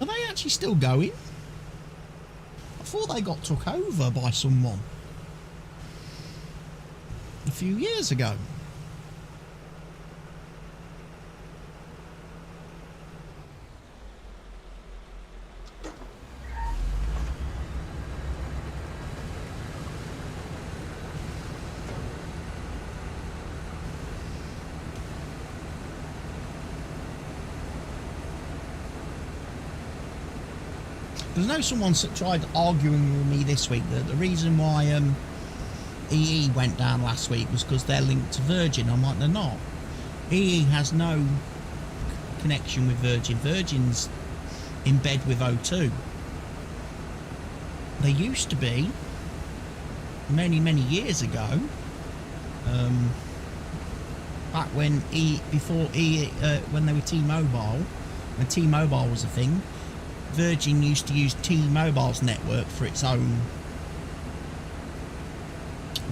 Are they actually still going? I thought they got took over by someone a few years ago. Because I know someone tried arguing with me this week that the reason why EE went down last week was because they're linked to Virgin. I'm like, they're not. EE has no connection with Virgin. Virgin's in bed with O2. They used to be, many years ago, back when when they were T-Mobile, when T-Mobile was a thing, Virgin used to use T-Mobile's network for its own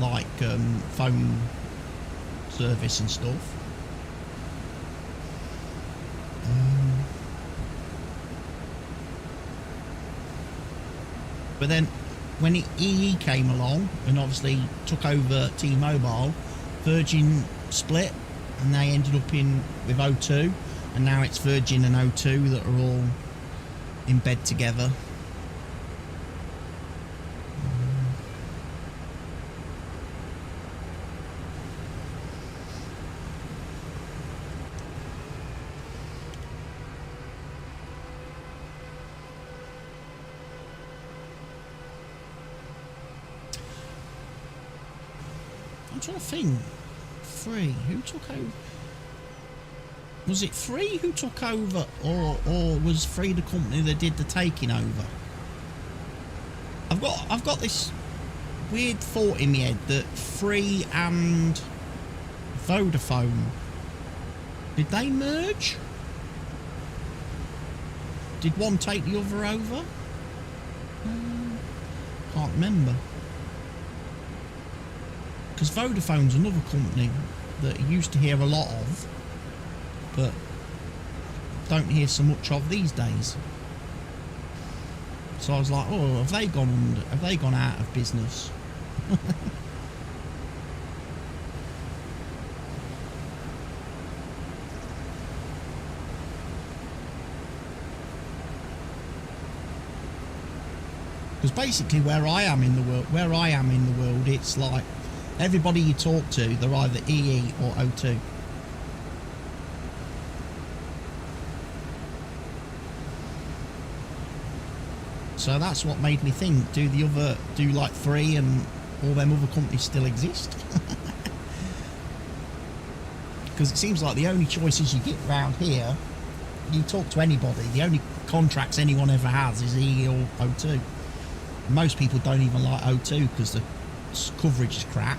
like phone service and stuff. But then when EE came along and obviously took over T-Mobile, Virgin split and they ended up with O2, and now it's Virgin and O2 that are all in bed together. I'm trying to think. Free, who took over? Was it Free who took over, or was Free the company that did the taking over? I've got this weird thought in my head that Free and Vodafone, did they merge? Did one take the other over? Can't remember. Because Vodafone's another company that you used to hear a lot of, but don't hear so much of these days. So I was like, oh, have they gone out of business? Because basically where I am in the world, it's like everybody you talk to, they're either EE or O2. So that's what made me think, do like Free and all them other companies still exist? Because it seems like the only choices you get around here, you talk to anybody, the only contracts anyone ever has is EE or O2. Most people don't even like O2 because the coverage is crap.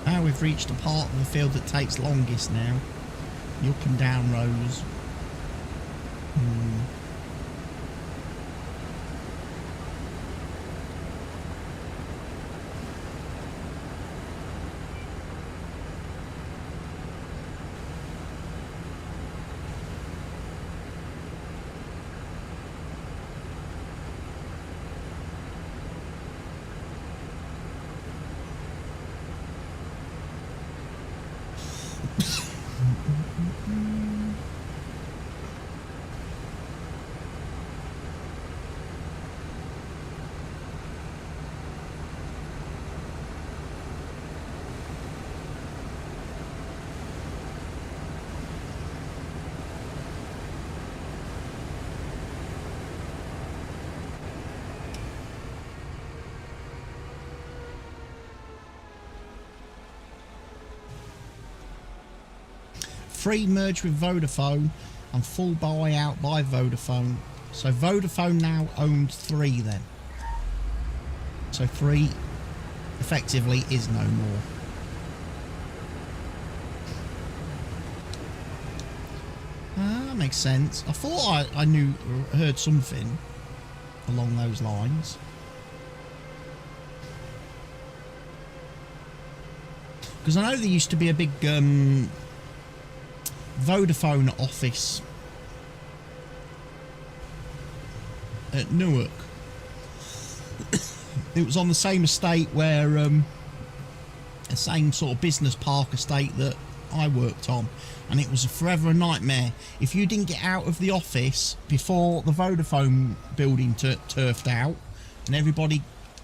Now we've reached a part of the field that takes longest now. The up and down rows. Free merged with Vodafone and full buyout by Vodafone. So Vodafone now owns Free then. So Free effectively is no more. That makes sense. I thought I heard something along those lines. Because I know there used to be a big Vodafone office at Newark. It was on the same estate where the same sort of business park estate that I worked on, and it was forever a nightmare. If you didn't get out of the office before the Vodafone building turfed out and everybody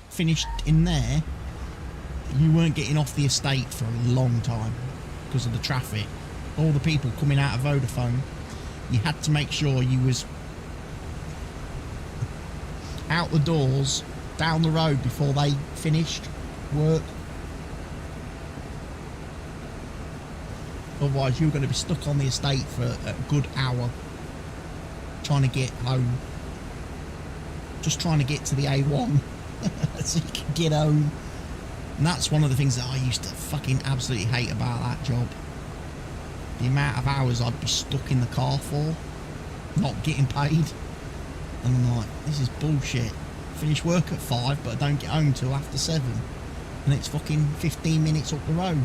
finished in there, you weren't getting off the estate for a long time because of the traffic. All the people coming out of Vodafone, you had to make sure you was out the doors, down the road before they finished work. Otherwise you're going to be stuck on the estate for a good hour trying to get home. Just trying to get to the A1 so you can get home. And that's one of the things that I used to fucking absolutely hate about that job. The amount of hours I'd be stuck in the car for, not getting paid. And I'm like, this is bullshit. Finish work at 5, but I don't get home till after 7. And it's fucking 15 minutes up the road.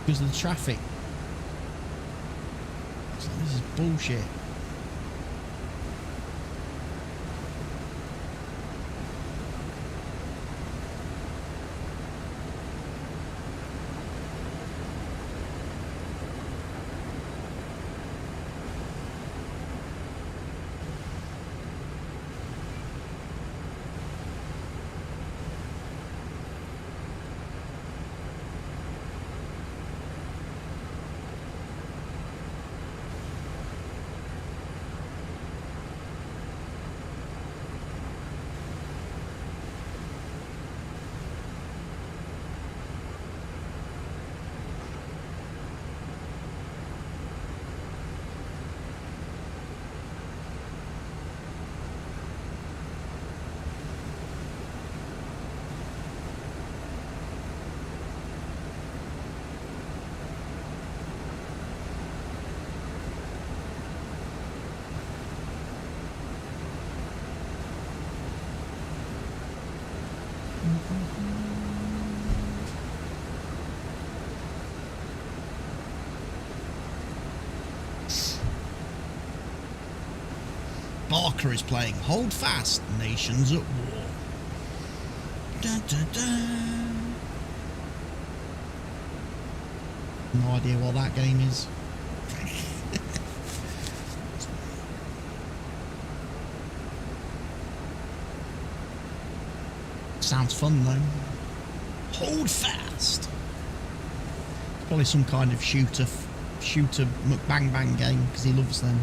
Because of the traffic. So this is bullshit. Barker is playing Hold Fast, Nations at War. Da, da, da. No idea what that game is. Sounds fun though. Hold Fast. Probably some kind of shooter mukbang bang game because he loves them.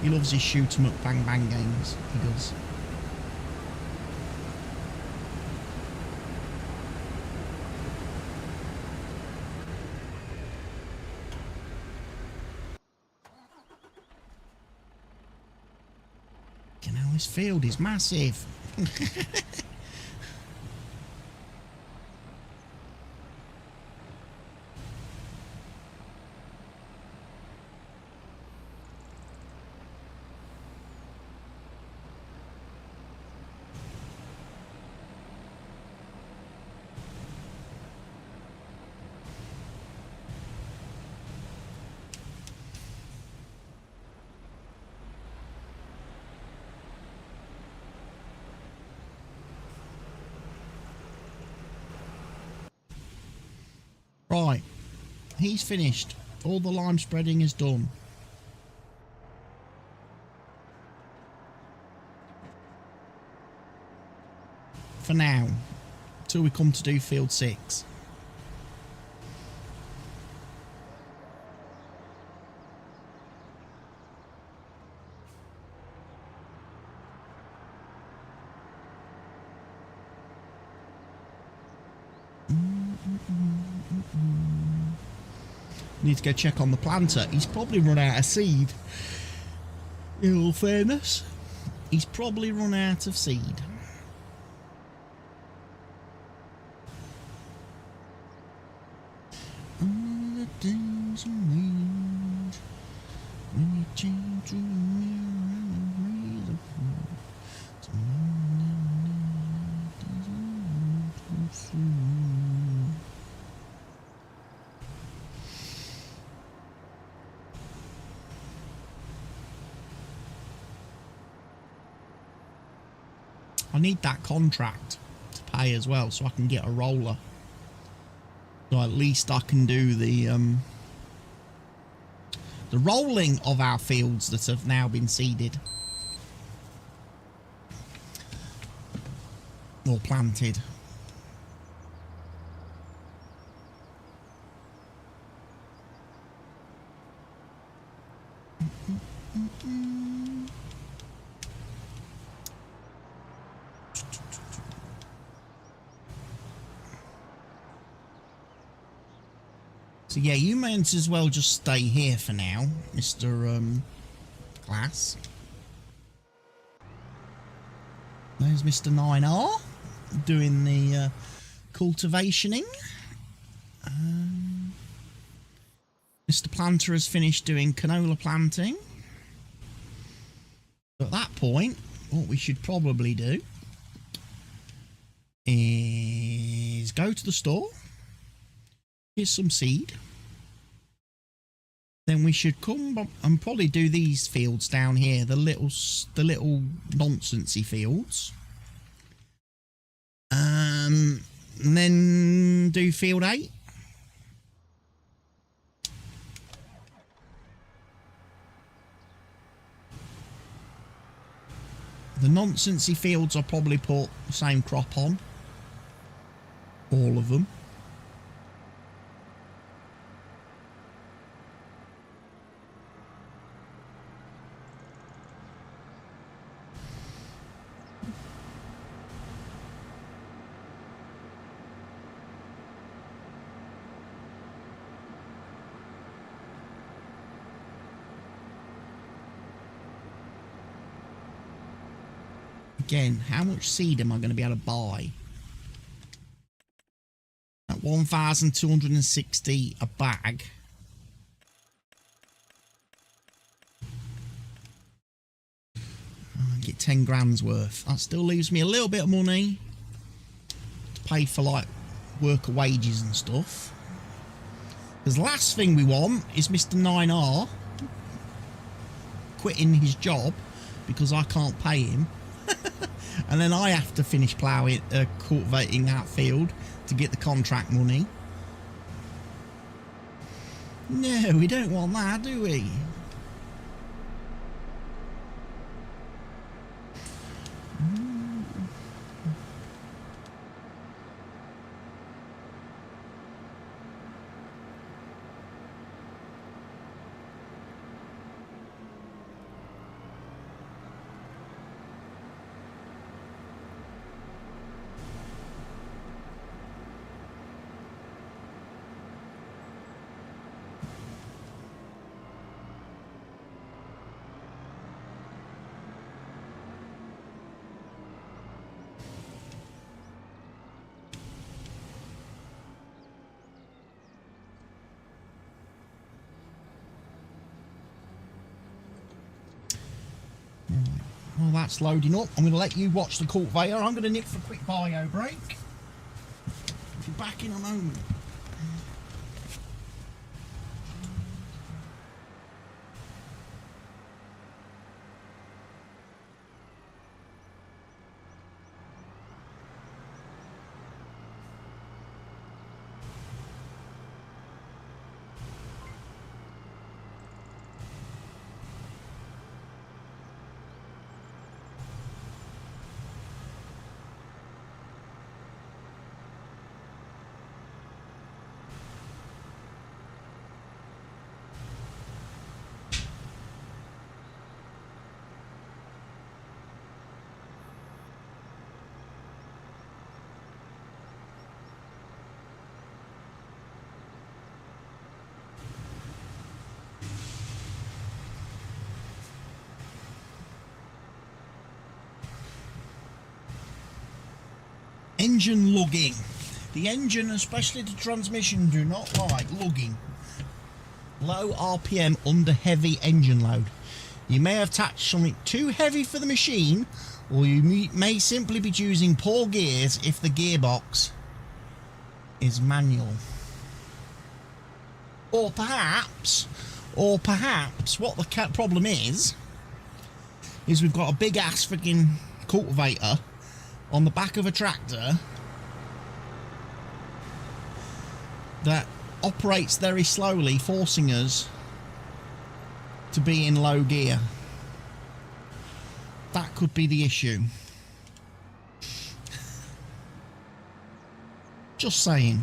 He loves his shooter mukbang bang games. He does. You know, this field is massive. Right, he's finished. All the lime spreading is done. For now, till we come to do field 6. Need to go check on the planter. He's probably run out of seed. In all fairness, he's probably run out of seed. All the days are made when you change your mirror. I need that contract to pay as well so I can get a roller. So at least I can do the rolling of our fields that have now been seeded. Or planted. So yeah, you might as well just stay here for now, Mr. Glass. There's Mr. 9R doing the cultivationing. Mr. Planter has finished doing canola planting. So at that point, what we should probably do is go to the store, get some seed. Then we should come and probably do these fields down here, the little nonsensey fields. And then do field 8. The nonsensey fields I'll probably put the same crop on. All of them. Again, how much seed am I going to be able to buy? At 1,260 a bag. I get 10 grand's worth. That still leaves me a little bit of money to pay for like worker wages and stuff. Because the last thing we want is Mr. 9R quitting his job because I can't pay him. And then I have to finish ploughing, cultivating that field to get the contract money. No, we don't want that, do we? Well, that's loading up. I'm going to let you watch the cultivator. I'm going to nip for a quick bio break. Be back in a moment. Engine lugging. The engine, especially the transmission, do not like lugging. Low RPM under heavy engine load. You may have attached something too heavy for the machine, or you may simply be choosing poor gears if the gearbox is manual. Or perhaps what the problem is we've got a big ass freaking cultivator on the back of a tractor that operates very slowly, forcing us to be in low gear. That could be the issue. Just saying.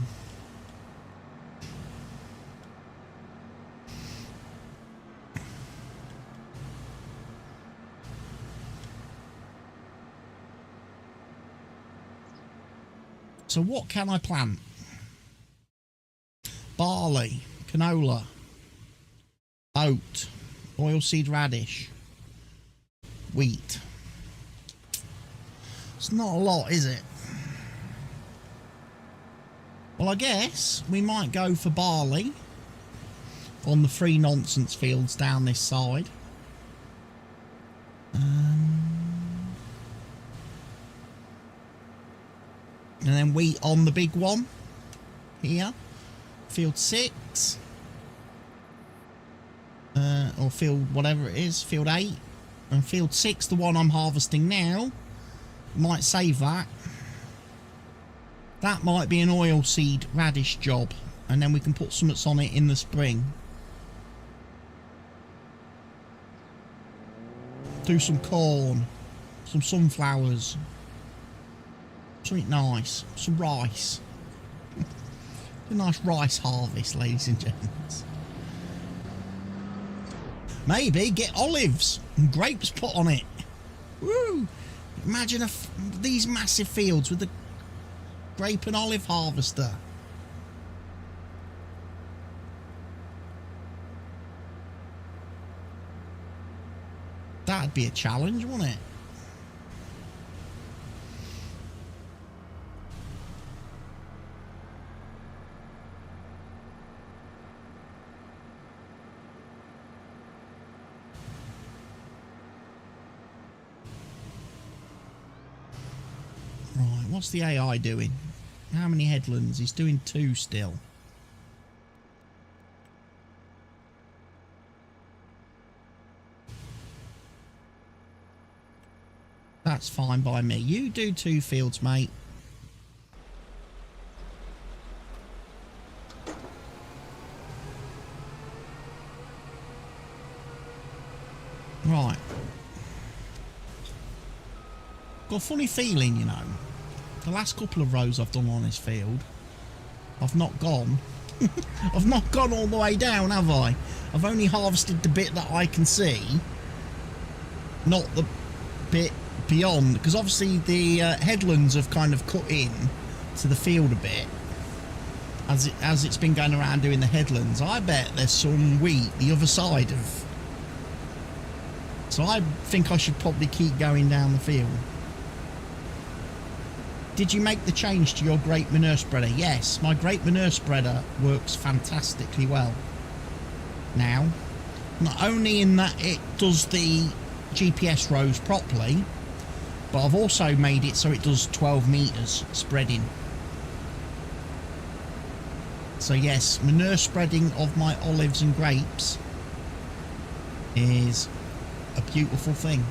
So what can I plant? Barley, canola, oat, oilseed radish, wheat. It's not a lot, is it? Well, I guess we might go for barley on the free nonsense fields down this side. And then wheat on the big one here, field 6, or field whatever it is, field 8, and field 6, the one I'm harvesting now, might save that. That might be an oilseed radish job, and then we can put something on it in the spring. Do some corn, some sunflowers. Something nice. Some rice. A nice rice harvest, ladies and gents. Maybe get olives and grapes put on it. Woo! Imagine these massive fields with the grape and olive harvester. That'd be a challenge, wouldn't it? Right, what's the AI doing? How many headlands? He's doing 2 still. That's fine by me. You do 2 fields, mate. Right. Got a funny feeling, you know. The last couple of rows I've done on this field, I've not gone. I've not gone all the way down, have I? I've only harvested the bit that I can see, not the bit beyond, because obviously the headlands have kind of cut in to the field a bit as it's been going around doing the headlands. I bet there's some wheat the other side of, so I think I should probably keep going down the field. Did you make the change to your grape manure spreader? Yes, my grape manure spreader works fantastically well now. Not only in that it does the GPS rows properly, but I've also made it so it does 12 meters spreading. So yes, manure spreading of my olives and grapes is a beautiful thing.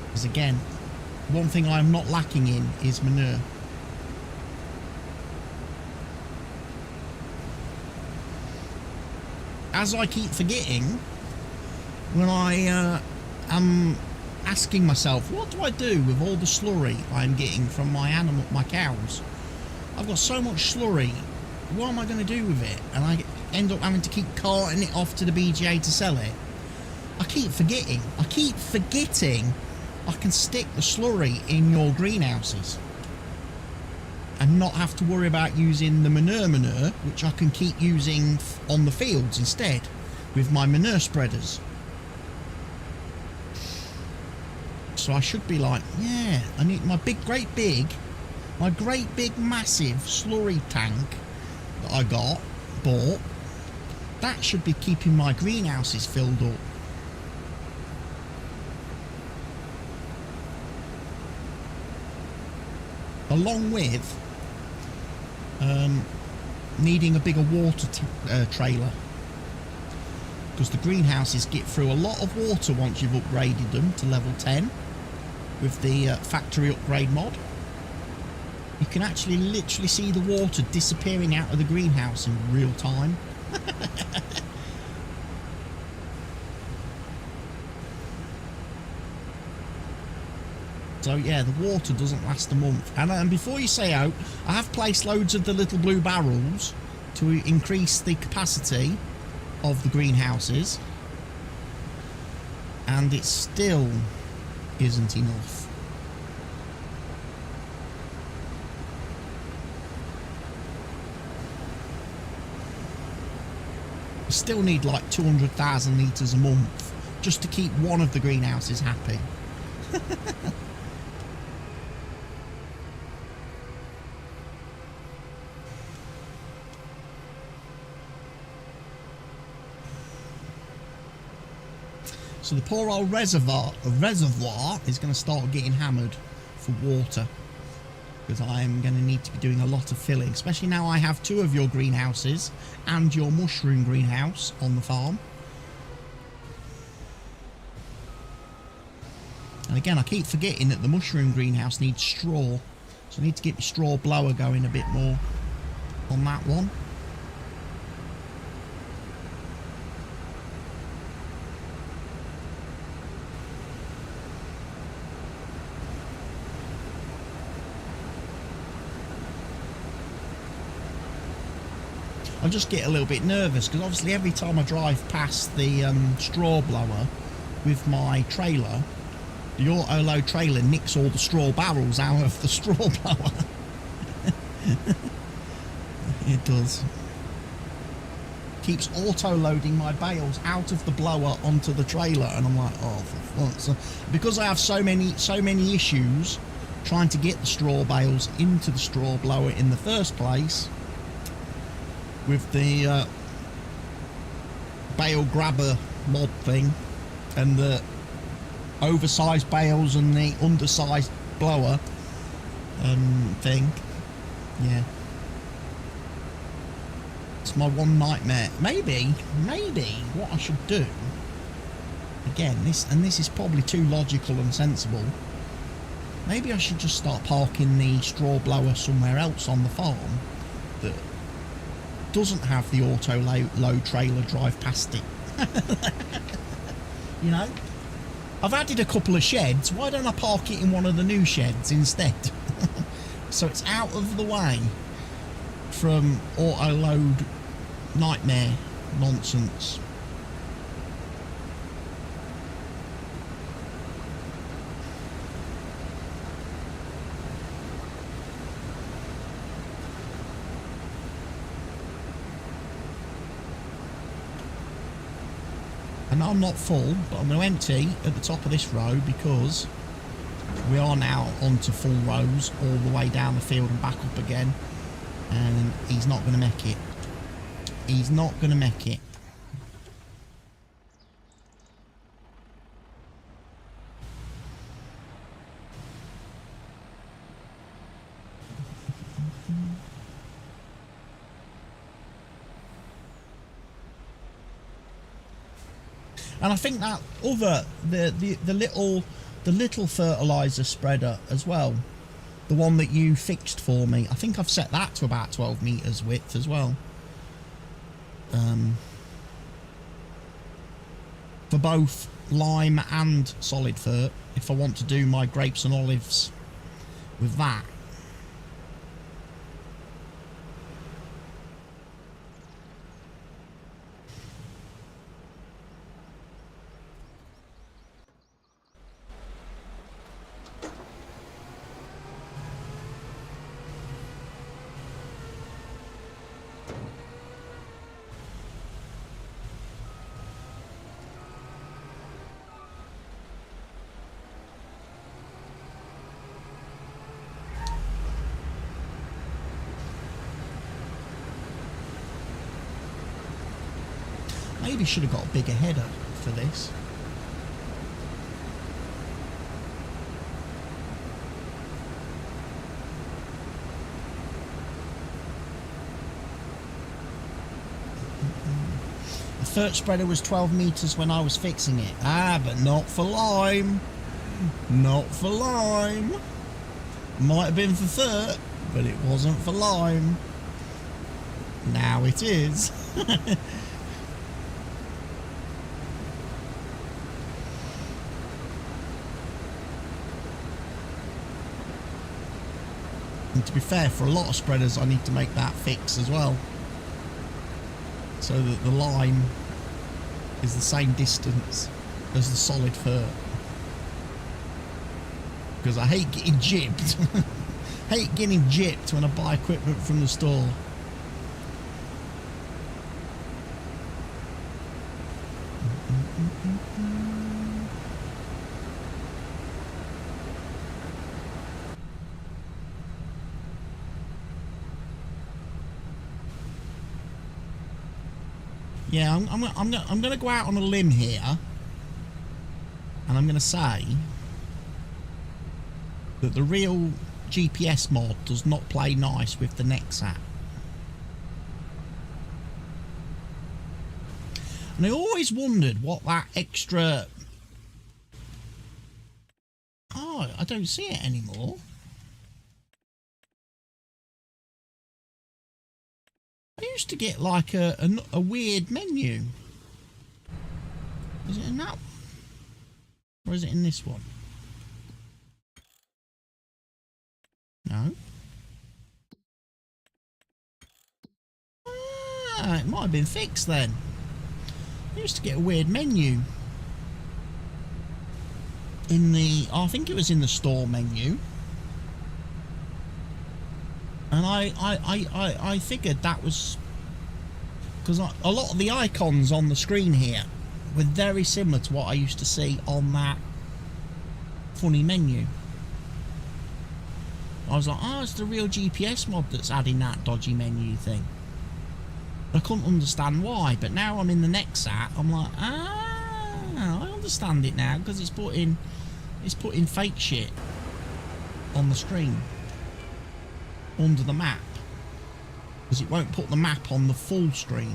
Because again, one thing I'm not lacking in is manure. As I keep forgetting, when I am asking myself, what do I do with all the slurry I'm getting from my cows? I've got so much slurry, what am I going to do with it? And I end up having to keep carting it off to the BGA to sell it. I keep forgetting I can stick the slurry in your greenhouses and not have to worry about using the manure, which I can keep using on the fields instead with my manure spreaders. So I should be like, yeah, I need my great big massive slurry tank that I bought. That should be keeping my greenhouses filled up. Along with needing a bigger water trailer, because the greenhouses get through a lot of water once you've upgraded them to level 10 with the factory upgrade mod. you can actually literally see the water disappearing out of the greenhouse in real time. So yeah, the water doesn't last a month. And before you say out, I have placed loads of the little blue barrels to increase the capacity of the greenhouses, and it still isn't enough. I still need like 200,000 litres a month just to keep one of the greenhouses happy. So the poor old reservoir is going to start getting hammered for water, because I am going to need to be doing a lot of filling, especially now I have 2 of your greenhouses and your mushroom greenhouse on the farm. And again, I keep forgetting that the mushroom greenhouse needs straw, so I need to get the straw blower going a bit more on that one. I just get a little bit nervous because obviously every time I drive past the straw blower with my trailer, the auto load trailer nicks all the straw barrels out of the straw blower. It does. Keeps auto loading my bales out of the blower onto the trailer, and I'm like, oh, for fuck's sake. Because I have so many issues trying to get the straw bales into the straw blower in the first place, with the bale grabber mod thing and the oversized bales and the undersized blower thing. Yeah, it's my one nightmare. Maybe what I should do, again, this is probably too logical and sensible, maybe I should just start parking the straw blower somewhere else on the farm that doesn't have the auto load trailer drive past it. You know, I've added a couple of sheds, why don't I park it in one of the new sheds instead? So it's out of the way from auto load nightmare nonsense. And I'm not full, but I'm going to empty at the top of this row because we are now onto full rows all the way down the field and back up again, and he's not going to make it. He's not going to make it. And I think that other the little fertilizer spreader as well, the one that you fixed for me, I think I've set that to about 12 meters width as well. For both lime and solid fert, if I want to do my grapes and olives with that. Maybe should have got a bigger header for this. The fert spreader was 12 meters when I was fixing it. Ah, but not for lime. Not for lime. Might have been for fert, But it wasn't for lime. Now it is. And to be fair, for a lot of spreaders I need to make that fix as well, so that the line is the same distance as the solid fur, because I hate getting gypped. Hate getting gypped when I buy equipment from the store. Yeah, I'm gonna go out on a limb here, and I'm gonna say that the real GPS mod does not play nice with the Nexat. And I always wondered what that extra... Oh, I don't see it anymore. I used to get like a weird menu. Is it in that one? Or is it in this one? No. Ah, it might have been fixed then. I used to get a weird menu in the... I think it was in the store menu. And I figured that was... because a lot of the icons on the screen here were very similar to what I used to see on that funny menu. I was like, oh, it's the real GPS mod that's adding that dodgy menu thing. I couldn't understand why, but now I'm in the Nexat, I'm like, ah, I understand it now, because it's putting fake shit on the screen under the map, because it won't put the map on the full screen.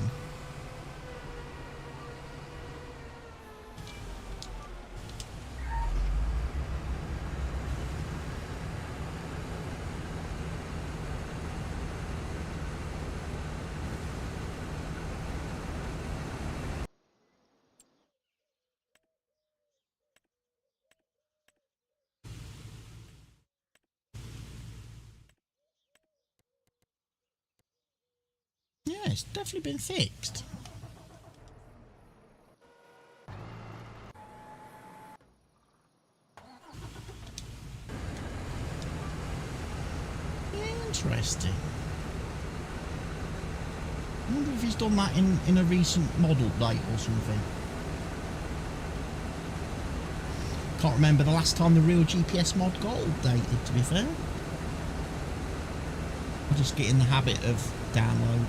Yeah, it's definitely been fixed. Interesting. I wonder if he's done that in a recent mod update or something. Can't remember the last time the real GPS mod got updated, to be fair. I'll just get in the habit of download.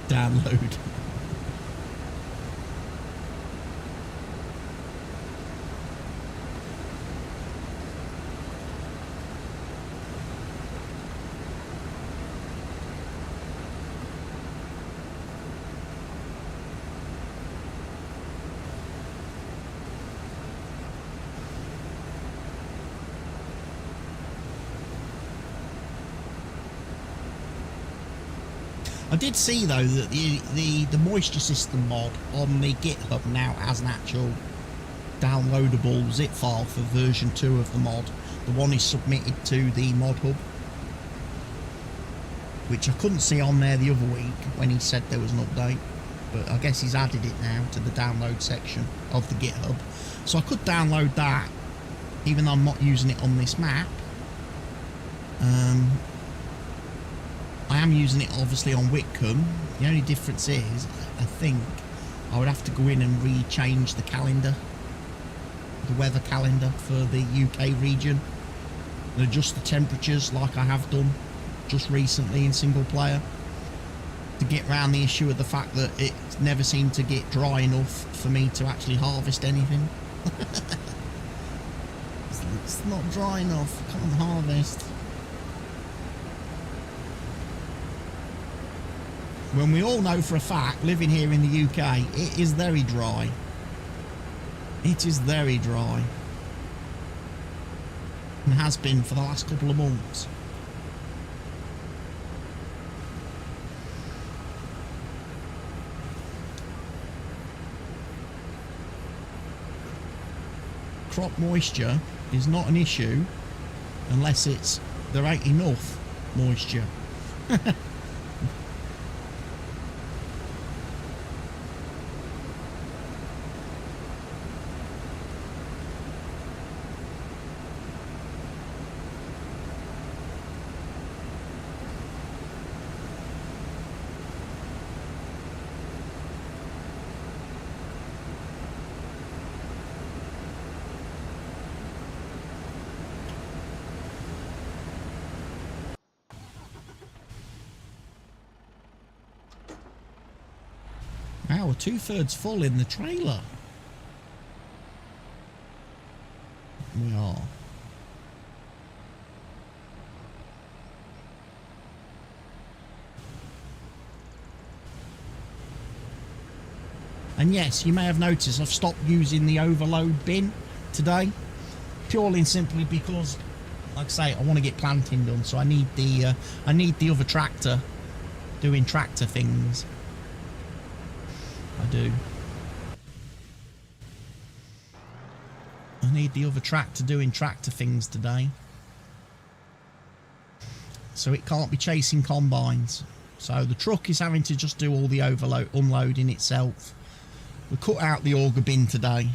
Download. I did see though that the moisture system mod on the GitHub now has an actual downloadable zip file for version 2 of the mod. The one is submitted to the mod hub, which I couldn't see on there the other week when he said there was an update, but I guess he's added it now to the download section of the GitHub, so I could download that even though I'm not using it on this map. I am using it obviously on Whitcomb. The only difference is, I think I would have to go in and re-change the calendar, the weather calendar for the UK region, and adjust the temperatures like I have done just recently in single player, to get around the issue of the fact that it never seemed to get dry enough for me to actually harvest anything. It's not dry enough, I can't harvest. When we all know for a fact, living here in the UK, it is very dry. It is very dry. and has been for the last couple of months. Crop moisture is not an issue unless there ain't enough moisture. Now we're 2/3 full in the trailer. We are. And yes, you may have noticed I've stopped using the overload bin today, purely and simply because, like I say, I want to get planting done, so I need the other tractor doing tractor things. I do. I need the other tractor doing tractor things today, so it can't be chasing combines. So the truck is having to just do all the unloading itself. We cut out the auger bin today.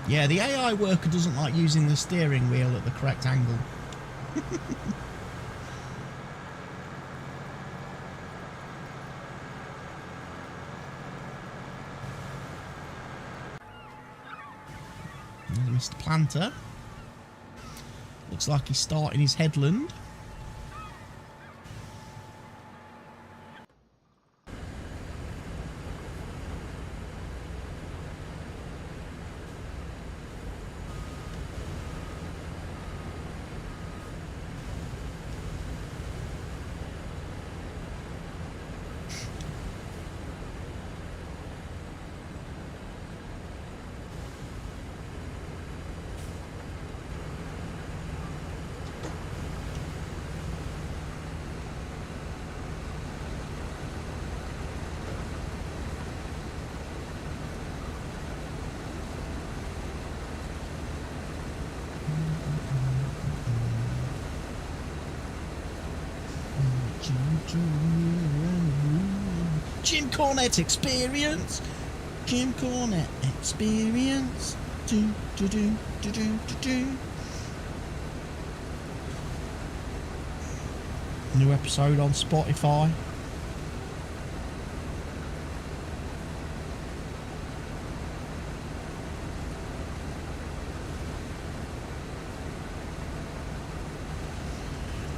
Yeah, the AI worker doesn't like using the steering wheel at the correct angle. There's Mr. Planter. Looks like he's starting his headland. Jim Cornette experience. Jim Cornette experience. Do do do do do do do. New episode on Spotify.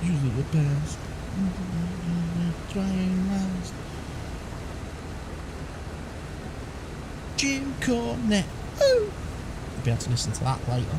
You are the best. Trying last. Jim Cornette. Ooh. You'll be able to listen to that later.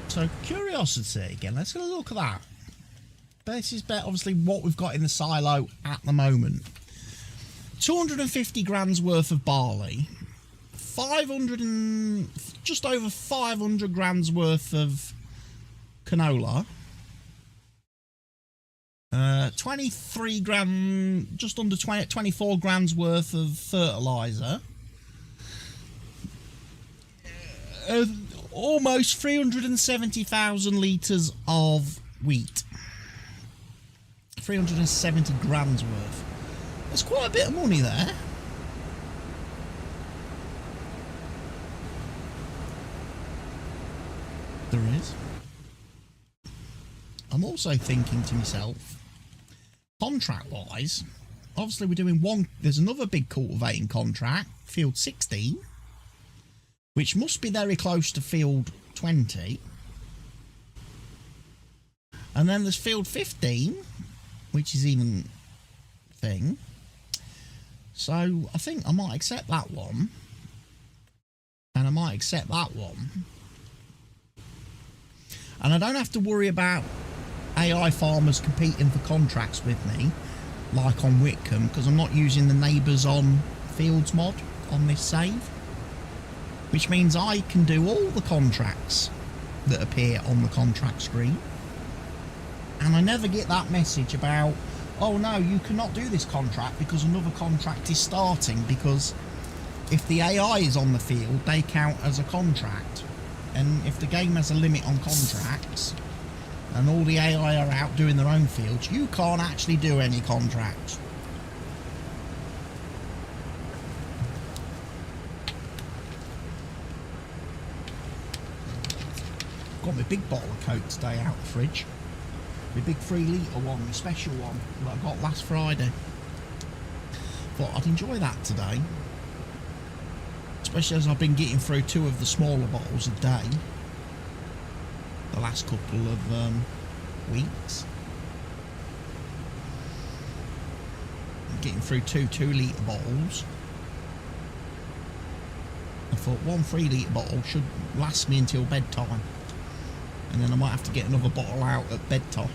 So curiosity again, let's get a look at that. This is obviously what we've got in the silo at the moment. 250 grams worth of barley, 500 and just over 500 grams worth of canola, 23 gram, just under 24 grams worth of fertilizer, almost 370,000 litres of wheat. 370 grams worth. There's quite a bit of money there. There is. I'm also thinking to myself, contract wise, obviously we're doing one, there's another big cultivating contract, field 16, which must be very close to field 20. And then there's field 15, which is even thing. So I think I might accept that one. And I might accept that one. And I don't have to worry about AI farmers competing for contracts with me, like on Whitcomb, because I'm not using the neighbours on fields mod on this save. Which means I can do all the contracts that appear on the contract screen. And I never get that message about, oh no, you cannot do this contract because another contract is starting, because if the AI is on the field, they count as a contract. And if the game has a limit on contracts, and all the AI are out doing their own fields, you can't actually do any contracts. Got my big bottle of Coke today out the fridge. My big 3 litre one, my special one that I got last Friday. Thought I'd enjoy that today. Especially as I've been getting through 2 of the smaller bottles a day the last couple of weeks. I'm getting through 2 2-litre bottles. I thought 1 3-litre bottle should last me until bedtime, and then I might have to get another bottle out at bedtime.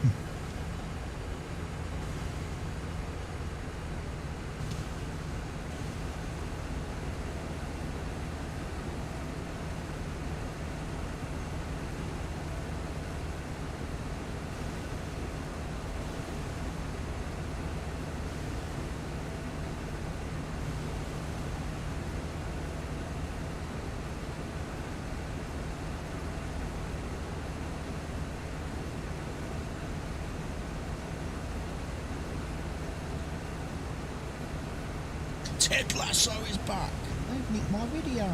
Ted Lasso is back. They've nicked my video.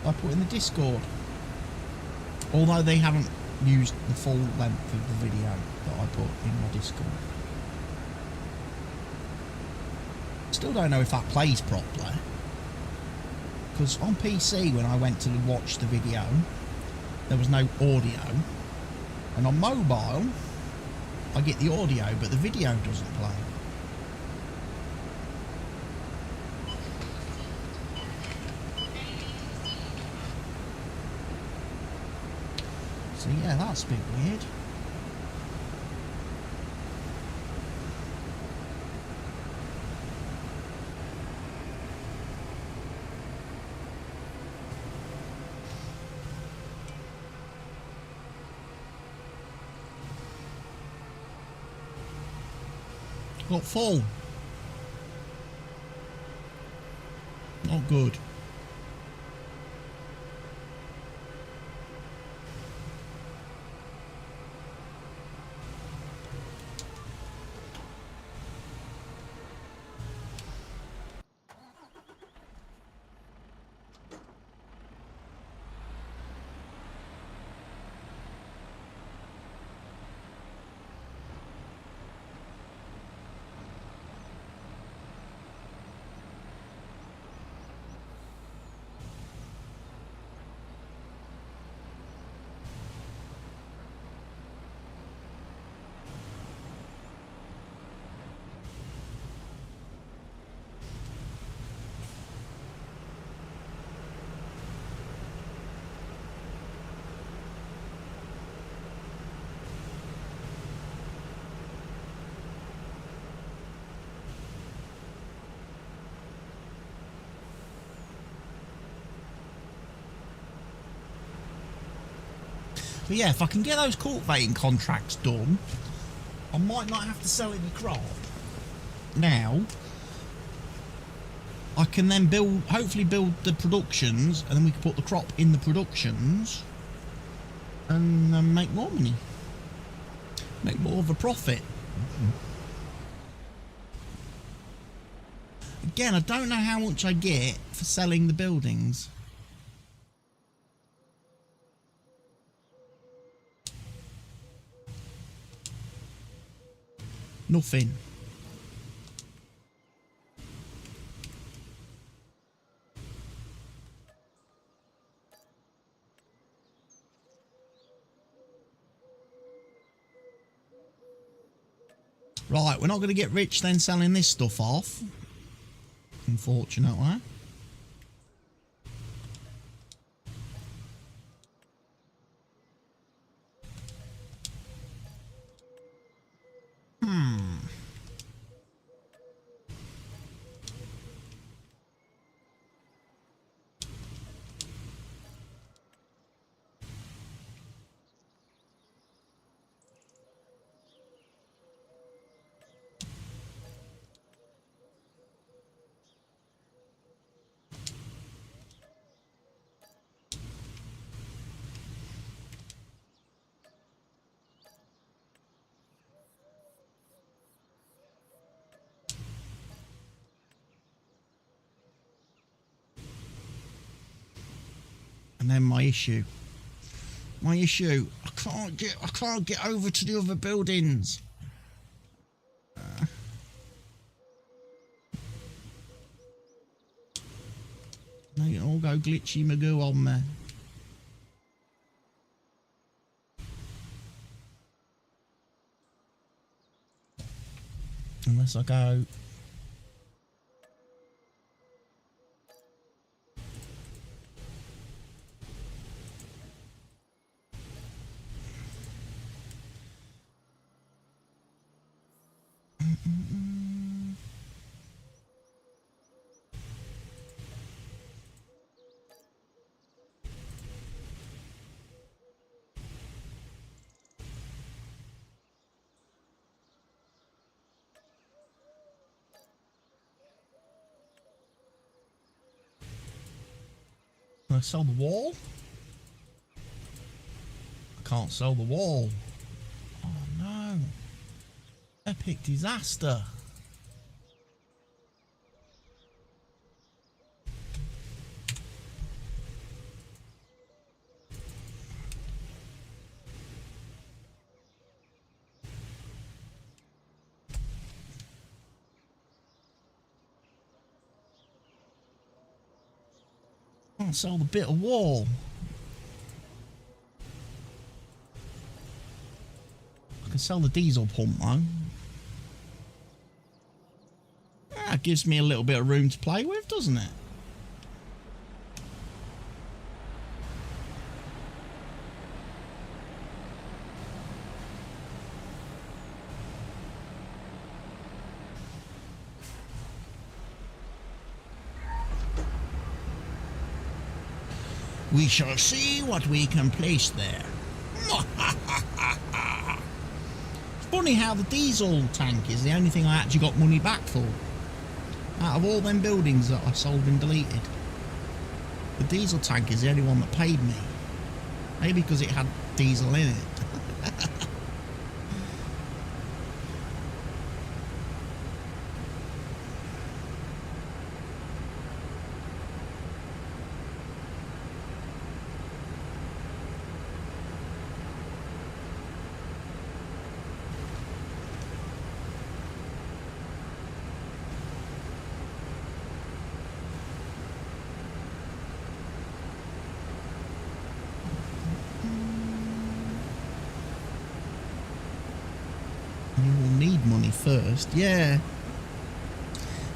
I put in the Discord. Although they haven't used the full length of the video that I put in my Discord. Still don't know if that plays properly. Because on PC, when I went to watch the video, there was no audio. And on mobile, I get the audio, but the video doesn't play. So yeah, that's a bit weird. Got full. Not good. But yeah, if I can get those cultivating contracts done, I might not have to sell any crop. Now, I can then hopefully build the productions, and then we can put the crop in the productions and make more money. Make more of a profit. Again, I don't know how much I get for selling the buildings. Nothing. Right, we're not going to get rich then selling this stuff off. Unfortunately. And then my issue, I can't get over to the other buildings. They can all go glitchy magoo on me. Unless I go. Can I sell the wall? I can't sell the wall. Oh no. Epic disaster. Can't sell the bit of wall. I can sell the diesel pump though. That gives me a little bit of room to play with, doesn't it? We shall see what we can place there. It's funny how the diesel tank is the only thing I actually got money back for. Out of all them buildings that I sold and deleted, the diesel tank is the only one that paid me. Maybe because it had diesel in it. First, yeah.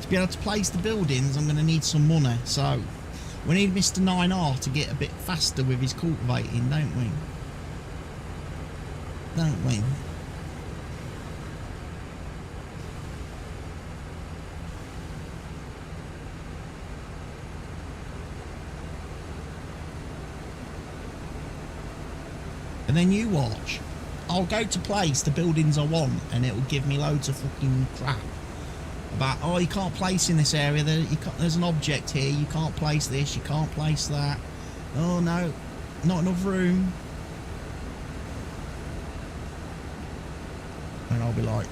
To be able to place the buildings, I'm going to need some money. So we need Mr. 9R to get a bit faster with his cultivating, don't we? Don't we? And then you watch. I'll go to place the buildings I want and it'll give me loads of fucking crap. About, oh, you can't place in this area, there's an object here, you can't place this, you can't place that. Oh no, not enough room. And I'll be like...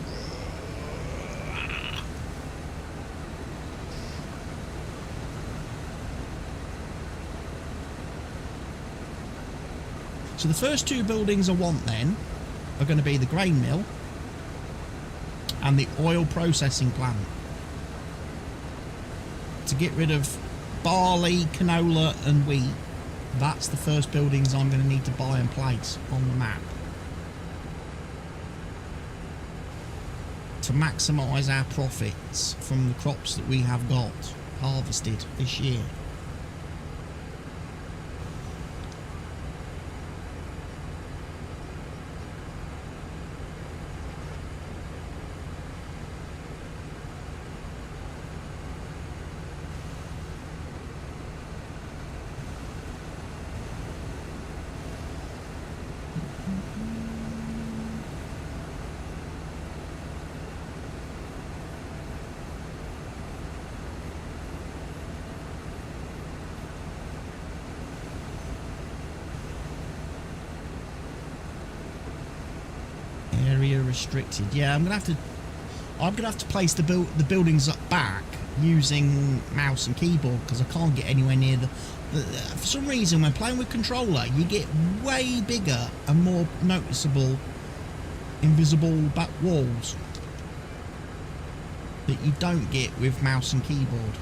So the first two buildings I want then are going to be the grain mill and the oil processing plant. To get rid of barley, canola and wheat, that's the first buildings I'm going to need to buy and place on the map. To maximise our profits from the crops that we have got harvested this year. Area restricted. Yeah, I'm gonna have to place the buildings back using mouse and keyboard because I can't get anywhere near for some reason when playing with controller you get way bigger and more noticeable invisible back walls that you don't get with mouse and keyboard.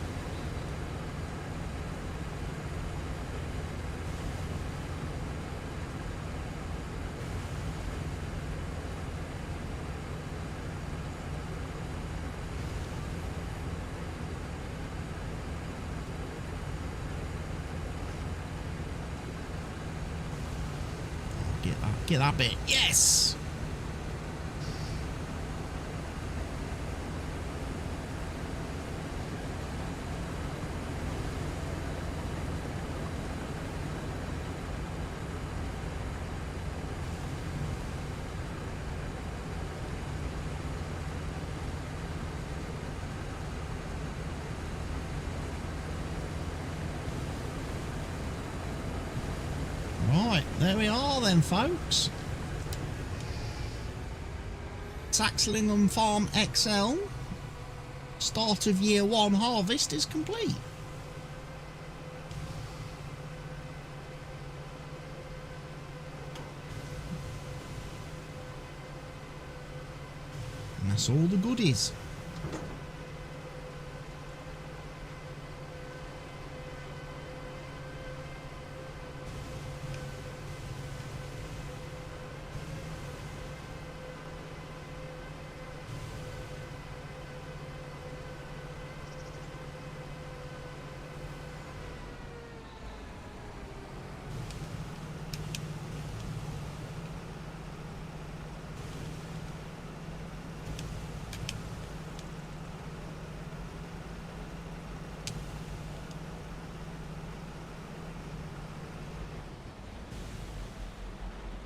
Get that bit. Yes! Right, there we are then, folks. Saxlingham Farm XL. Start of year 1 harvest is complete. And that's all the goodies.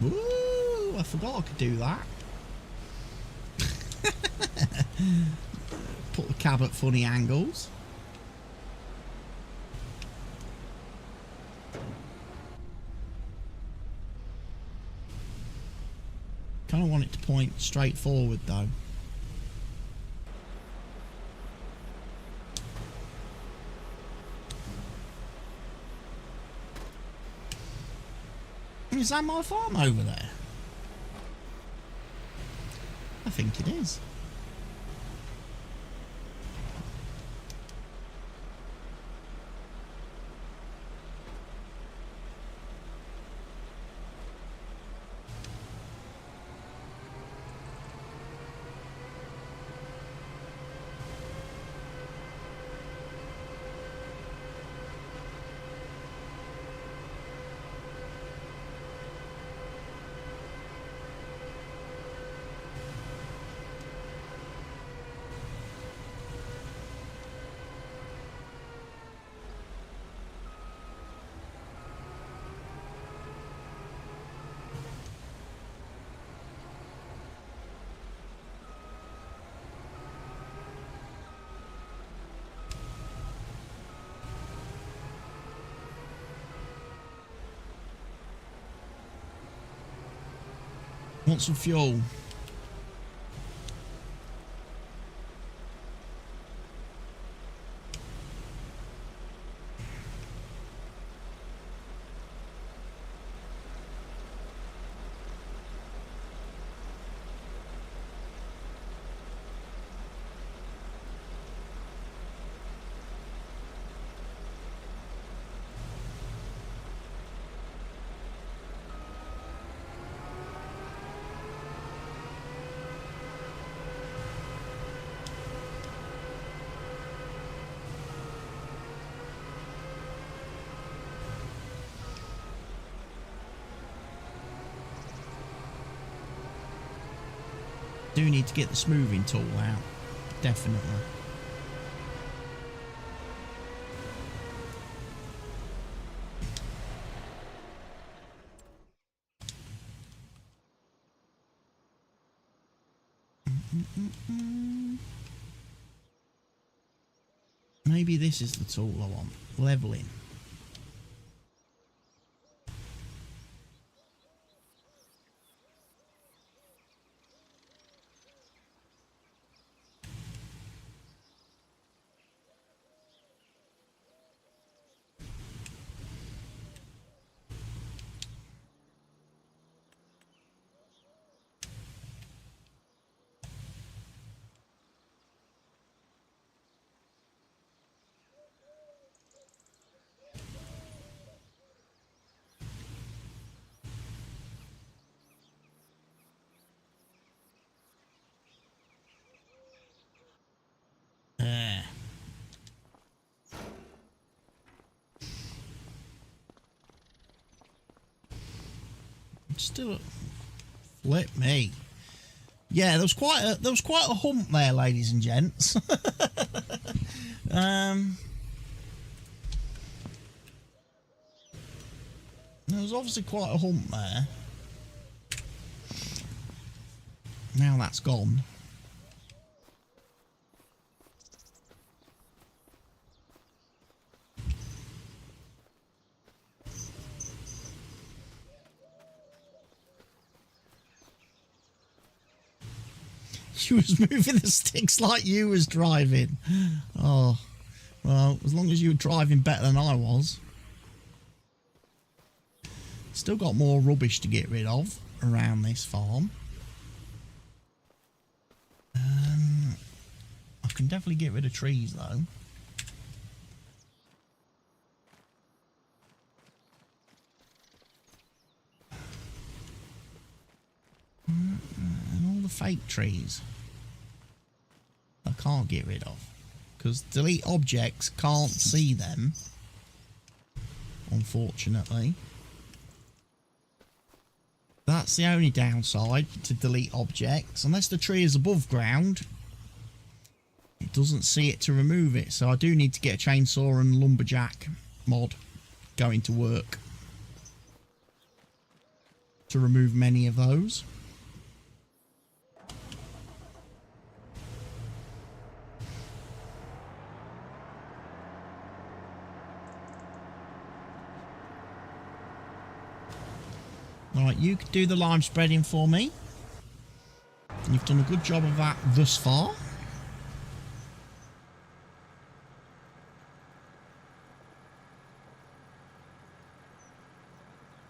Ooh, I forgot I could do that. Put the cab at funny angles. Kind of want it to point straight forward though. Is that my farm over there? I think it is. Want some fuel? Do need to get the smoothing tool out, definitely. Maybe this is the tool I want. Leveling. Still, flip me. Yeah, there was quite a hump there, ladies and gents. There was obviously quite a hump there. Now that's gone. You was moving the sticks like you was driving. Oh, well, as long as you were driving better than I was. Still got more rubbish to get rid of around this farm. I can definitely get rid of trees though. And all the fake trees I can't get rid of, because delete objects can't see them, unfortunately. That's the only downside to delete objects. Unless the tree is above ground, it doesn't see it to remove it. So I do need to get a chainsaw and lumberjack mod going to work to remove many of those. Alright, you could do the lime spreading for me. You've done a good job of that thus far.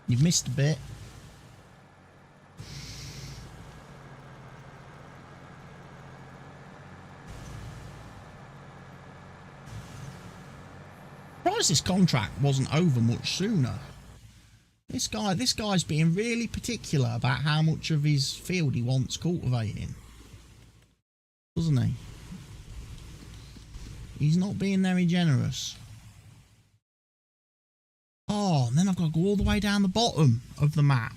You've missed a bit. Surprised this contract wasn't over much sooner. This guy's being really particular about how much of his field he wants cultivating, doesn't he? He's not being very generous. Oh, and then I've got to go all the way down the bottom of the map.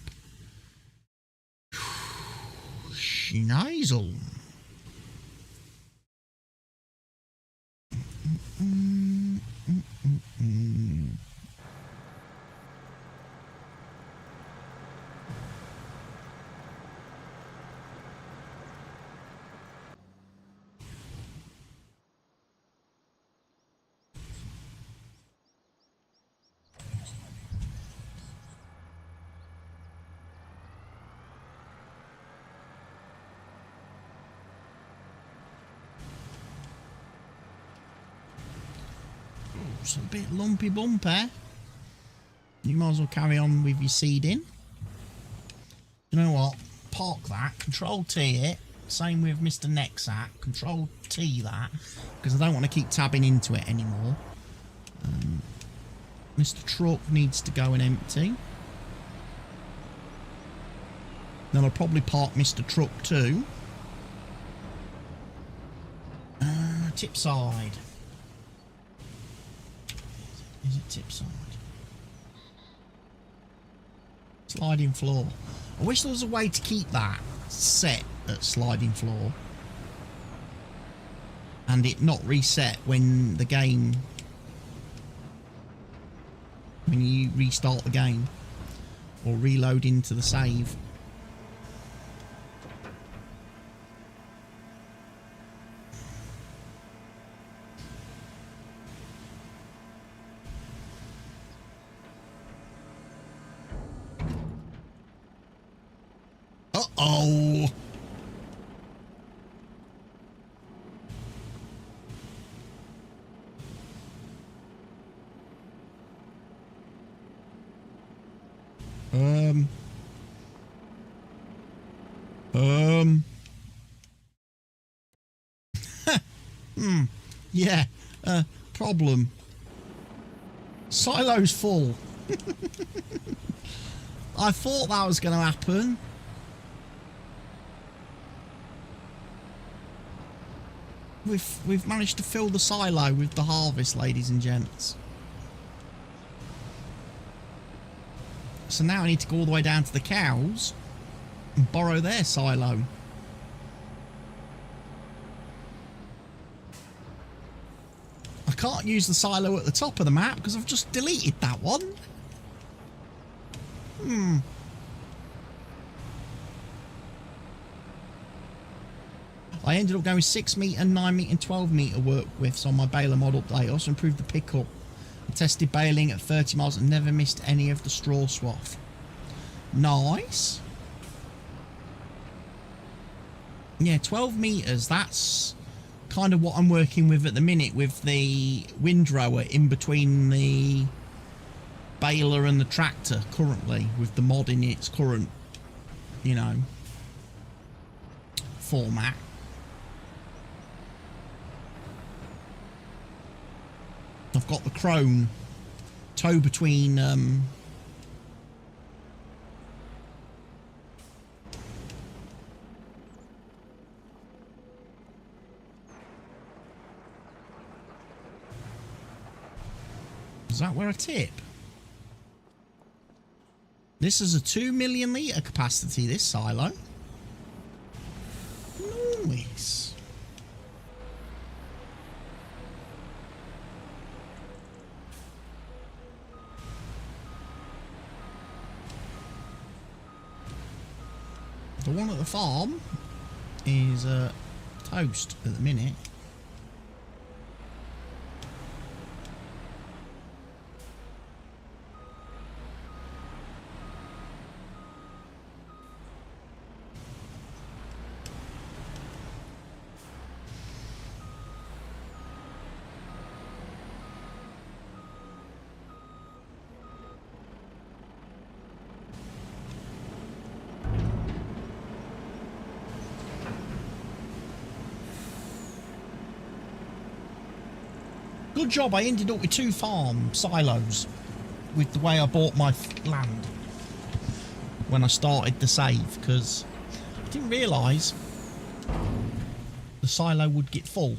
Schneisel. It's a bit lumpy bumpy. You might as well carry on with your seeding. You know what? Park that. Control T it. Same with Mr. Nexac. Control T that. Because I don't want to keep tabbing into it anymore. Mr. Truck needs to go and empty. Then I'll probably park Mr. Truck too. Tip side. Is it tip side? Sliding floor. I wish there was a way to keep that set at sliding floor and it not reset when the game, when you restart the game or reload into the save. Uh-oh. Yeah, problem. Silo's full. I thought that was going to happen. We've managed to fill the silo with the harvest, ladies and gents. So now I need to go all the way down to the cows and borrow their silo. I can't use the silo at the top of the map because I've just deleted that one. I ended up going with 6 metre, 9 metre and 12 metre work widths on my baler mod update. I also improved the pickup. I tested baling at 30 miles and never missed any of the straw swath. Nice. Yeah, 12 metres. That's kind of what I'm working with at the minute with the windrower in between the baler and the tractor currently, with the mod in its current, you know, format. I've got the crone toe between is that where I tip? This is a 2 million litre capacity, this silo. Nice. The one at the farm is toast at the minute. Good job, I ended up with 2 farm silos with the way I bought my land when I started the save, because I didn't realise the silo would get full.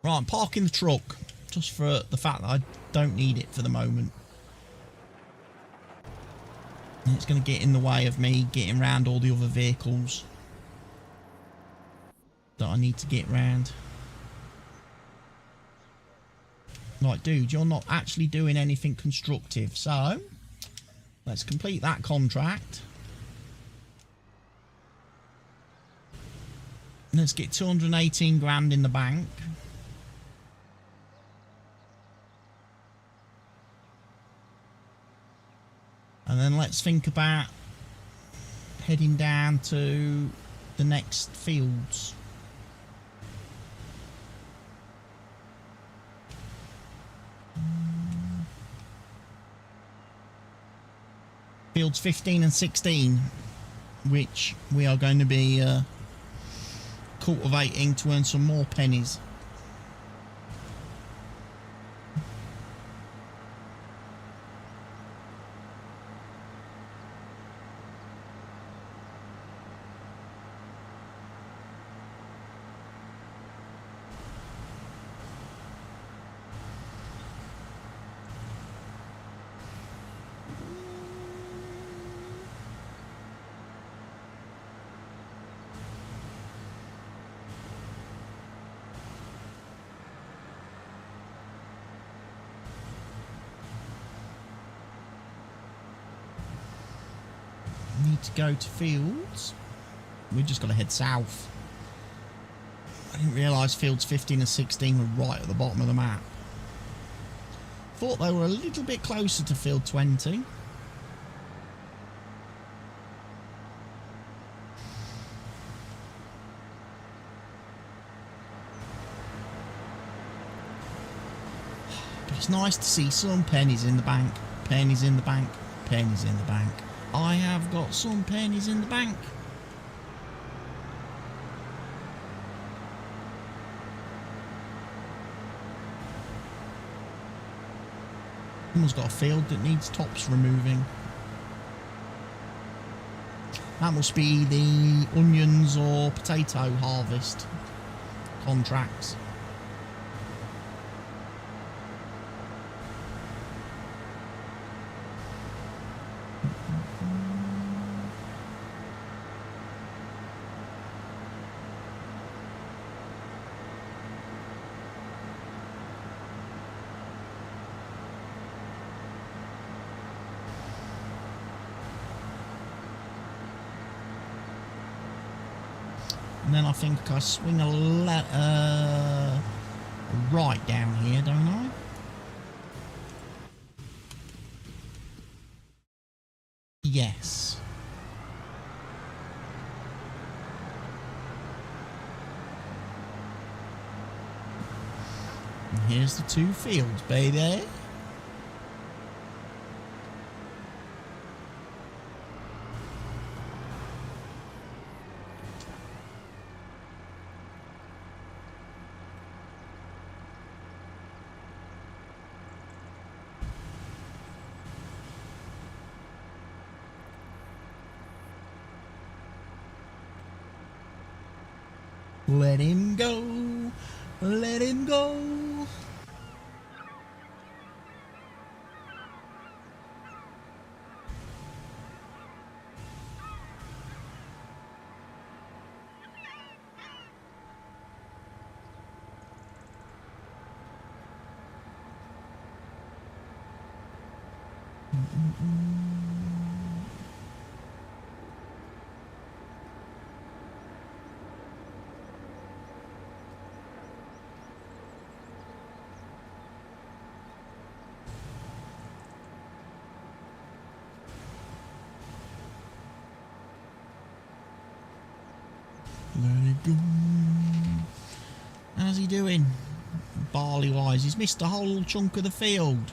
Right, I'm parking the truck just for the fact that I don't need it for the moment. And it's going to get in the way of me getting around all the other vehicles that I need to get round. Like, dude, you're not actually doing anything constructive. So, let's complete that contract. Let's get 218 grand in the bank. And then let's think about heading down to the next fields. Fields 15 and 16, which we are going to be cultivating to earn some more pennies. Need to go to fields. We just got to head south. I didn't realise fields 15 and 16 were right at the bottom of the map. Thought they were a little bit closer to field 20. But it's nice to see some pennies in the bank. Pennies in the bank. Pennies in the bank. I have got some pennies in the bank. Someone's got a field that needs tops removing. That must be the onions or potato harvest contracts. And then I think I swing a right down here, don't I? Yes. And here's the two fields, baby. Let him go, let him go. Let it go. How's he doing? Barley wise, he's missed a whole chunk of the field. Is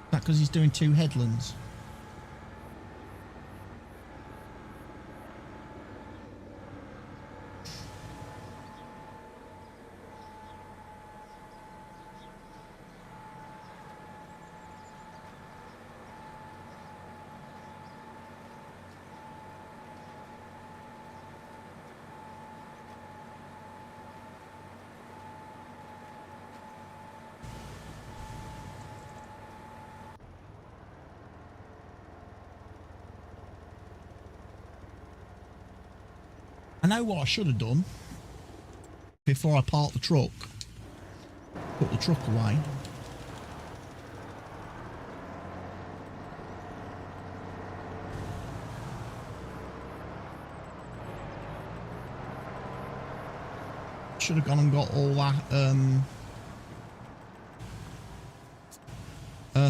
that because he's doing two headlands? I know what I should have done before I parked the truck. Put the truck away. Should have gone and got all that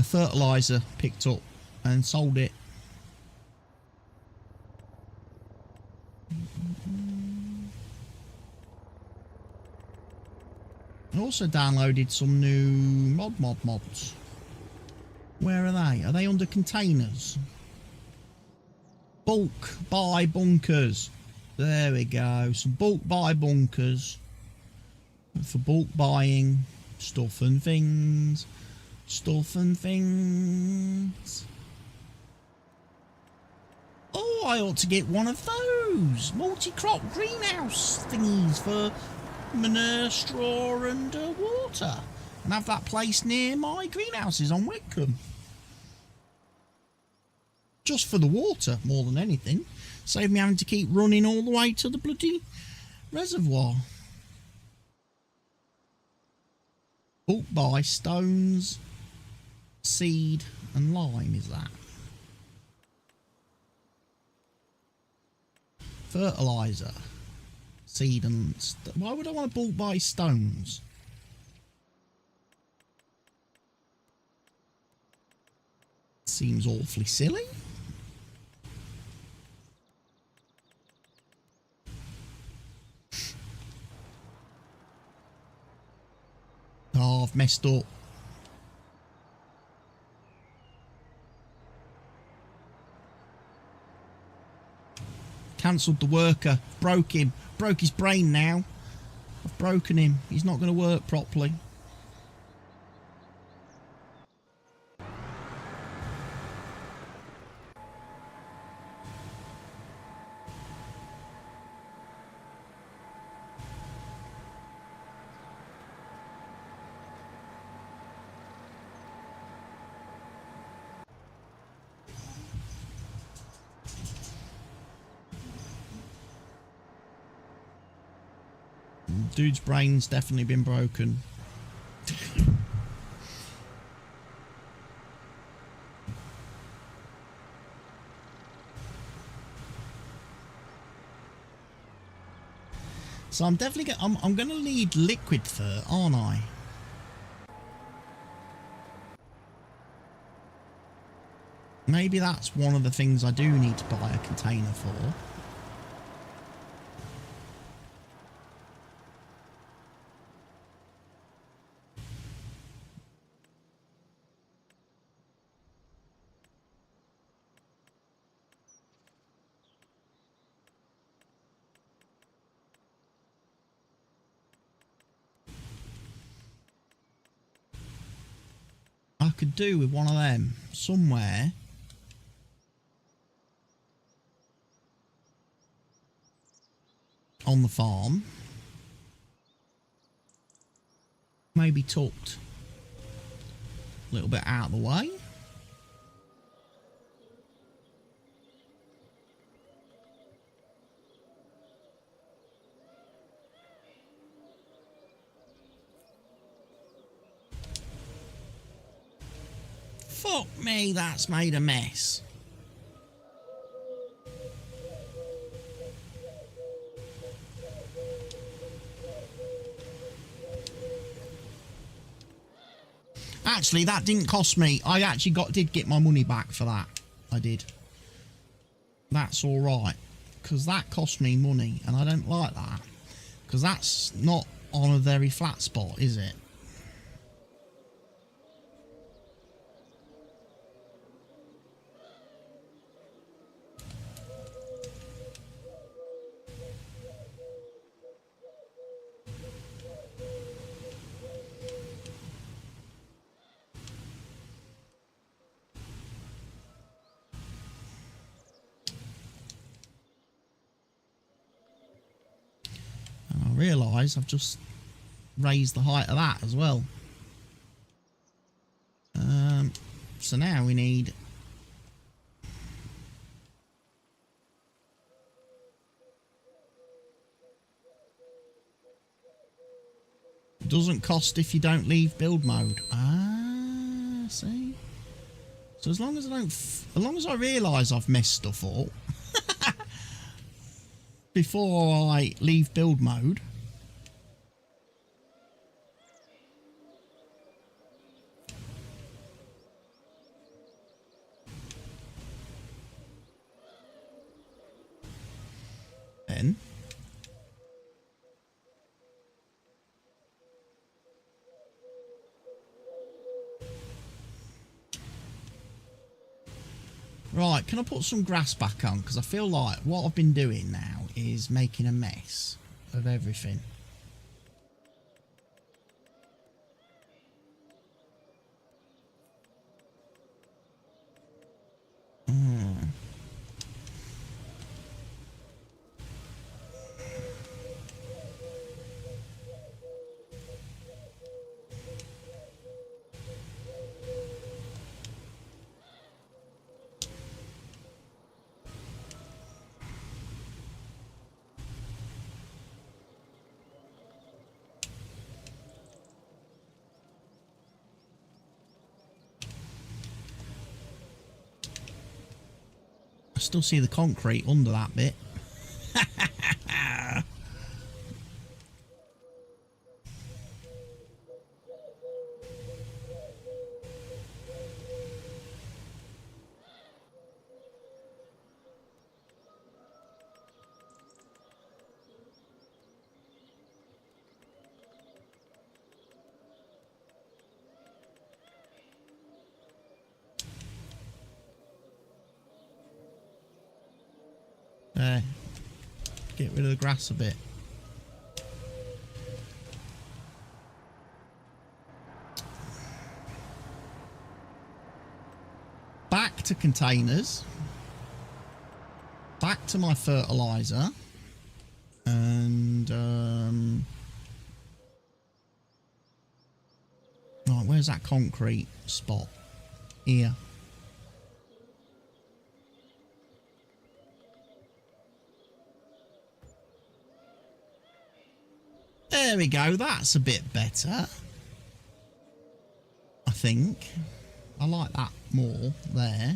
fertilizer picked up and sold it. I also downloaded some new mods. Where are they? Are they under containers? Bulk buy bunkers. There we go. Some bulk buy bunkers. For bulk buying stuff and things. Stuff and things. Oh, I ought to get one of those multi-crop greenhouse thingies for manure, straw and water. And have that placed near my greenhouses on Wickham. Just for the water, more than anything. Save me having to keep running all the way to the bloody reservoir. Bulk buy stones, seed and lime, is that? Fertiliser. Seed and... Why would I want to bulk buy stones? Seems awfully silly. Oh, I've messed up. Cancelled the worker. Broke him. Broke his brain now. I've broken him. He's not going to work properly. Dude's brain's definitely been broken. So I'm definitely I'm going to need liquid fur, aren't I? Maybe that's one of the things I do need to buy a container for. I could do with one of them somewhere. On the farm. Maybe tucked a little bit out of the way. Fuck me, that's made a mess. Actually, that didn't cost me. I actually did get my money back for that. I did. That's alright. Because that cost me money. And I don't like that. Because that's not on a very flat spot, is it? Realise I've just raised the height of that as well. So now we need doesn't cost if you don't leave build mode. Ah, see. So as long as I realise I've messed stuff up before I leave build mode. Then Right, can I put some grass back on? Because I feel like what I've been doing now is making a mess of everything. I still see the concrete under that bit. There. Get rid of the grass a bit. Back to containers. Back to my fertiliser. And right, where's that concrete spot? Here. There we go, that's a bit better. I think. I like that more there.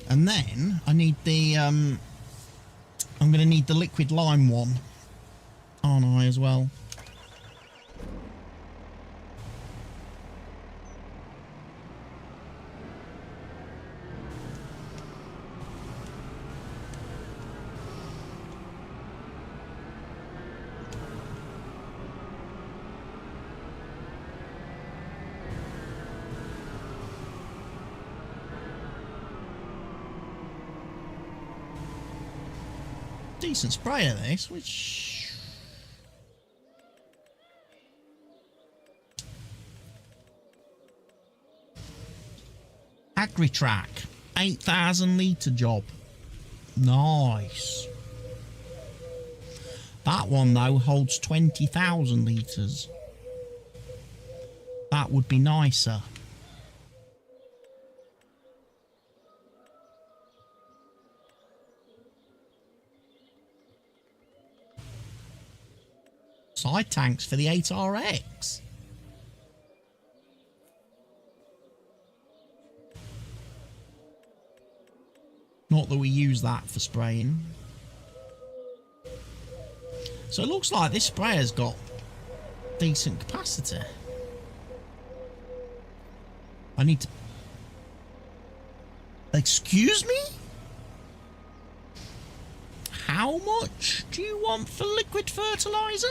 And then I need the I'm going to need the liquid lime one, aren't I, as well? Decent sprayer this, which Agri-Track 8,000 litre job. Nice. That one though holds 20,000 litres. That would be nicer. Side tanks for the 8RX. Not that we use that for spraying. So it looks like this sprayer's got decent capacity. I need to... Excuse me? How much do you want for liquid fertiliser?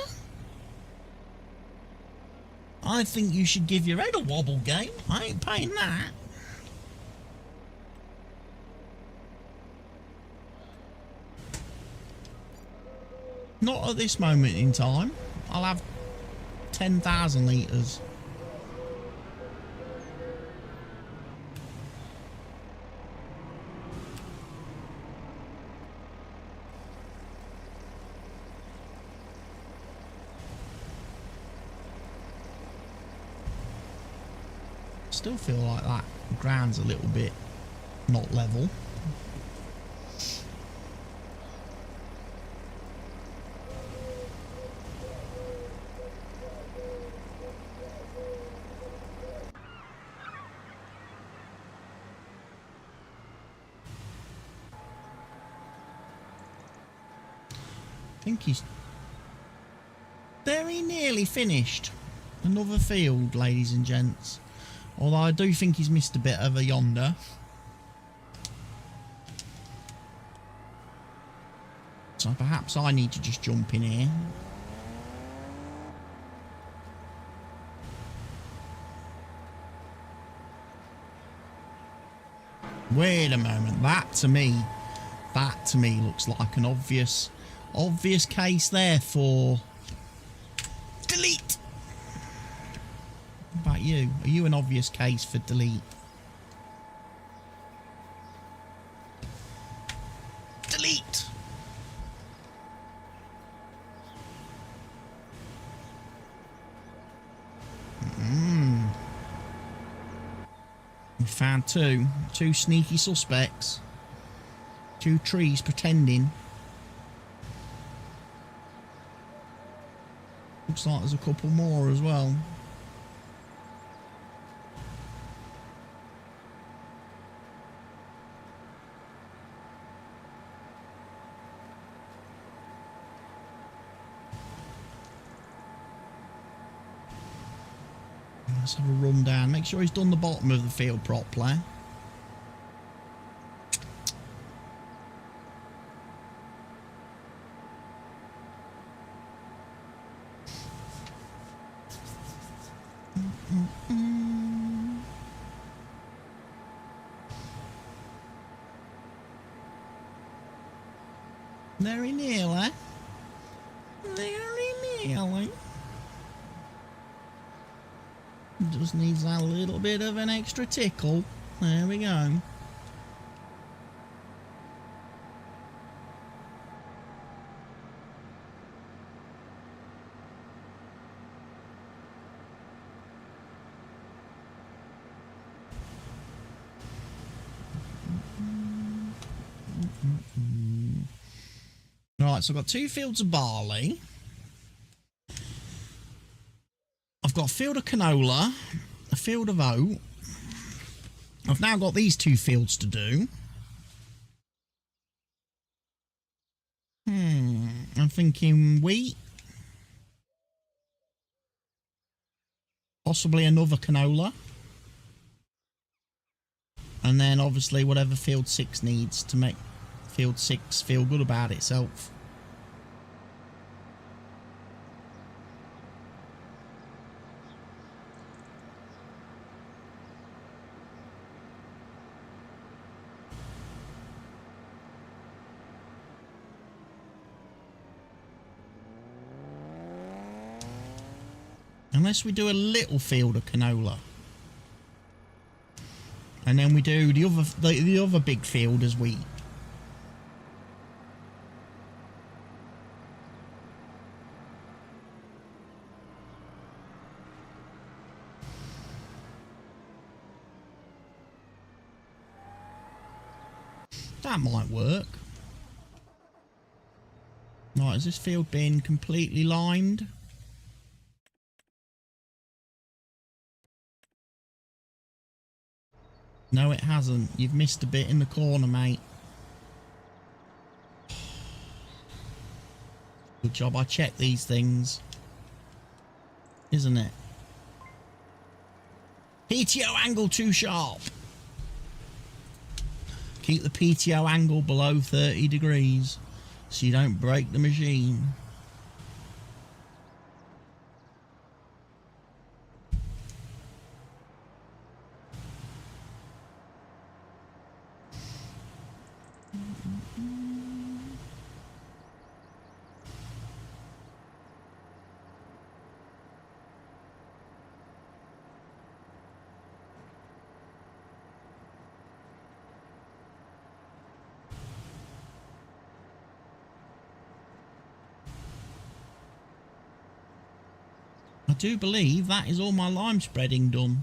I think you should give your head a wobble, game. I ain't paying that. Not at this moment in time. I'll have 10,000 litres. Still feel like that ground's a little bit not level. I think he's very nearly finished. Another field, ladies and gents. Although I do think he's missed a bit of a yonder. So perhaps I need to just jump in here. Wait a moment. That to me looks like an obvious case there for delete. What about you? Are you an obvious case for delete? Delete. We found two sneaky suspects. 2 trees pretending. Looks like there's a couple more as well. Let's have a run down. Make sure he's done the bottom of the field properly. Very nearly. Very nearly. Just needs that little bit of an extra tickle. There we go. Right, so I've got 2 fields of barley. I've got a field of canola, a field of oat. I've now got these 2 fields to do. I'm thinking wheat. Possibly another canola. And then obviously whatever field 6 needs to make field 6 feel good about itself. Unless we do a little field of canola. And then we do the other big field as wheat. That might work. Right, has this field been completely limed? No, it hasn't. You've missed a bit in the corner, mate. Good job, I check these things. Isn't it? PTO angle too sharp. Keep the PTO angle below 30 degrees so you don't break the machine. I do believe that is all my lime spreading done.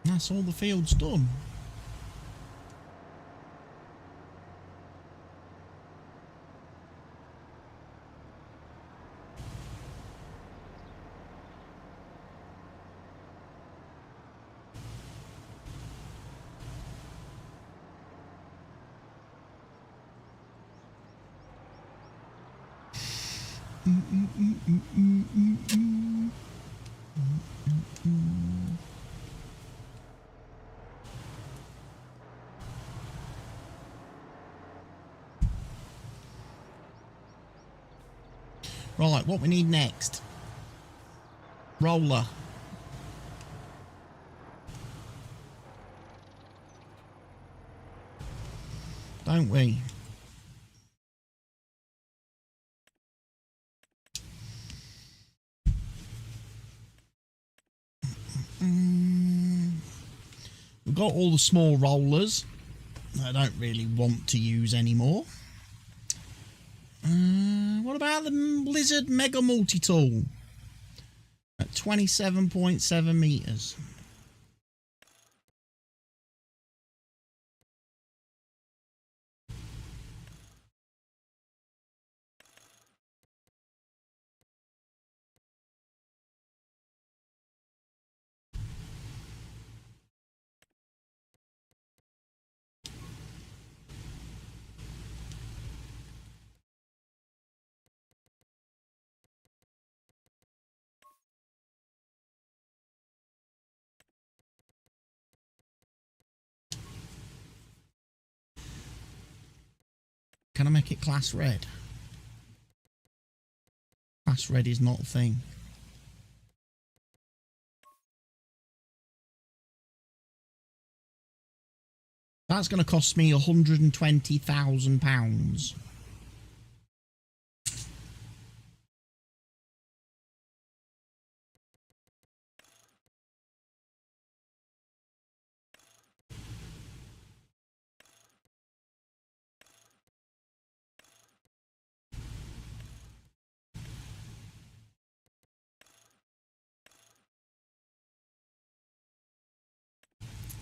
That's all the field's done. Right, what we need next? Roller. Don't we? We've got all the small rollers that I don't really want to use anymore. What about the Blizzard Mega Multi-Tool at 27.7 meters? Can I make it class red? Class red is not a thing. That's going to cost me £120,000.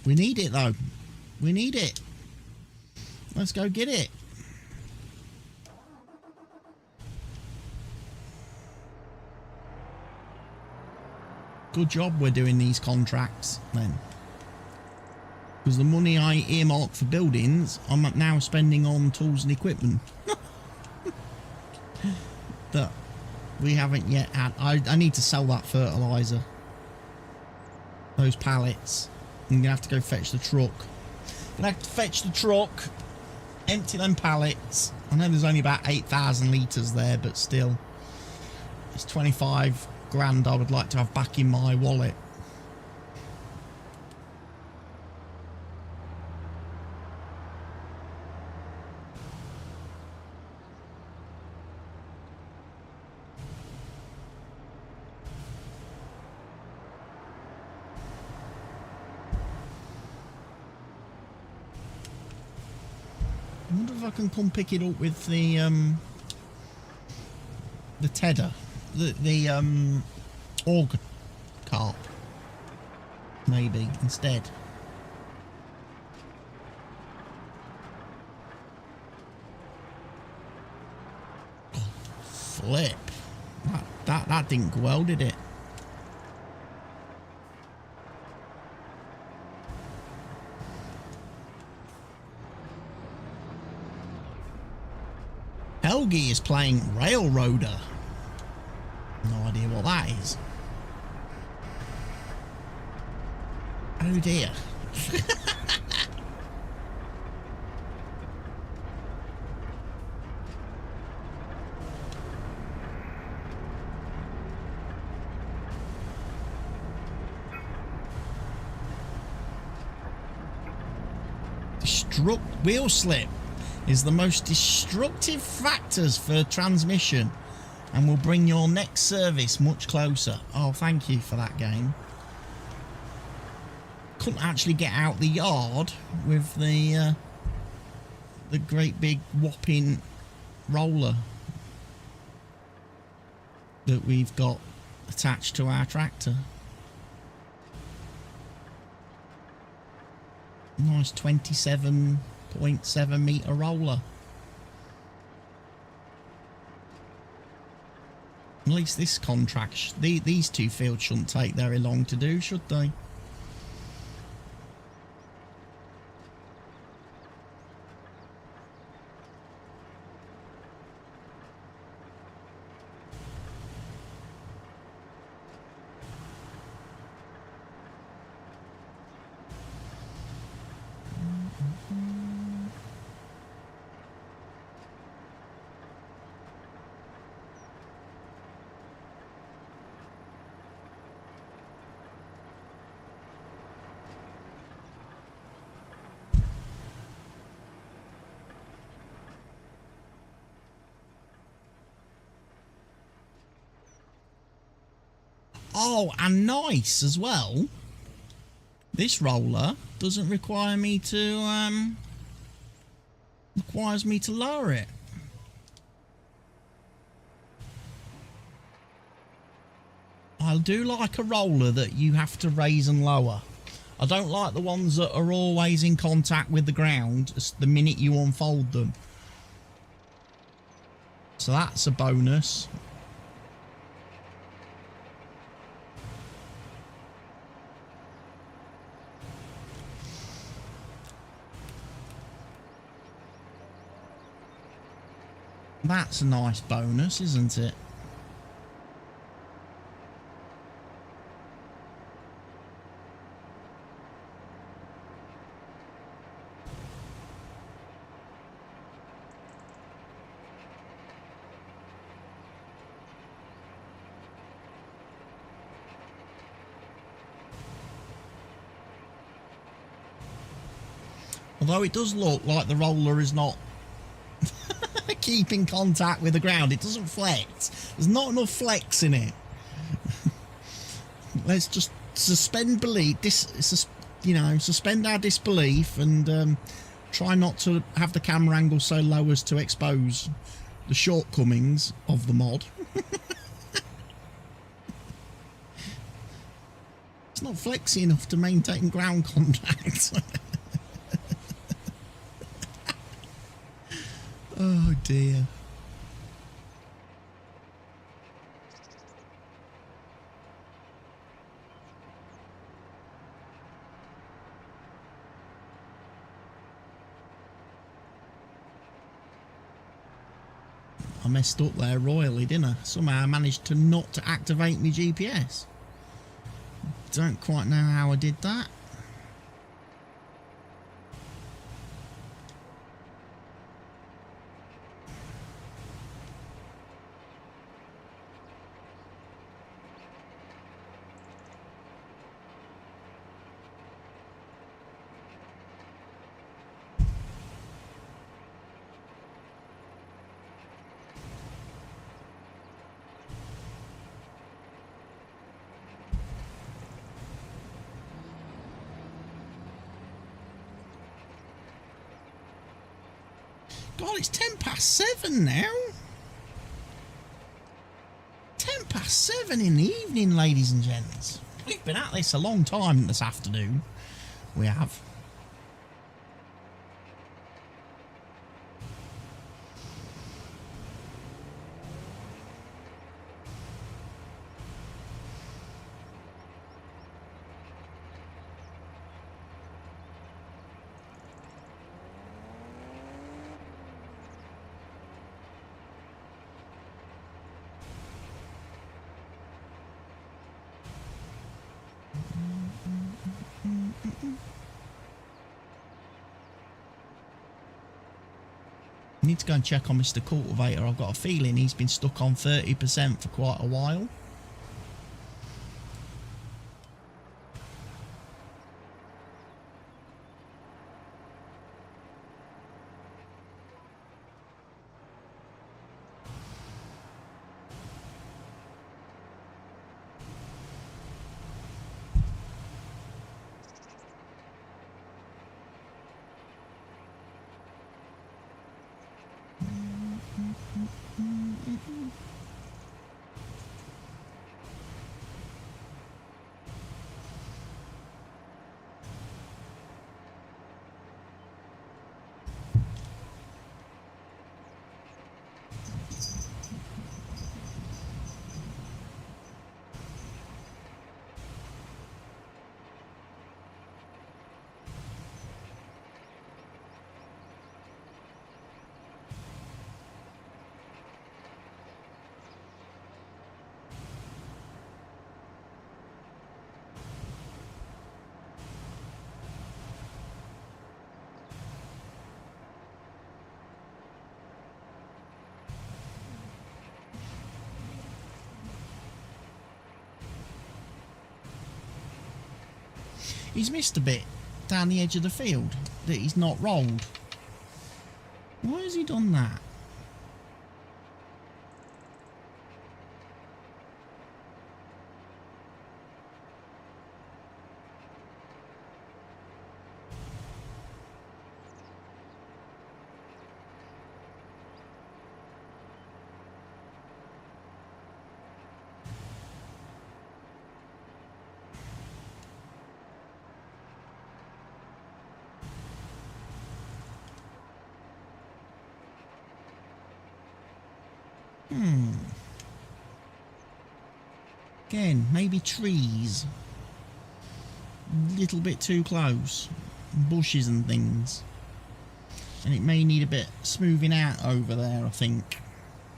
We need it though. We need it. Let's go get it. Good job we're doing these contracts then. Because the money I earmarked for buildings, I'm now spending on tools and equipment. That we haven't yet had. I need to sell that fertiliser. Those pallets. I'm going to have to go fetch the truck. I'm going to have to fetch the truck, empty them pallets. I know there's only about 8,000 litres there, but still. It's 25 grand I would like to have back in my wallet. I wonder if I can come pick it up with the tedder, the auger cart, maybe instead. Oh, flip! That didn't go well, did it? Helgi is playing Railroader. No idea what that is. Oh dear. Wheel slip is the most destructive factors for transmission and will bring your next service much closer. Oh, thank you for that game. Couldn't actually get out the yard with the great big whopping roller that we've got attached to our tractor. Nice 27.7 metre roller. At least this contract, these two fields shouldn't take very long to do, should they? Oh, and nice as well. This roller doesn't require me to, requires me to lower it. I do like a roller that you have to raise and lower. I don't like the ones that are always in contact with the ground the minute you unfold them. So that's a bonus. That's a nice bonus, isn't it? Although it does look like the roller is not keeping contact with the ground. It doesn't flex. There's not enough flex in it. Let's just suspend belief. Suspend our disbelief and try not to have the camera angle so low as to expose the shortcomings of the mod. It's not flexy enough to maintain ground contact. Oh dear. I messed up there royally, didn't I? Somehow I managed to not to activate my GPS. Don't quite know how I did that. God, it's 7:10 now. 7:10 in the evening, ladies and gents. We've been at this a long time this afternoon. We have. I need to go and check on Mr. Cultivator. I've got a feeling he's been stuck on 30% for quite a while. He's missed a bit down the edge of the field that he's not rolled. Why has he done that? Again, maybe trees. A little bit too close. Bushes and things. And it may need a bit smoothing out over there, I think.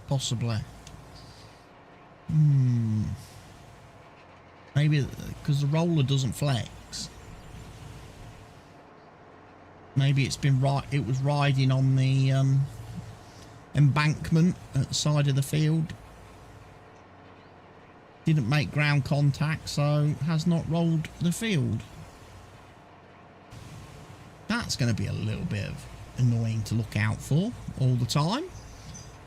Possibly. Maybe because the roller doesn't flex. Maybe it's been it was riding on the embankment at the side of the field. Didn't make ground contact, so has not rolled the field. That's going to be a little bit of annoying to look out for all the time,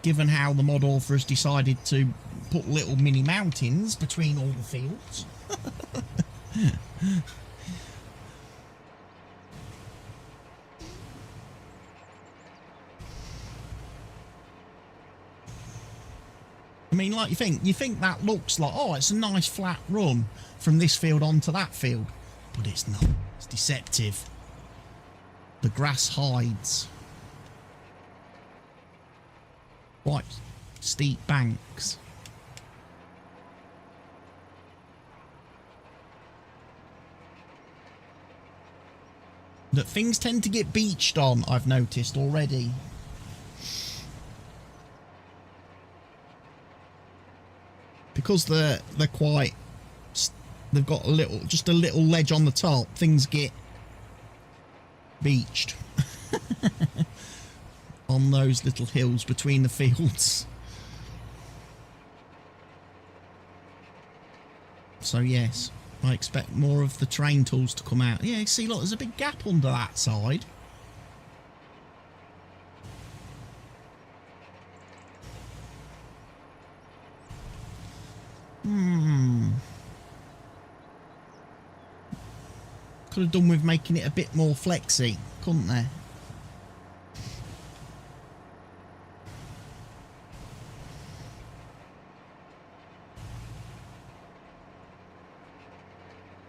given how the mod author has decided to put little mini mountains between all the fields. I mean, like, you think that looks like, oh, it's a nice flat run from this field onto that field, but it's not. It's deceptive. The grass hides. Quite steep banks. That things tend to get beached on, I've noticed already. Because they're quite, they've got just a little ledge on the top, things get beached on those little hills between the fields. So yes, I expect more of the terrain tools to come out. Yeah, see, look, there's a big gap under that side. Could have done with making it a bit more flexy, couldn't there?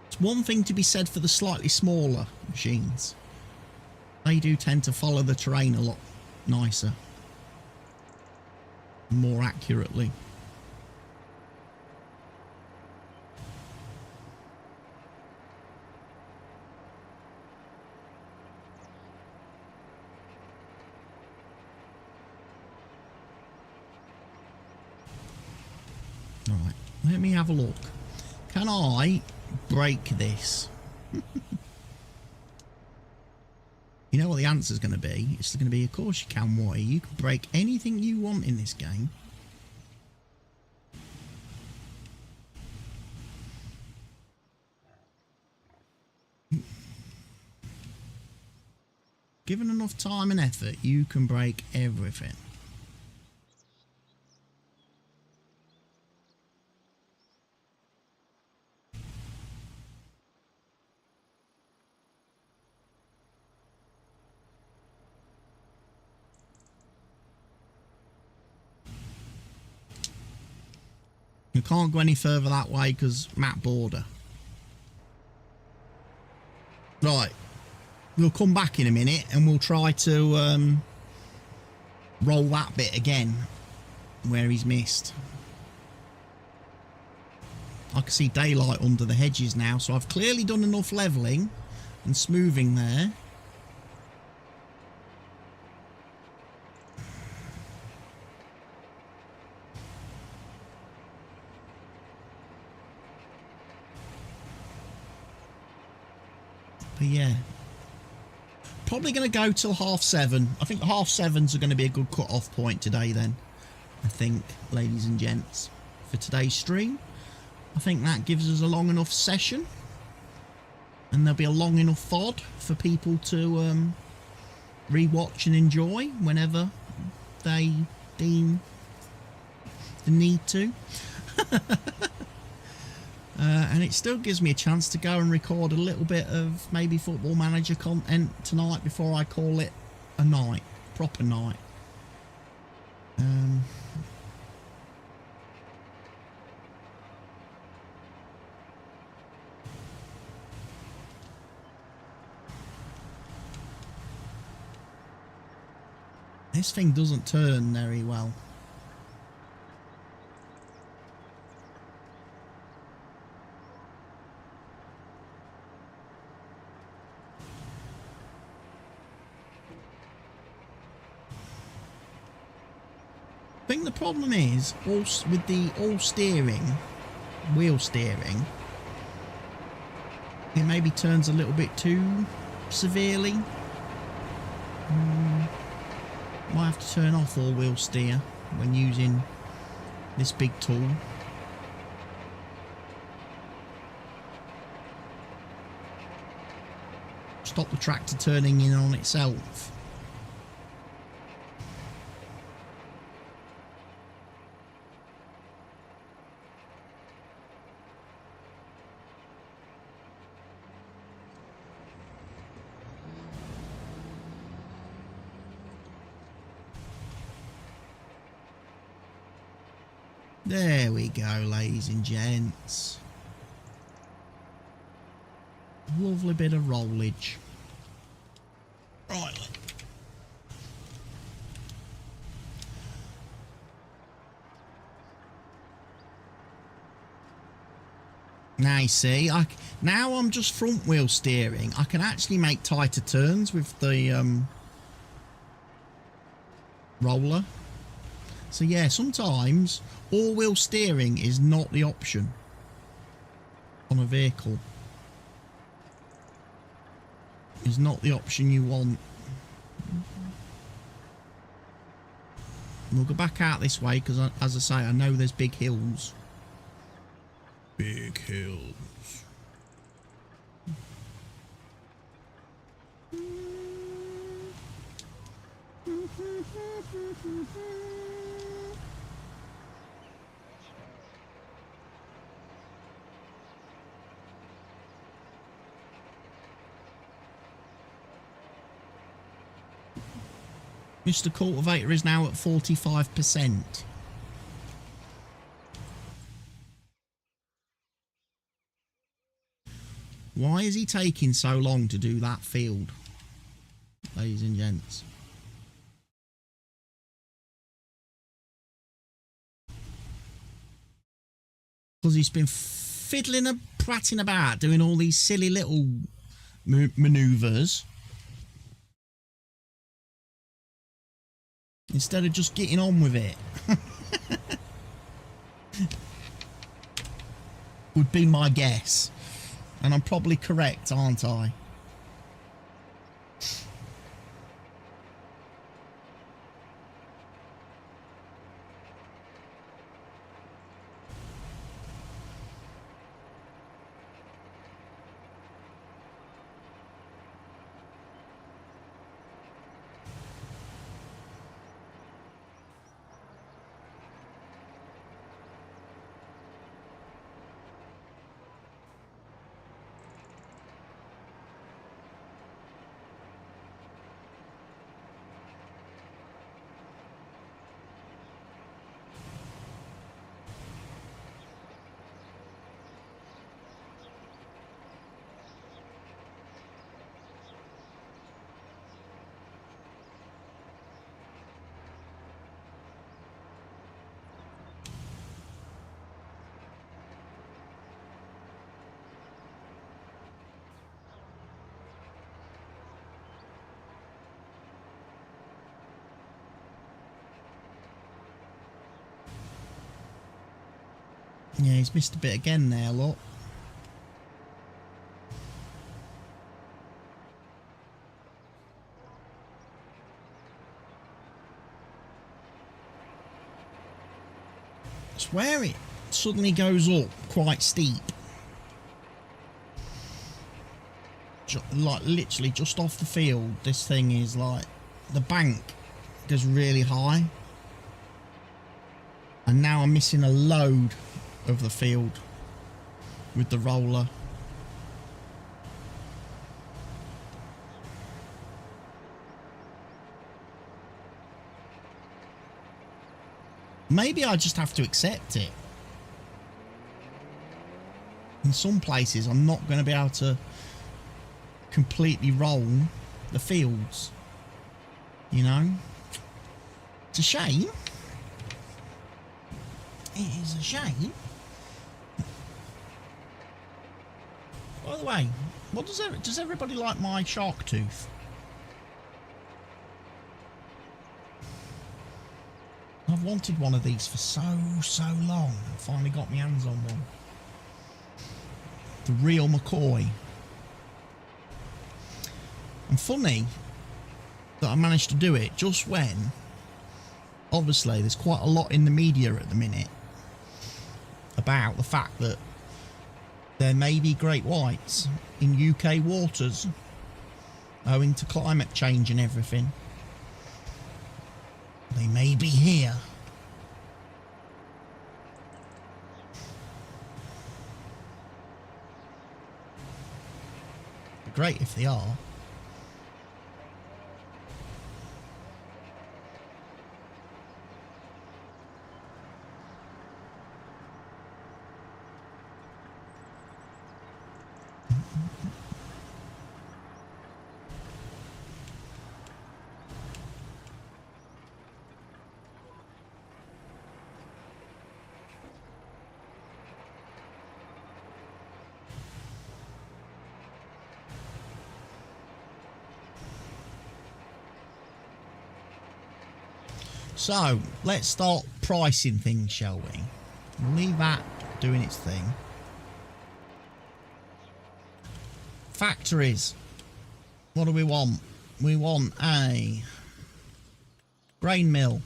It's one thing to be said for the slightly smaller machines. They do tend to follow the terrain a lot nicer, more accurately. Right, let me have a look. Can I break this? You know what the answer's going to be? It's going to be, of course you can, Watty. You can break anything you want in this game. Given enough time and effort, you can break everything. You can't go any further that way because map border. Right. We'll come back in a minute and we'll try to roll that bit again where he's missed. I can see daylight under the hedges now, so I've clearly done enough levelling and smoothing there. But yeah, probably going to go till 7:30. I think 7:30 are going to be a good cut-off point today then. I think, ladies and gents, for today's stream. I think that gives us a long enough session. And there'll be a long enough VOD for people to re-watch and enjoy whenever they deem the need to. And it still gives me a chance to go and record a little bit of maybe Football Manager content tonight before I call it a night, proper night. This thing doesn't turn very well. think the problem is with the all steering, wheel steering, it maybe turns a little bit too severely. Might have to turn off all wheel steer when using this big tool. Stop the tractor turning in on itself. There we go, ladies and gents. Lovely bit of rollage. Right. Now you see, now I'm just front wheel steering. I can actually make tighter turns with the roller. So yeah, sometimes all-wheel steering is not the option on a vehicle. It's not the option you want. We'll go back out this way because, as I say, I know there's big hills. Big hills. Mr. Cultivator is now at 45%. Why is he taking so long to do that field, ladies and gents? Because he's been fiddling and prattling about, doing all these silly little manoeuvres, instead of just getting on with it. Would be my guess. And I'm probably correct, aren't I? Yeah, he's missed a bit again there, look. I swear it suddenly goes up quite steep. Like literally just off the field, this thing is like, the bank goes really high. And now I'm missing a load of the field with the roller. Maybe I just have to accept it. In some places I'm not going to be able to completely roll the fields, you know. It's a shame. It is a shame. By the way, what does everybody like my shark tooth? I've wanted one of these for so long. I finally got my hands on one. The real McCoy. And funny that I managed to do it just when, obviously, there's quite a lot in the media at the minute about the fact that there may be great whites in UK waters owing to climate change and everything. They may be here. Great if they are. So, let's start pricing things, shall we? We'll leave that doing its thing. Factories. What do we want? We want a grain mill.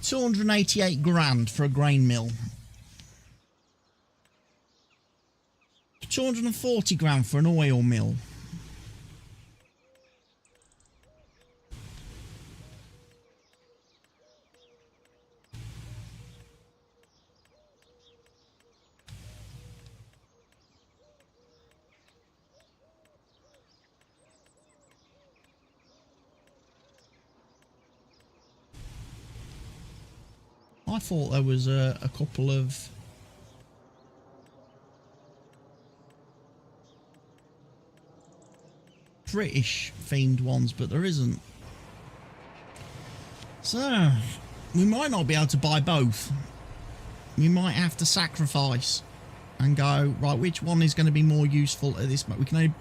288 grand for a grain mill. 240 grand for an oil mill. I thought there was a couple of British themed ones, but there isn't. So we might not be able to buy both. We might have to sacrifice and go, right, which one is going to be more useful at this moment? We can only,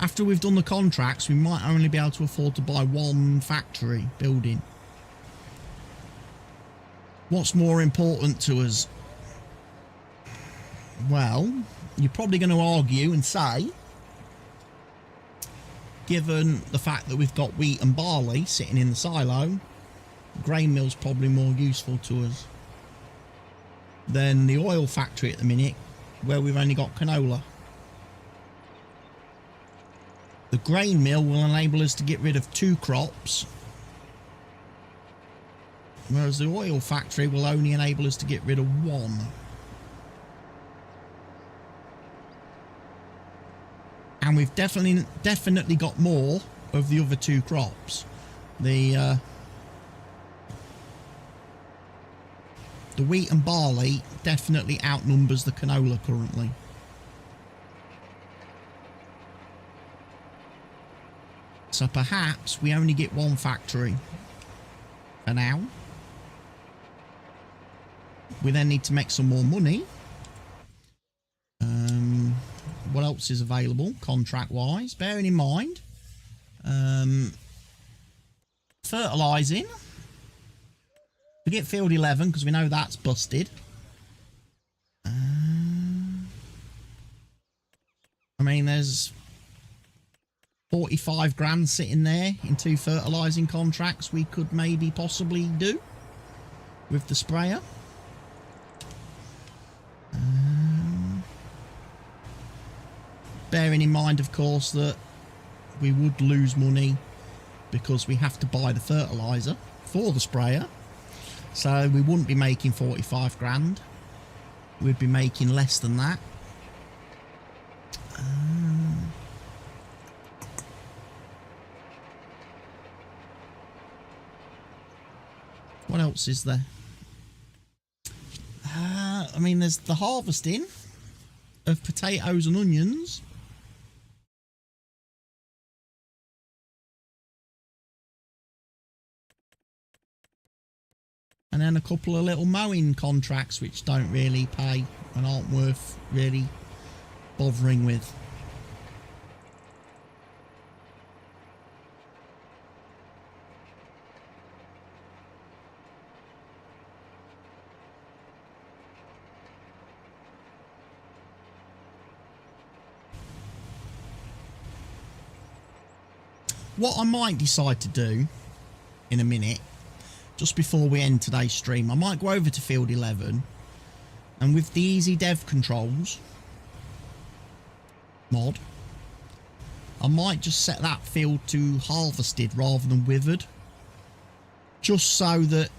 after we've done the contracts, we might only be able to afford to buy one factory building. What's more important to us? Well, you're probably going to argue and say, given the fact that we've got wheat and barley sitting in the silo, the grain mill's probably more useful to us than the oil factory at the minute, where we've only got canola. The grain mill will enable us to get rid of 2 crops, whereas the oil factory will only enable us to get rid of 1. And we've definitely got more of the other 2 crops. The wheat and barley definitely outnumbers the canola currently. So perhaps we only get 1 factory for now. We then need to make some more money. What else is available contract wise? Bearing in mind, fertilising. We get field 11 because we know that's busted. I mean, there's 45 grand sitting there in 2 fertilising contracts we could maybe possibly do with the sprayer. Bearing in mind, of course, that we would lose money because we have to buy the fertiliser for the sprayer. So we wouldn't be making 45 grand. We'd be making less than that. What else is there? I mean, there's the harvesting of potatoes and onions. And then a couple of little mowing contracts which don't really pay and aren't worth really bothering with. what I might decide to do in a minute, just before we end today's stream, I might go over to field 11 and with the easy dev controls mod, I might just set that field to harvested rather than withered, just so that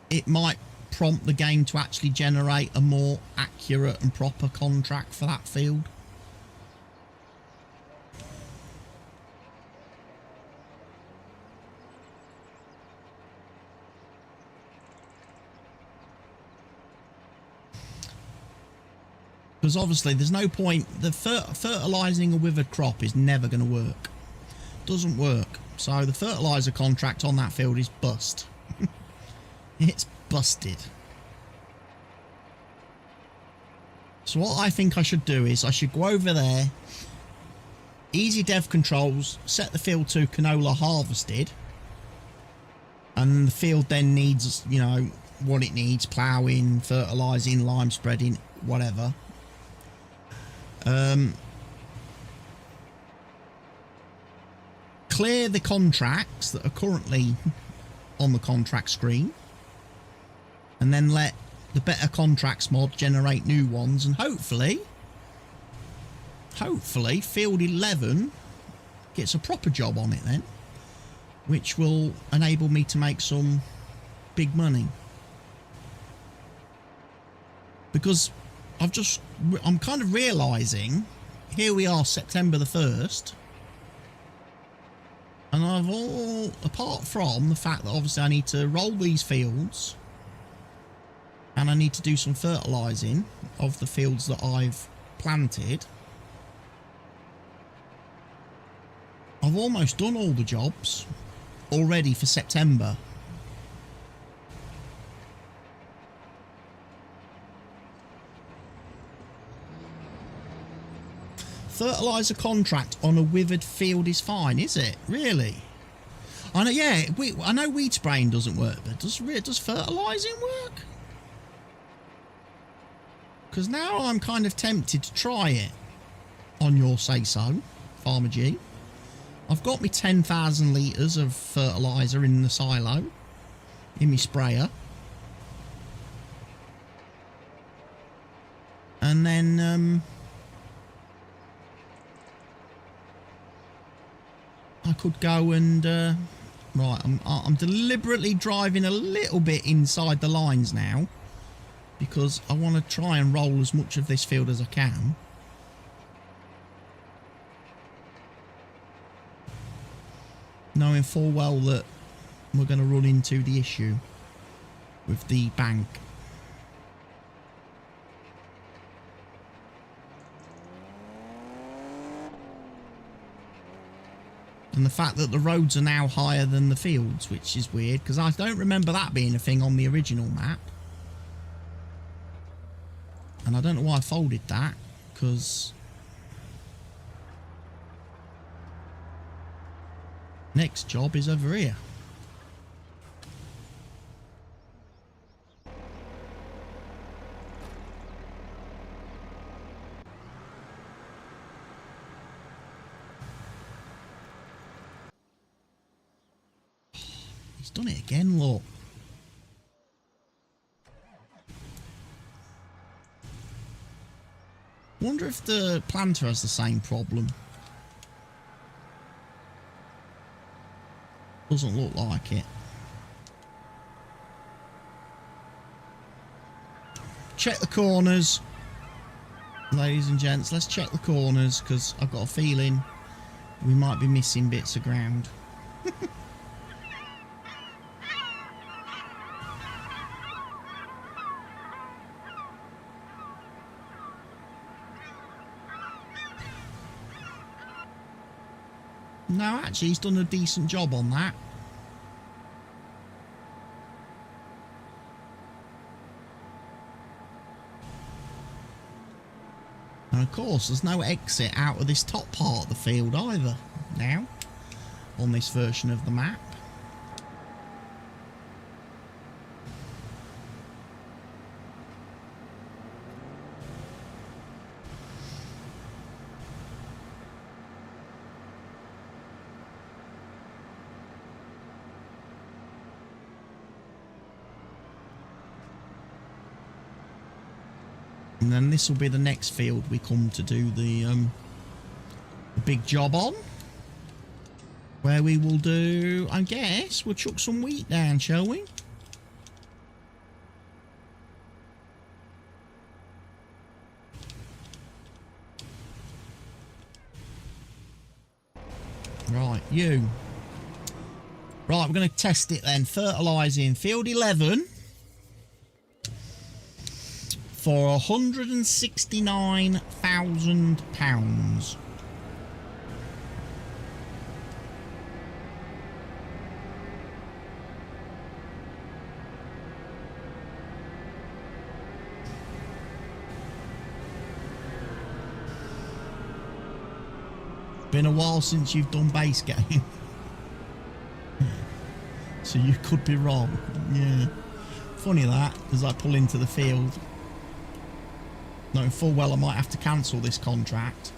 it might prompt the game to actually generate a more accurate and proper contract for that field. Because obviously there's no point, the fertilising a withered crop is never going to work. Doesn't work. So the fertiliser contract on that field is bust. It's busted. So what I think I should do is I should go over there, easy dev controls, set the field to canola harvested, and the field then needs, you know, what it needs, ploughing, fertilising, lime spreading, whatever. Clear the contracts that are currently on the contract screen, and then let the better contracts mod generate new ones, and hopefully field 11 gets a proper job on it then, which will enable me to make some big money. Because I'm kind of realising, here we are, September the 1st, and apart from the fact that obviously I need to roll these fields and I need to do some fertilising of the fields that I've planted, I've almost done all the jobs already for September. Fertiliser contract on a withered field is fine, is it? Really? I know, yeah, I know weed spraying doesn't work, but does fertilising work? Because now I'm kind of tempted to try it on your say-so, Farmer G. I've got me 10,000 litres of fertiliser in the silo, in my sprayer. And then, I could go and, right, I'm deliberately driving a little bit inside the lines now, because I want to try and roll as much of this field as I can. Knowing full well that we're going to run into the issue with the bank. And the fact that the roads are now higher than the fields, which is weird, because I don't remember that being a thing on the original map. And I don't know why I folded that, because next job is over here. He's done it again, look. Wonder if the planter has the same problem. Doesn't look like it. Check the corners, ladies and gents. Let's check the corners, because I've got a feeling we might be missing bits of ground. No, actually, he's done a decent job on that. And of course, there's no exit out of this top part of the field either now on this version of the map. And then this will be the next field we come to do the big job on. Where we will do, I guess, we'll chuck some wheat down, shall we? Right, you. Right, we're going to test it then. Fertilising field 11 for £169,000. Been a while since you've done base game. So you could be wrong. Yeah. Funny that, as I pull into the field. Knowing full well I might have to cancel this contract.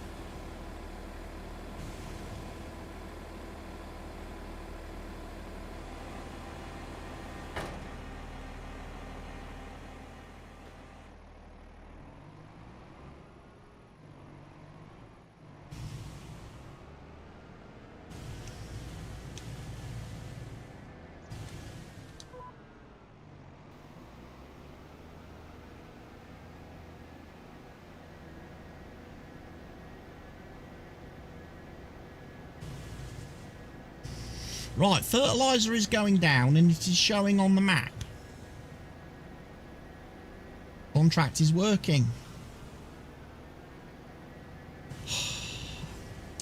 Right, fertiliser is going down and it is showing on the map. Contract is working.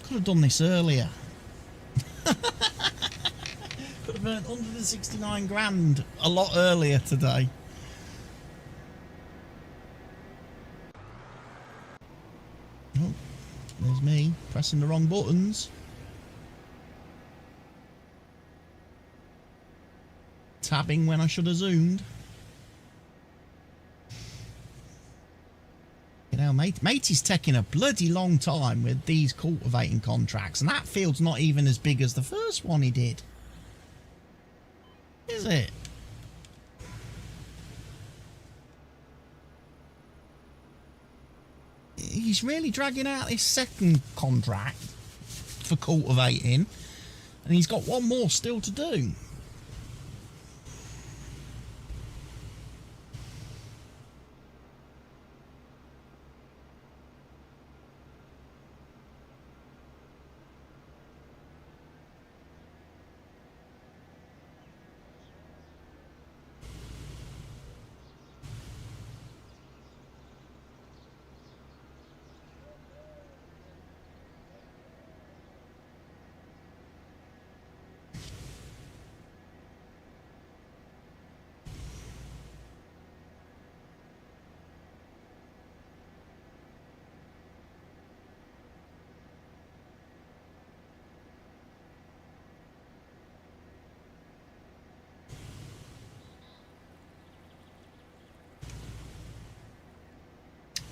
Could have done this earlier. Could have earned 169 grand a lot earlier today. Oh, there's me pressing the wrong buttons. Tabbing when I should have zoomed. You know, matey's taking a bloody long time with these cultivating contracts, and that field's not even as big as the first one he did. Is it? He's really dragging out this second contract for cultivating, and he's got one more still to do.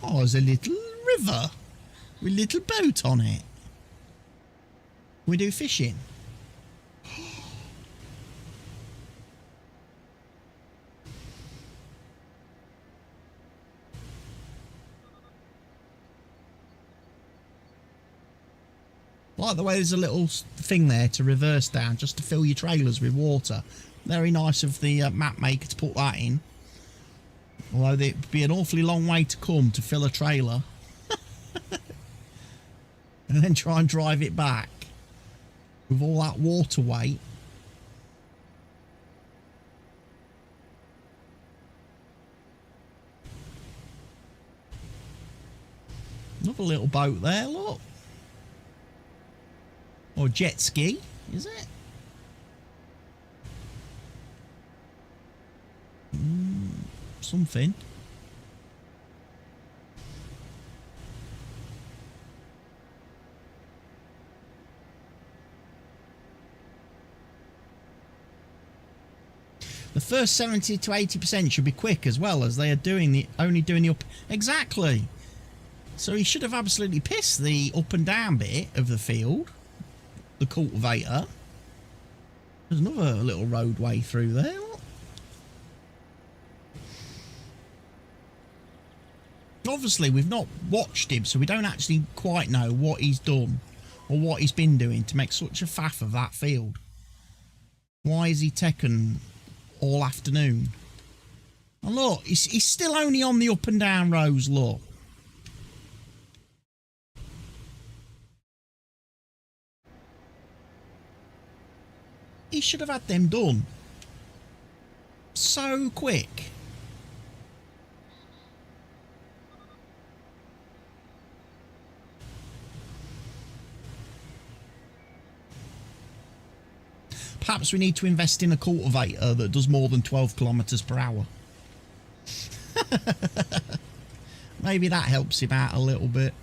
Oh, there's a little river with a little boat on it. We do fishing. Like the way there's a little thing there to reverse down just to fill your trailers with water. Very nice of the map maker to put that in. Although it'd be an awfully long way to come to fill a trailer. And then try and drive it back with all that water weight. Another little boat there, look. Or jet ski, is it? Something. The first 70 to 80% should be quick as well, as they are only doing the up. Exactly. So he should have absolutely pissed the up and down bit of the field, the cultivator. There's another little roadway through there. Obviously, we've not watched him, so we don't actually quite know what he's done or what he's been doing to make such a faff of that field. Why is he taken all afternoon? And look, he's still only on the up and down rows, look. He should have had them done so quick. Perhaps we need to invest in a cultivator that does more than 12 kilometres per hour. Maybe that helps him out a little bit.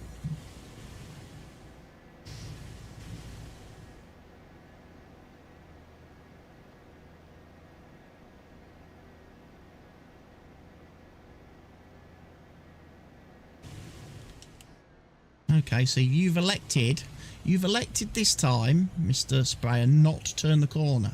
Okay, so you've elected this time, Mr. Sprayer, not to turn the corner.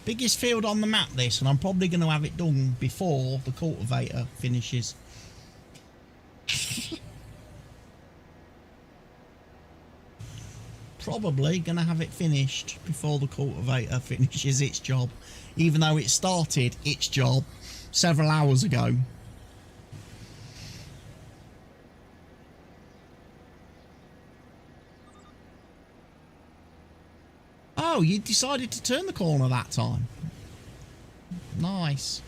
Biggest field on the map, this, and I'm probably going to have it done before the cultivator finishes. Probably going to have it finished before the cultivator finishes its job, even though it started its job several hours ago. Oh, you decided to turn the corner that time. Nice.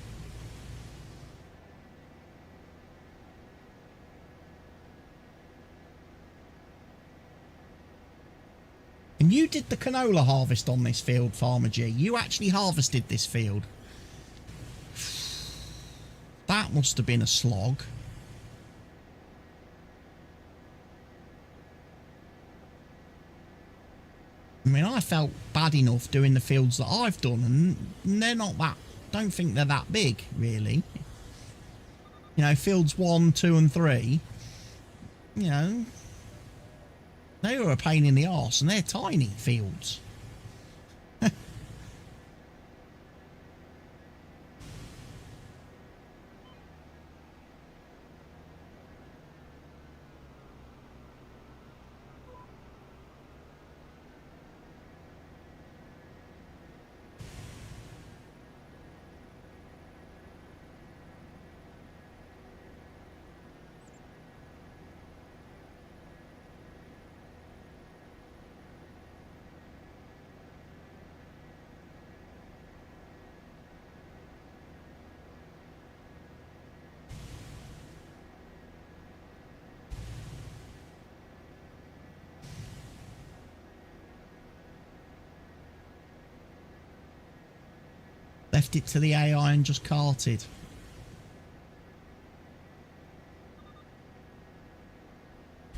And you did the canola harvest on this field, Farmer G. You actually harvested this field. That must have been a slog. I mean, I felt bad enough doing the fields that I've done, and they're not that, don't think they're that big, really. You know, fields 1, 2 and 3, you know, they were a pain in the arse, and they're tiny fields. Left it to the AI and just carted.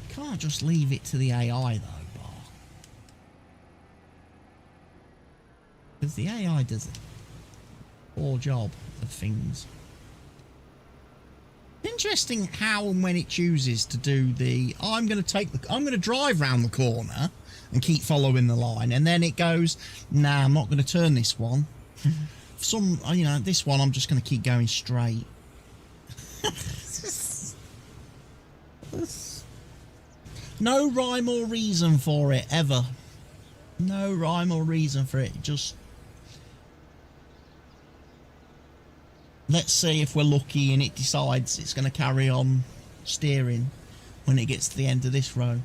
Can't just leave it to the AI though, Bar. Because the AI does a poor job of things. Interesting how and when it chooses to do the, I'm going to drive round the corner and keep following the line, and then it goes, nah, I'm not going to turn this one. Some, you know, this one I'm just going to keep going straight. No rhyme or reason for it, ever. No rhyme or reason for it. Just, let's see if we're lucky and it decides it's going to carry on steering when it gets to the end of this row.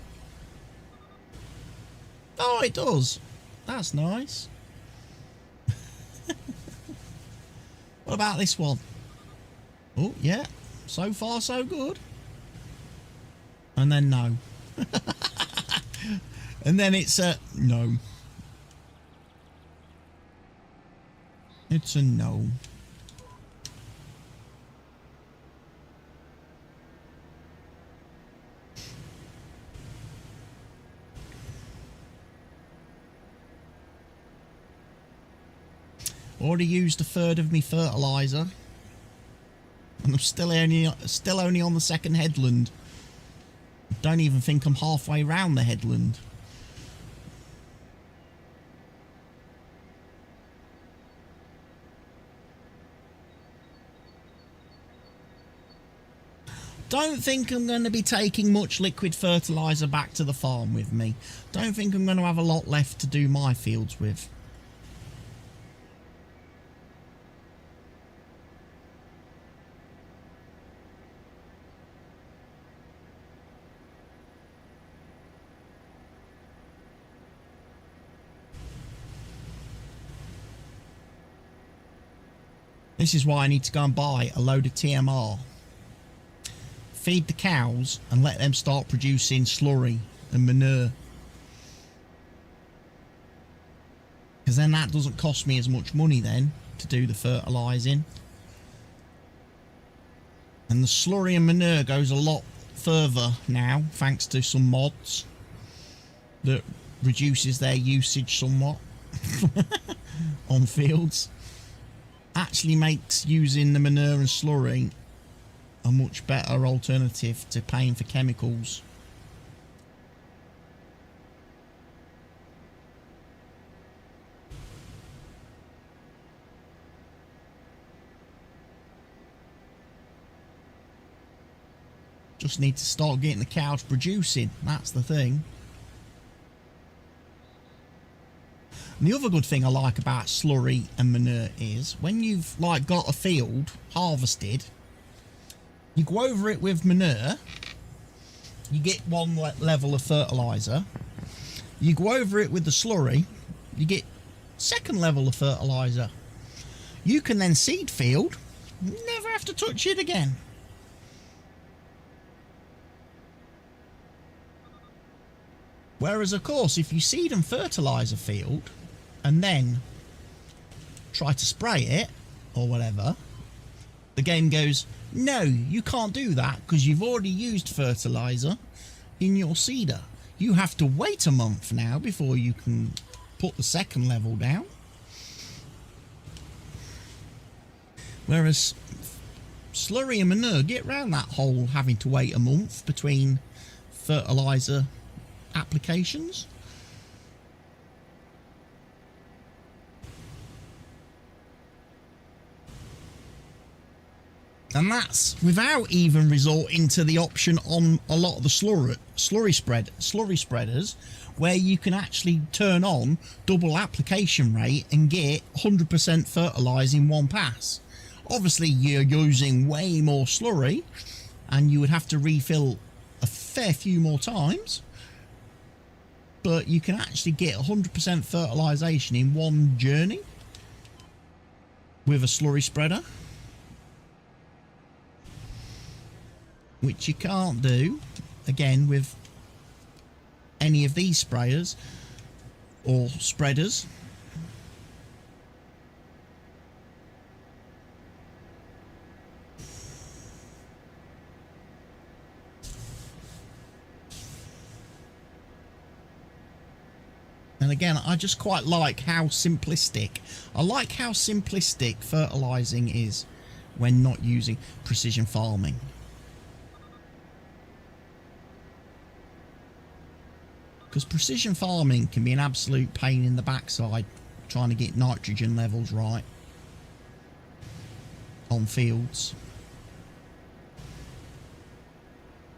Oh, it does. That's nice. What about this one? Oh, yeah. So far, so good. And then no. And then it's a no. It's a no. Already used a third of me fertiliser. And I'm still only on the second headland. Don't even think I'm halfway round the headland. Don't think I'm going to be taking much liquid fertiliser back to the farm with me. Don't think I'm going to have a lot left to do my fields with. This is why I need to go and buy a load of TMR. Feed the cows and let them start producing slurry and manure. Because then that doesn't cost me as much money then to do the fertilising. And the slurry and manure goes a lot further now, thanks to some mods that reduces their usage somewhat on fields. Actually makes using the manure and slurry a much better alternative to paying for chemicals. Just need to start getting the cows producing, that's the thing. And the other good thing I like about slurry and manure is when you've like got a field harvested, you go over it with manure, you get one level of fertiliser. You go over it with the slurry, you get second level of fertiliser. You can then seed field, never have to touch it again. Whereas of course if you seed and fertilise a field and then try to spray it or whatever, the game goes, no, you can't do that because you've already used fertiliser in your seeder. You have to wait a month now before you can put the second level down. Whereas slurry and manure get round that whole having to wait a month between fertiliser applications. And that's without even resorting to the option on a lot of the slurry spreaders where you can actually turn on double application rate and get 100% fertilise in one pass. Obviously you're using way more slurry and you would have to refill a fair few more times, but you can actually get 100% fertilisation in one journey with a slurry spreader, which you can't do again with any of these sprayers or spreaders. And again, I just quite like how simplistic, I like how simplistic fertilising is when not using precision farming. Because precision farming can be an absolute pain in the backside trying to get nitrogen levels right on fields.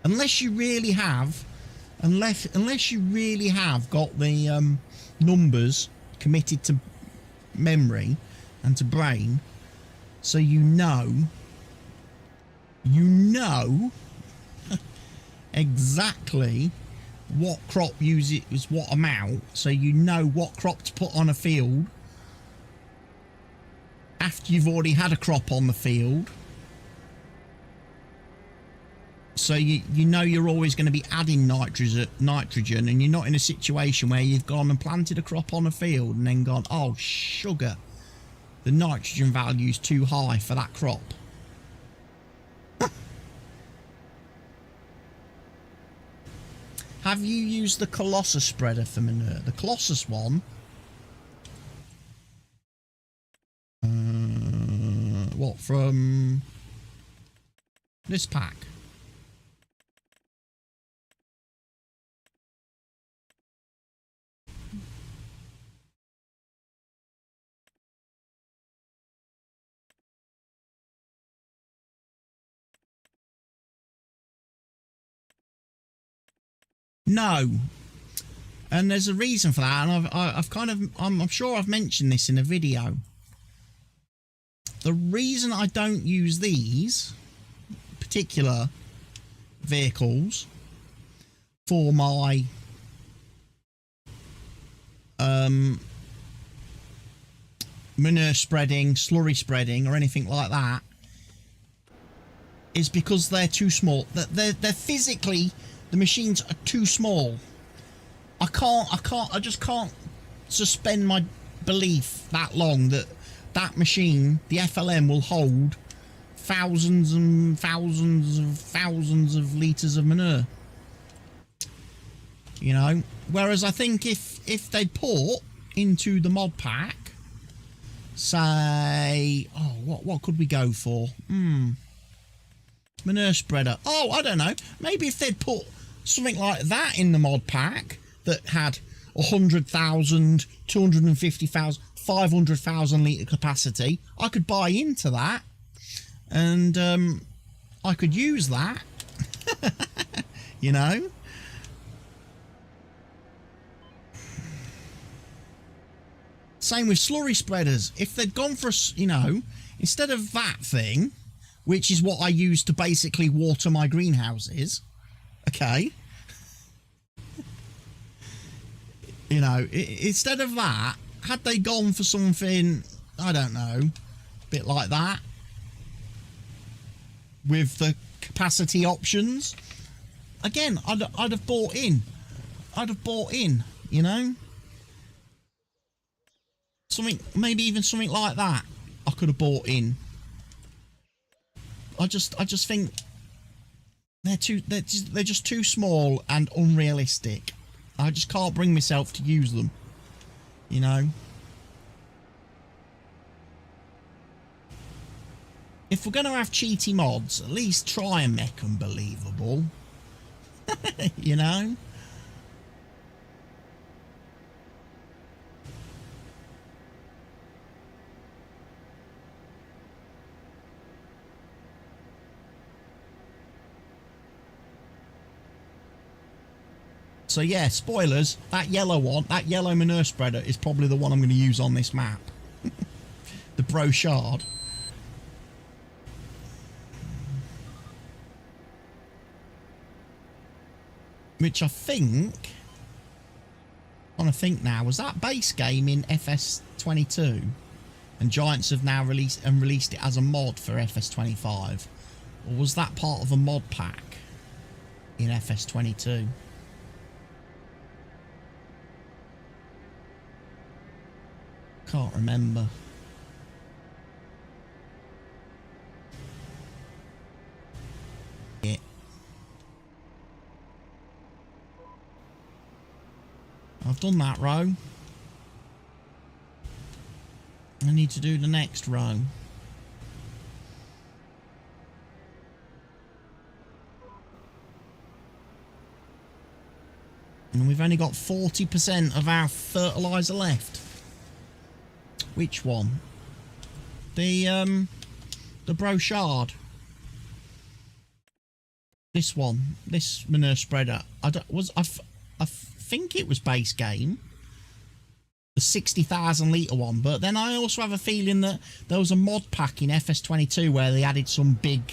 Unless you really have, unless you really have got the numbers committed to memory and to brain, so you know exactly what crop uses what amount, so you know what crop to put on a field after you've already had a crop on the field, so you know you're always going to be adding nitrogen, and you're not in a situation where you've gone and planted a crop on a field and then gone, oh sugar, the nitrogen value is too high for that crop. Have you used the Colossus spreader for manure? The Colossus one What, from this pack? No. And there's a reason for that, and I'm sure I've mentioned this in a video. The reason I don't use these particular vehicles for my manure spreading, slurry spreading, or anything like that is because they're too small. They're physically, the machines are too small. I just can't suspend my belief that long that that machine, the FLM, will hold thousands and thousands of litres of manure. You know? Whereas I think if they put into the mod pack, say, oh, what could we go for? Manure spreader. Oh, I don't know. Maybe if they'd put something like that in the mod pack that had 100,000, 250,000, 500,000 litre capacity, I could buy into that, and I could use that. You know? Same with slurry spreaders. If they'd gone for, you know, instead of that thing, which is what I use to basically water my greenhouses, okay? You know, instead of that, had they gone for something, I don't know, a bit like that, with the capacity options, again, I'd have bought in. I'd have bought in, you know? Something, maybe even something like that, I could have bought in. I just think they're just too small and unrealistic. I just can't bring myself to use them, you know. If we're going to have cheaty mods, at least try and make them believable. You know. So yeah, spoilers, that yellow one, that yellow manure spreader is probably the one I'm going to use on this map. The brochard. Which I think, I want to think now, was that base game in FS22? And Giants have now released it as a mod for FS25? Or was that part of a mod pack in FS22? Can't remember. Yeah. I've done that row. I need to do the next row. And we've only got 40% of our fertiliser left. Which one? The brochard. This one. This manure spreader. I think it was base game. The 60,000 litre one. But then I also have a feeling that there was a mod pack in FS22 where they added some big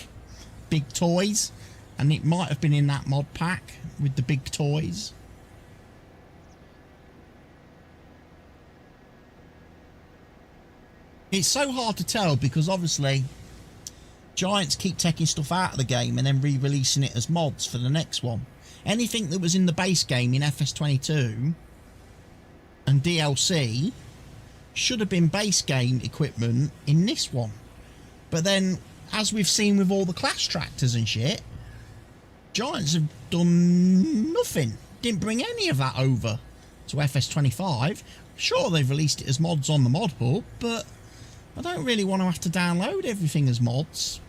toys. And it might have been in that mod pack with the big toys. It's so hard to tell because obviously Giants keep taking stuff out of the game and then re-releasing it as mods for the next one. Anything that was in the base game in FS22 and DLC should have been base game equipment in this one. But then, as we've seen with all the class tractors and shit, Giants have done nothing. Didn't bring any of that over to FS25. Sure, they've released it as mods on the mod hub, but I don't really want to have to download everything as mods.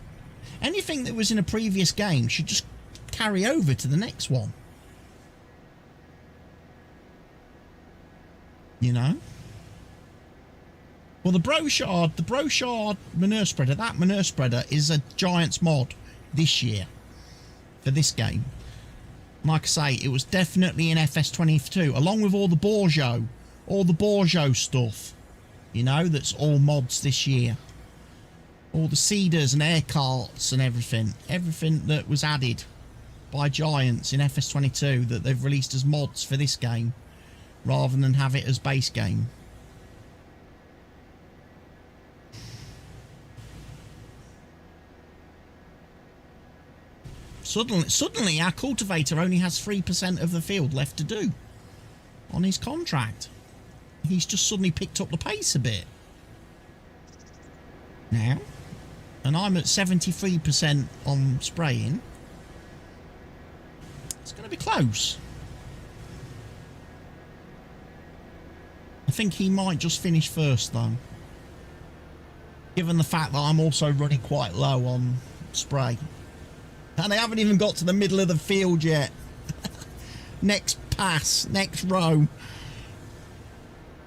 Anything that was in a previous game should just carry over to the next one. You know? Well, the Brochard manure spreader, that manure spreader is a Giants mod this year for this game. Like I say, it was definitely in FS22, along with all the Borjo stuff, you know, that's all mods this year. All the seeders and air carts and everything that was added by Giants in FS22 that they've released as mods for this game, rather than have it as base game. Suddenly our cultivator only has 3% of the field left to do on his contract. He's just suddenly picked up the pace a bit now, and I'm at 73% on spraying. It's going to be close. I think he might just finish first though, given the fact that I'm also running quite low on spray. And I haven't even got to the middle of the field yet. Next pass, next row.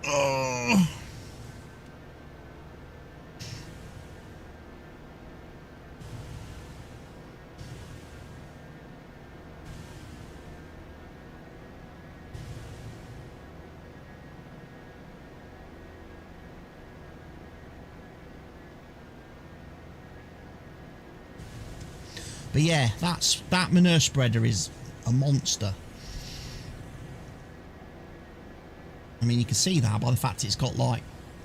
Oh. But yeah, that manure spreader is a monster. I mean, you can see that by the fact it's got like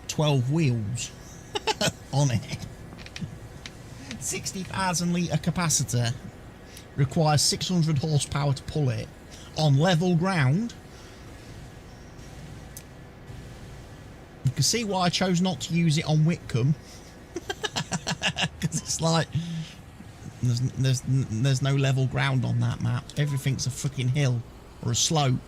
12 wheels on it. 60,000 litre capacitor, requires 600 horsepower to pull it on level ground. You can see why I chose not to use it on Whitcomb. Because it's like there's no level ground on that map. Everything's a fucking hill or a slope.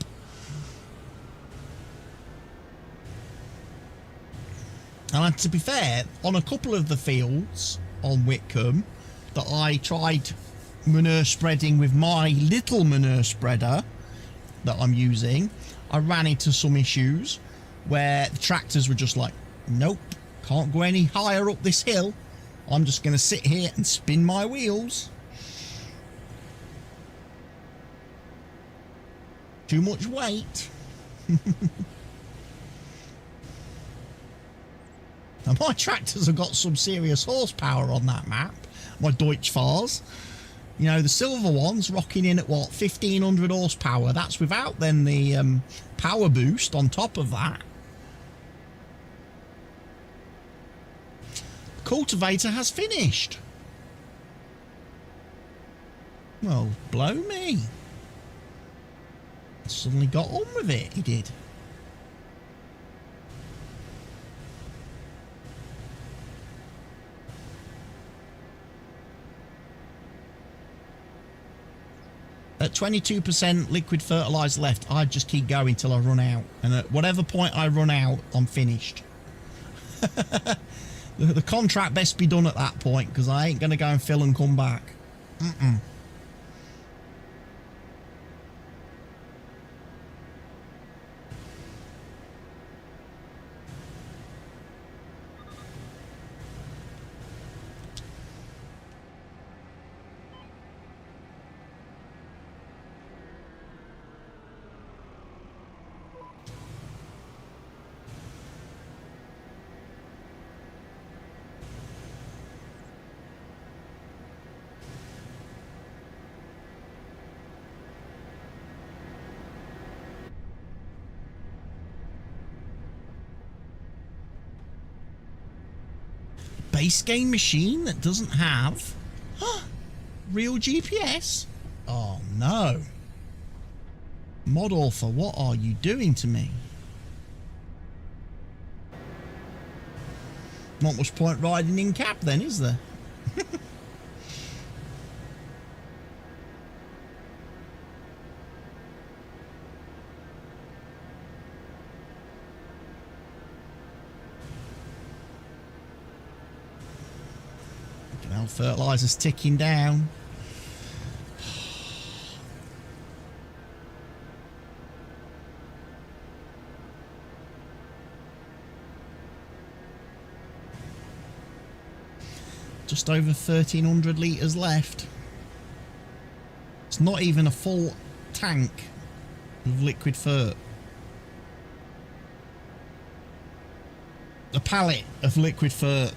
And to be fair, on a couple of the fields on Whitcomb that I tried manure spreading with my little manure spreader that I'm using, I ran into some issues where the tractors were just like, nope, can't go any higher up this hill. I'm just going to sit here and spin my wheels. Too much weight. Now my tractors have got some serious horsepower on that map. My Deutschfahrs. You know, the silver ones rocking in at what, 1500 horsepower. That's without then the power boost on top of that. Cultivator has finished. Well, blow me. Suddenly got on with it, he did. At 22% liquid fertilizer left, I just keep going till I run out. And at whatever point I run out, I'm finished. The contract best be done at that point, because I ain't going to go and fill and come back. Base game machine that doesn't have real GPS? Oh no. Mod author, what are you doing to me? Not much point riding in cap then, is there? fertilizer's ticking down. Just over 1,300 litres left. It's not even a full tank of liquid fert. A pallet of liquid fert.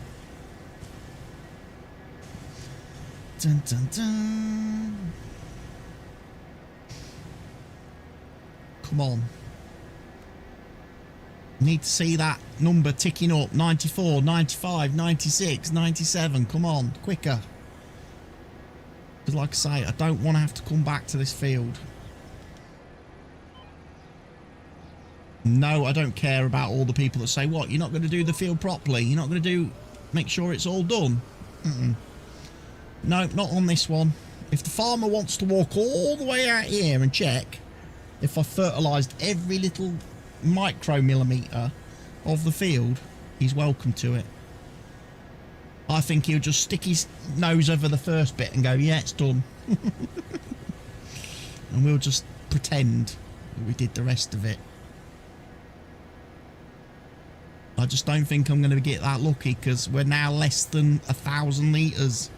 Dun, dun, dun. Come on. Need to see that number ticking up. 94, 95, 96, 97. Come on, quicker. Because like I say, I don't want to have to come back to this field. No, I don't care about all the people that say, what, you're not going to do the field properly? You're not going to make sure it's all done? No, not on this one. If the farmer wants to walk all the way out here and check if I've fertilised every little micromillimetre of the field, he's welcome to it. I think he'll just stick his nose over the first bit and go, yeah, it's done. And we'll just pretend that we did the rest of it. I just don't think I'm going to get that lucky, because we're now less than 1,000 litres.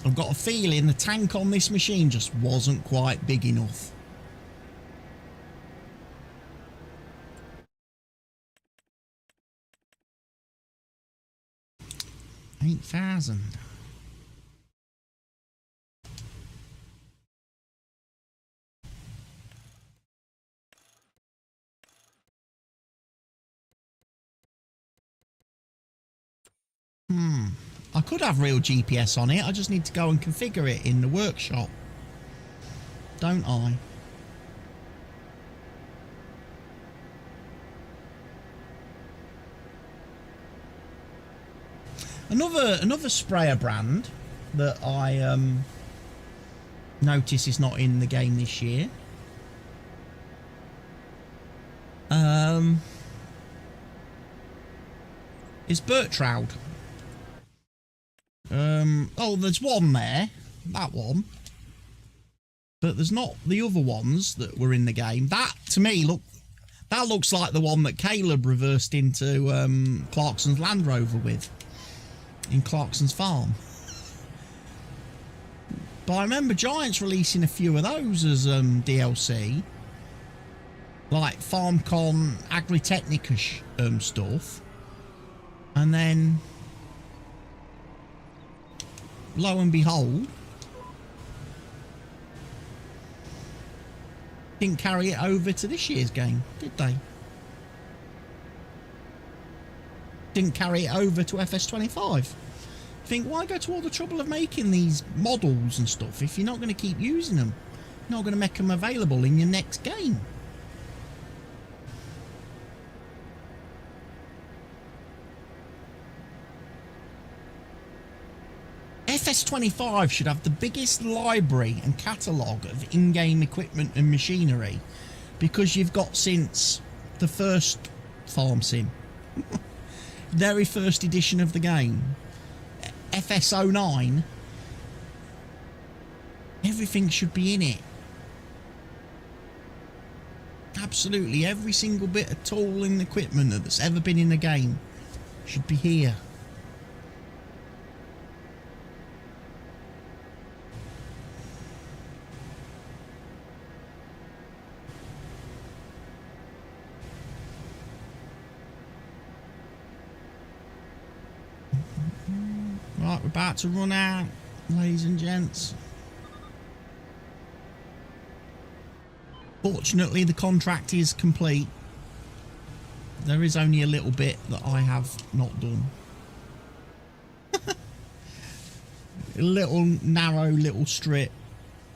I've got a feeling the tank on this machine just wasn't quite big enough. 8,000. I could have real GPS on it. I just need to go and configure it in the workshop, don't I? Another sprayer brand that I notice is not in the game this year. Is Bertroud. Oh, there's one there, that one, but there's not the other ones that were in the game. That, to me, that looks like the one that Caleb reversed into Clarkson's Land Rover with, in Clarkson's farm. But I remember Giants releasing a few of those as DLC, like FarmCon Agritechnica stuff, and then lo and behold, didn't carry it over to this year's game, did they? Didn't carry it over to FS25. Think, why go to all the trouble of making these models and stuff if you're not going to keep using them? You're not going to make them available in your next game. FS25 should have the biggest library and catalogue of in-game equipment and machinery, because you've got since the first farm sim, very first edition of the game, FS09, everything should be in it. Absolutely every single bit of tool and equipment that's ever been in the game should be here. Right, we're about to run out, ladies and gents. Fortunately, the contract is complete. There is only a little bit that I have not done. A little narrow little strip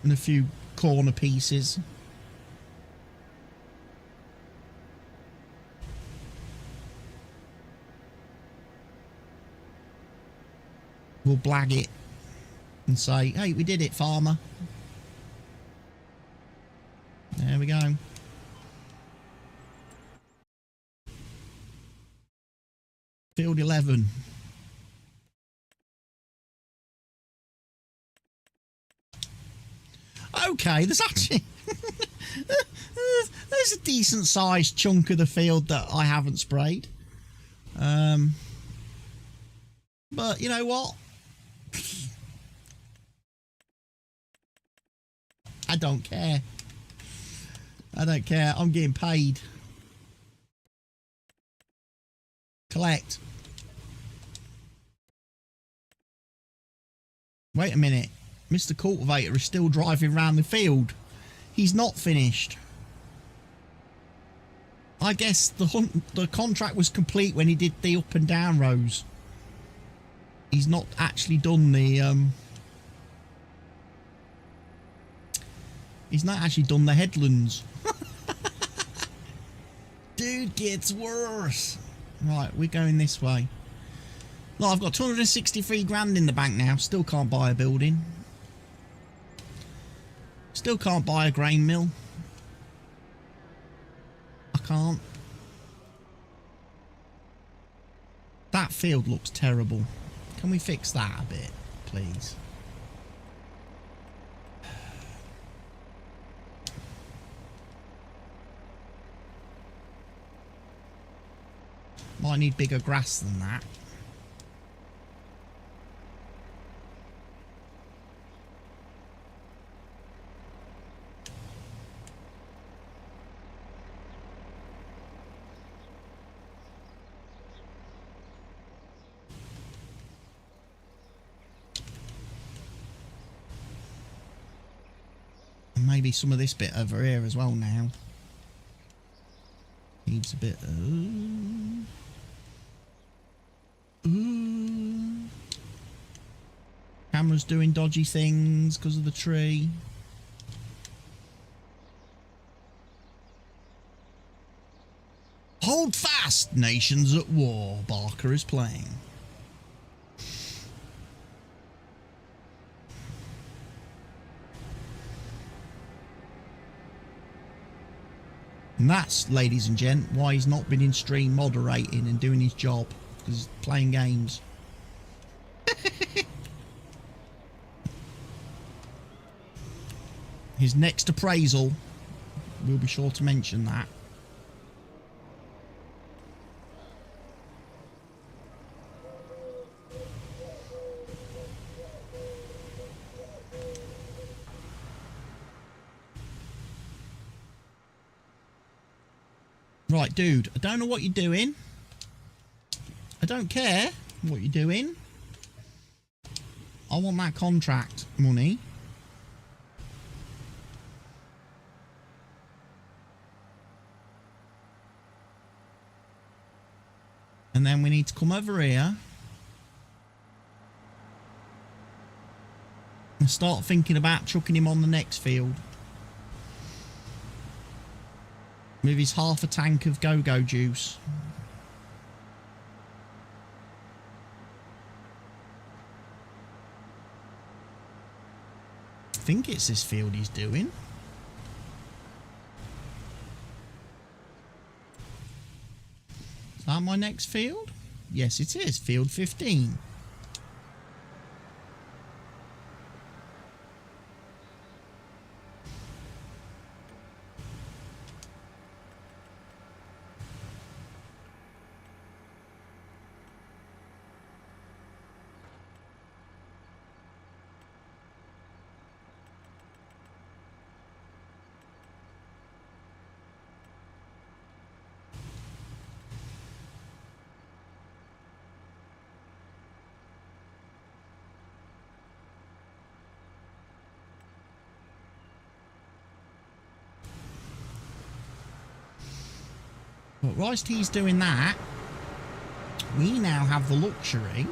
and a few corner pieces. We'll blag it and say, hey, we did it, farmer. There we go. Field 11. Okay, there's actually there's a decent sized chunk of the field that I haven't sprayed. But you know what? I don't care. I don't care. I'm getting paid. Collect. Wait a minute. Mr. Cultivator is still driving around the field. He's not finished. I guess the contract was complete when he did the up and down rows. He's not actually done the he's not actually done the headlands. Dude gets worse. Right, we're going this way. Look, I've got 263 grand in the bank now. Still can't buy a building. Still can't buy a grain mill. I can't. That field looks terrible. Can we fix that a bit, please? Might need bigger grass than that. Maybe some of this bit over here as well now. Needs a bit of... Camera's doing dodgy things because of the tree. Hold fast! Nations at war. Barker is playing. And that's, ladies and gent, why he's not been in stream moderating and doing his job. Because he's playing games. His next appraisal, we'll be sure to mention that. Right, dude, I don't know what you're doing. I don't care what you're doing. I want that contract money. And then we need to come over here and start thinking about chucking him on the next field. With his half a tank of go-go juice. I think it's this field he's doing. Is that my next field? Yes, it is. Field 15. But whilst he's doing that, we now have the luxury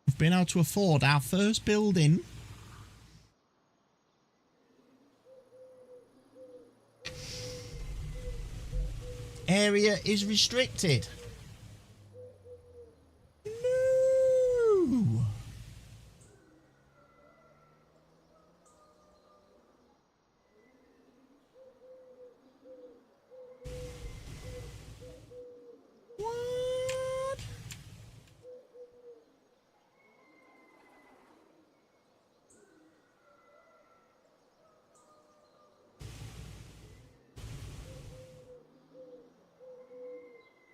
we've been able to afford our first building Area is restricted. No. What?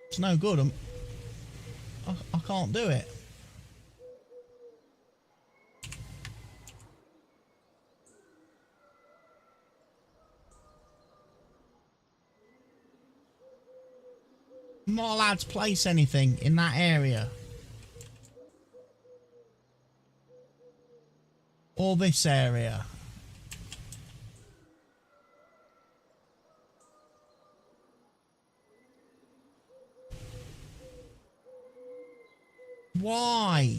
It's no good. I can't do it. I'm not allowed to place anything in that area. Or this area. Why?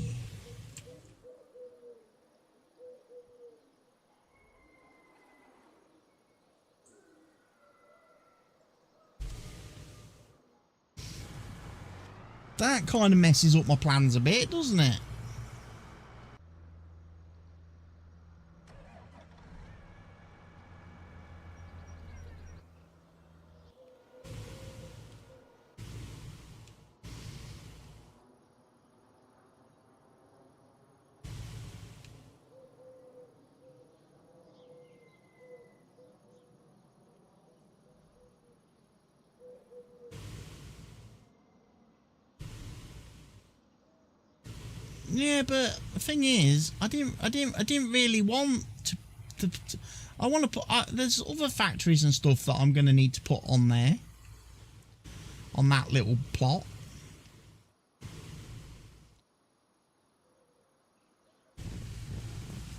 That kind of messes up my plans a bit, doesn't it? Yeah, but the thing is, I didn't really want to I want to put. There's other factories and stuff that I'm going to need to put on there, on that little plot.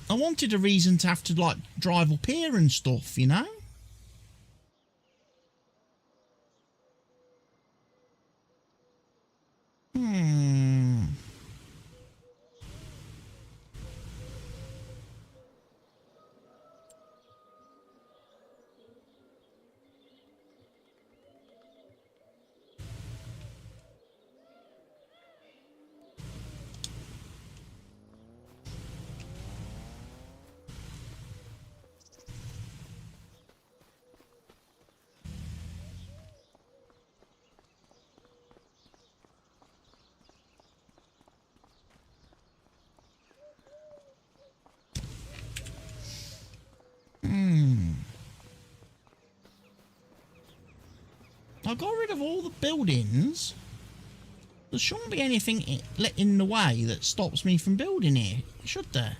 I wanted a reason to have to like drive up here and stuff, you know. I got rid of all the buildings. There shouldn't be anything in the way that stops me from building here, should there?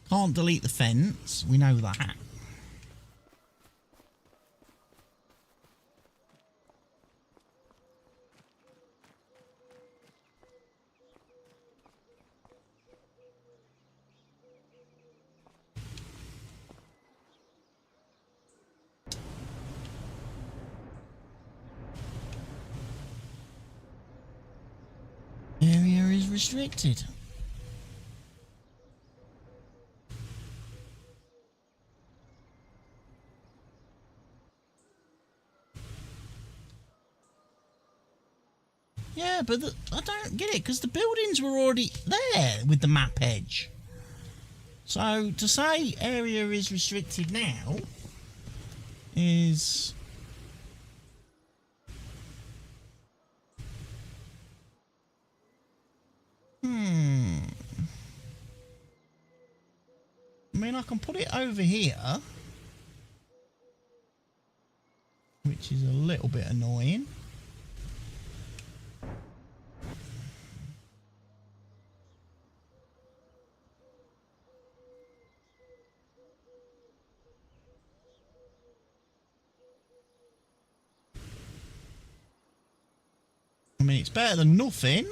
Can't delete the fence, we know that. Area is restricted. Yeah, but I don't get it, because the buildings were already there with the map edge. So to say area is restricted now is... I can put it over here, which is a little bit annoying. I mean, it's better than nothing.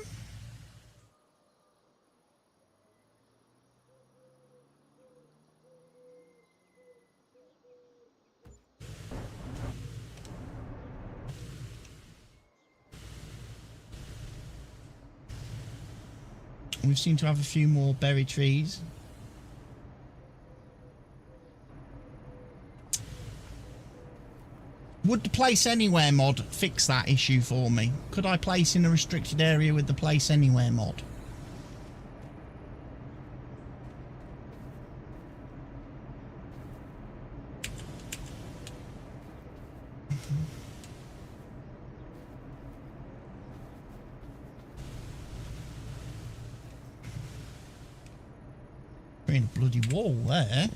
We seem to have a few more berry trees. Would the place anywhere mod fix that issue for me? Could I place in a restricted area with the place anywhere mod? We're in a bloody wall there.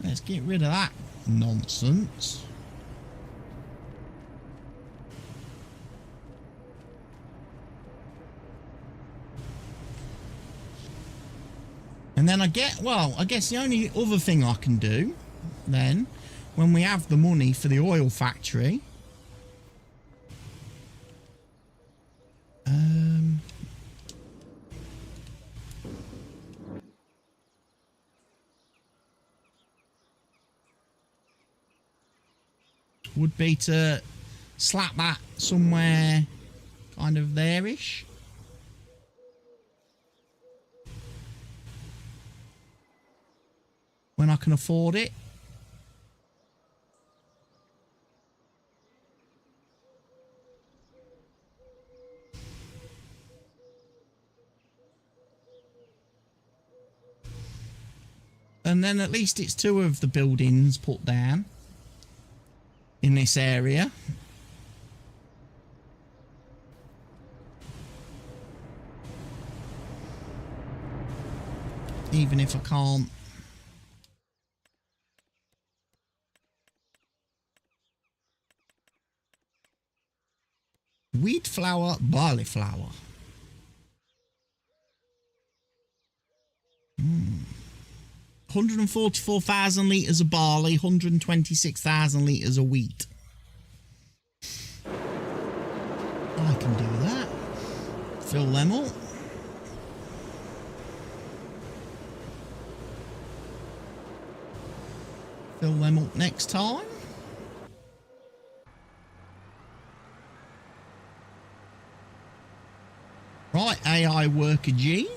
Let's get rid of that nonsense. And then I guess the only other thing I can do then, when we have the money for the oil factory, would be to slap that somewhere kind of there-ish. When I can afford it. And then at least it's two of the buildings put down in this area. Even if I can't. Wheat flour, barley flour. 144,000 litres of barley, 126,000 litres of wheat. I can do that. Fill them up. Fill them up next time. Right, AI Worker G,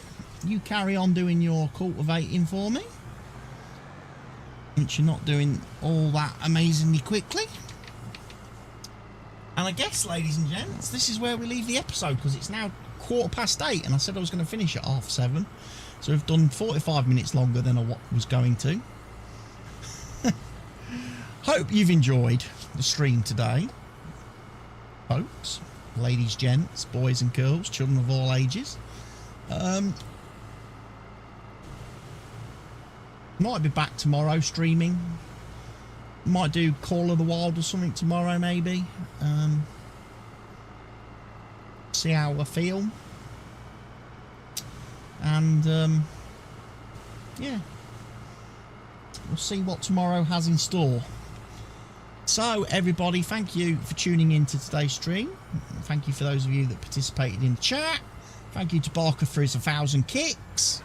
you carry on doing your cultivating for me. Since you're not doing all that amazingly quickly. And I guess, ladies and gents, this is where we leave the episode, because it's now 8:15 and I said I was going to finish at 7:30. So we've done 45 minutes longer than I was going to. Hope you've enjoyed the stream today, folks. Ladies, gents, boys and girls, children of all ages. Might be back tomorrow streaming. Might do Call of the Wild or something tomorrow, maybe. See how I feel. And yeah, we'll see what tomorrow has in store. So everybody, thank you for tuning in to today's stream. Thank you for those of you that participated in the chat. Thank you to Barker for his 1,000 kicks.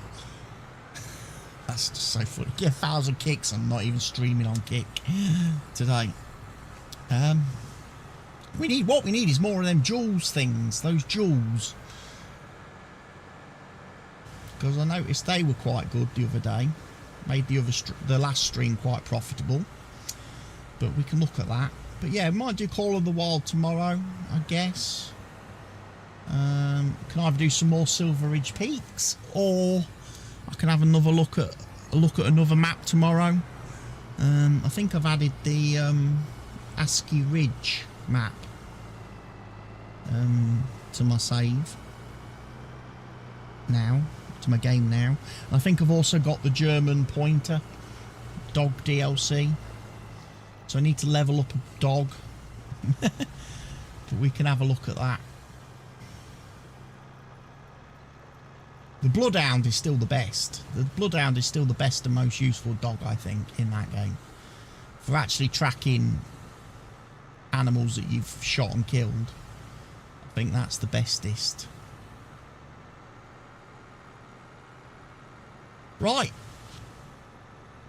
That's just so funny. Get 1,000 kicks. I'm not even streaming on Kick today. What we need is more of them jewels things. Those jewels. Because I noticed they were quite good the other day. Made the last stream quite profitable. But we can look at that. But yeah, we might do Call of the Wild tomorrow, I guess. Can either do some more Silver Ridge Peaks, or I can have another look at another map tomorrow. I think I've added the ASCII Ridge map to my save now. to my game now. I think I've also got the German pointer dog DLC. So I need to level up a dog. But we can have a look at that. The Bloodhound is still the best. The Bloodhound is still the best and most useful dog, I think, in that game. For actually tracking animals that you've shot and killed. I think that's the bestest. Right.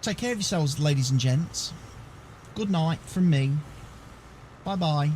Take care of yourselves, ladies and gents. Good night from me. Bye-bye.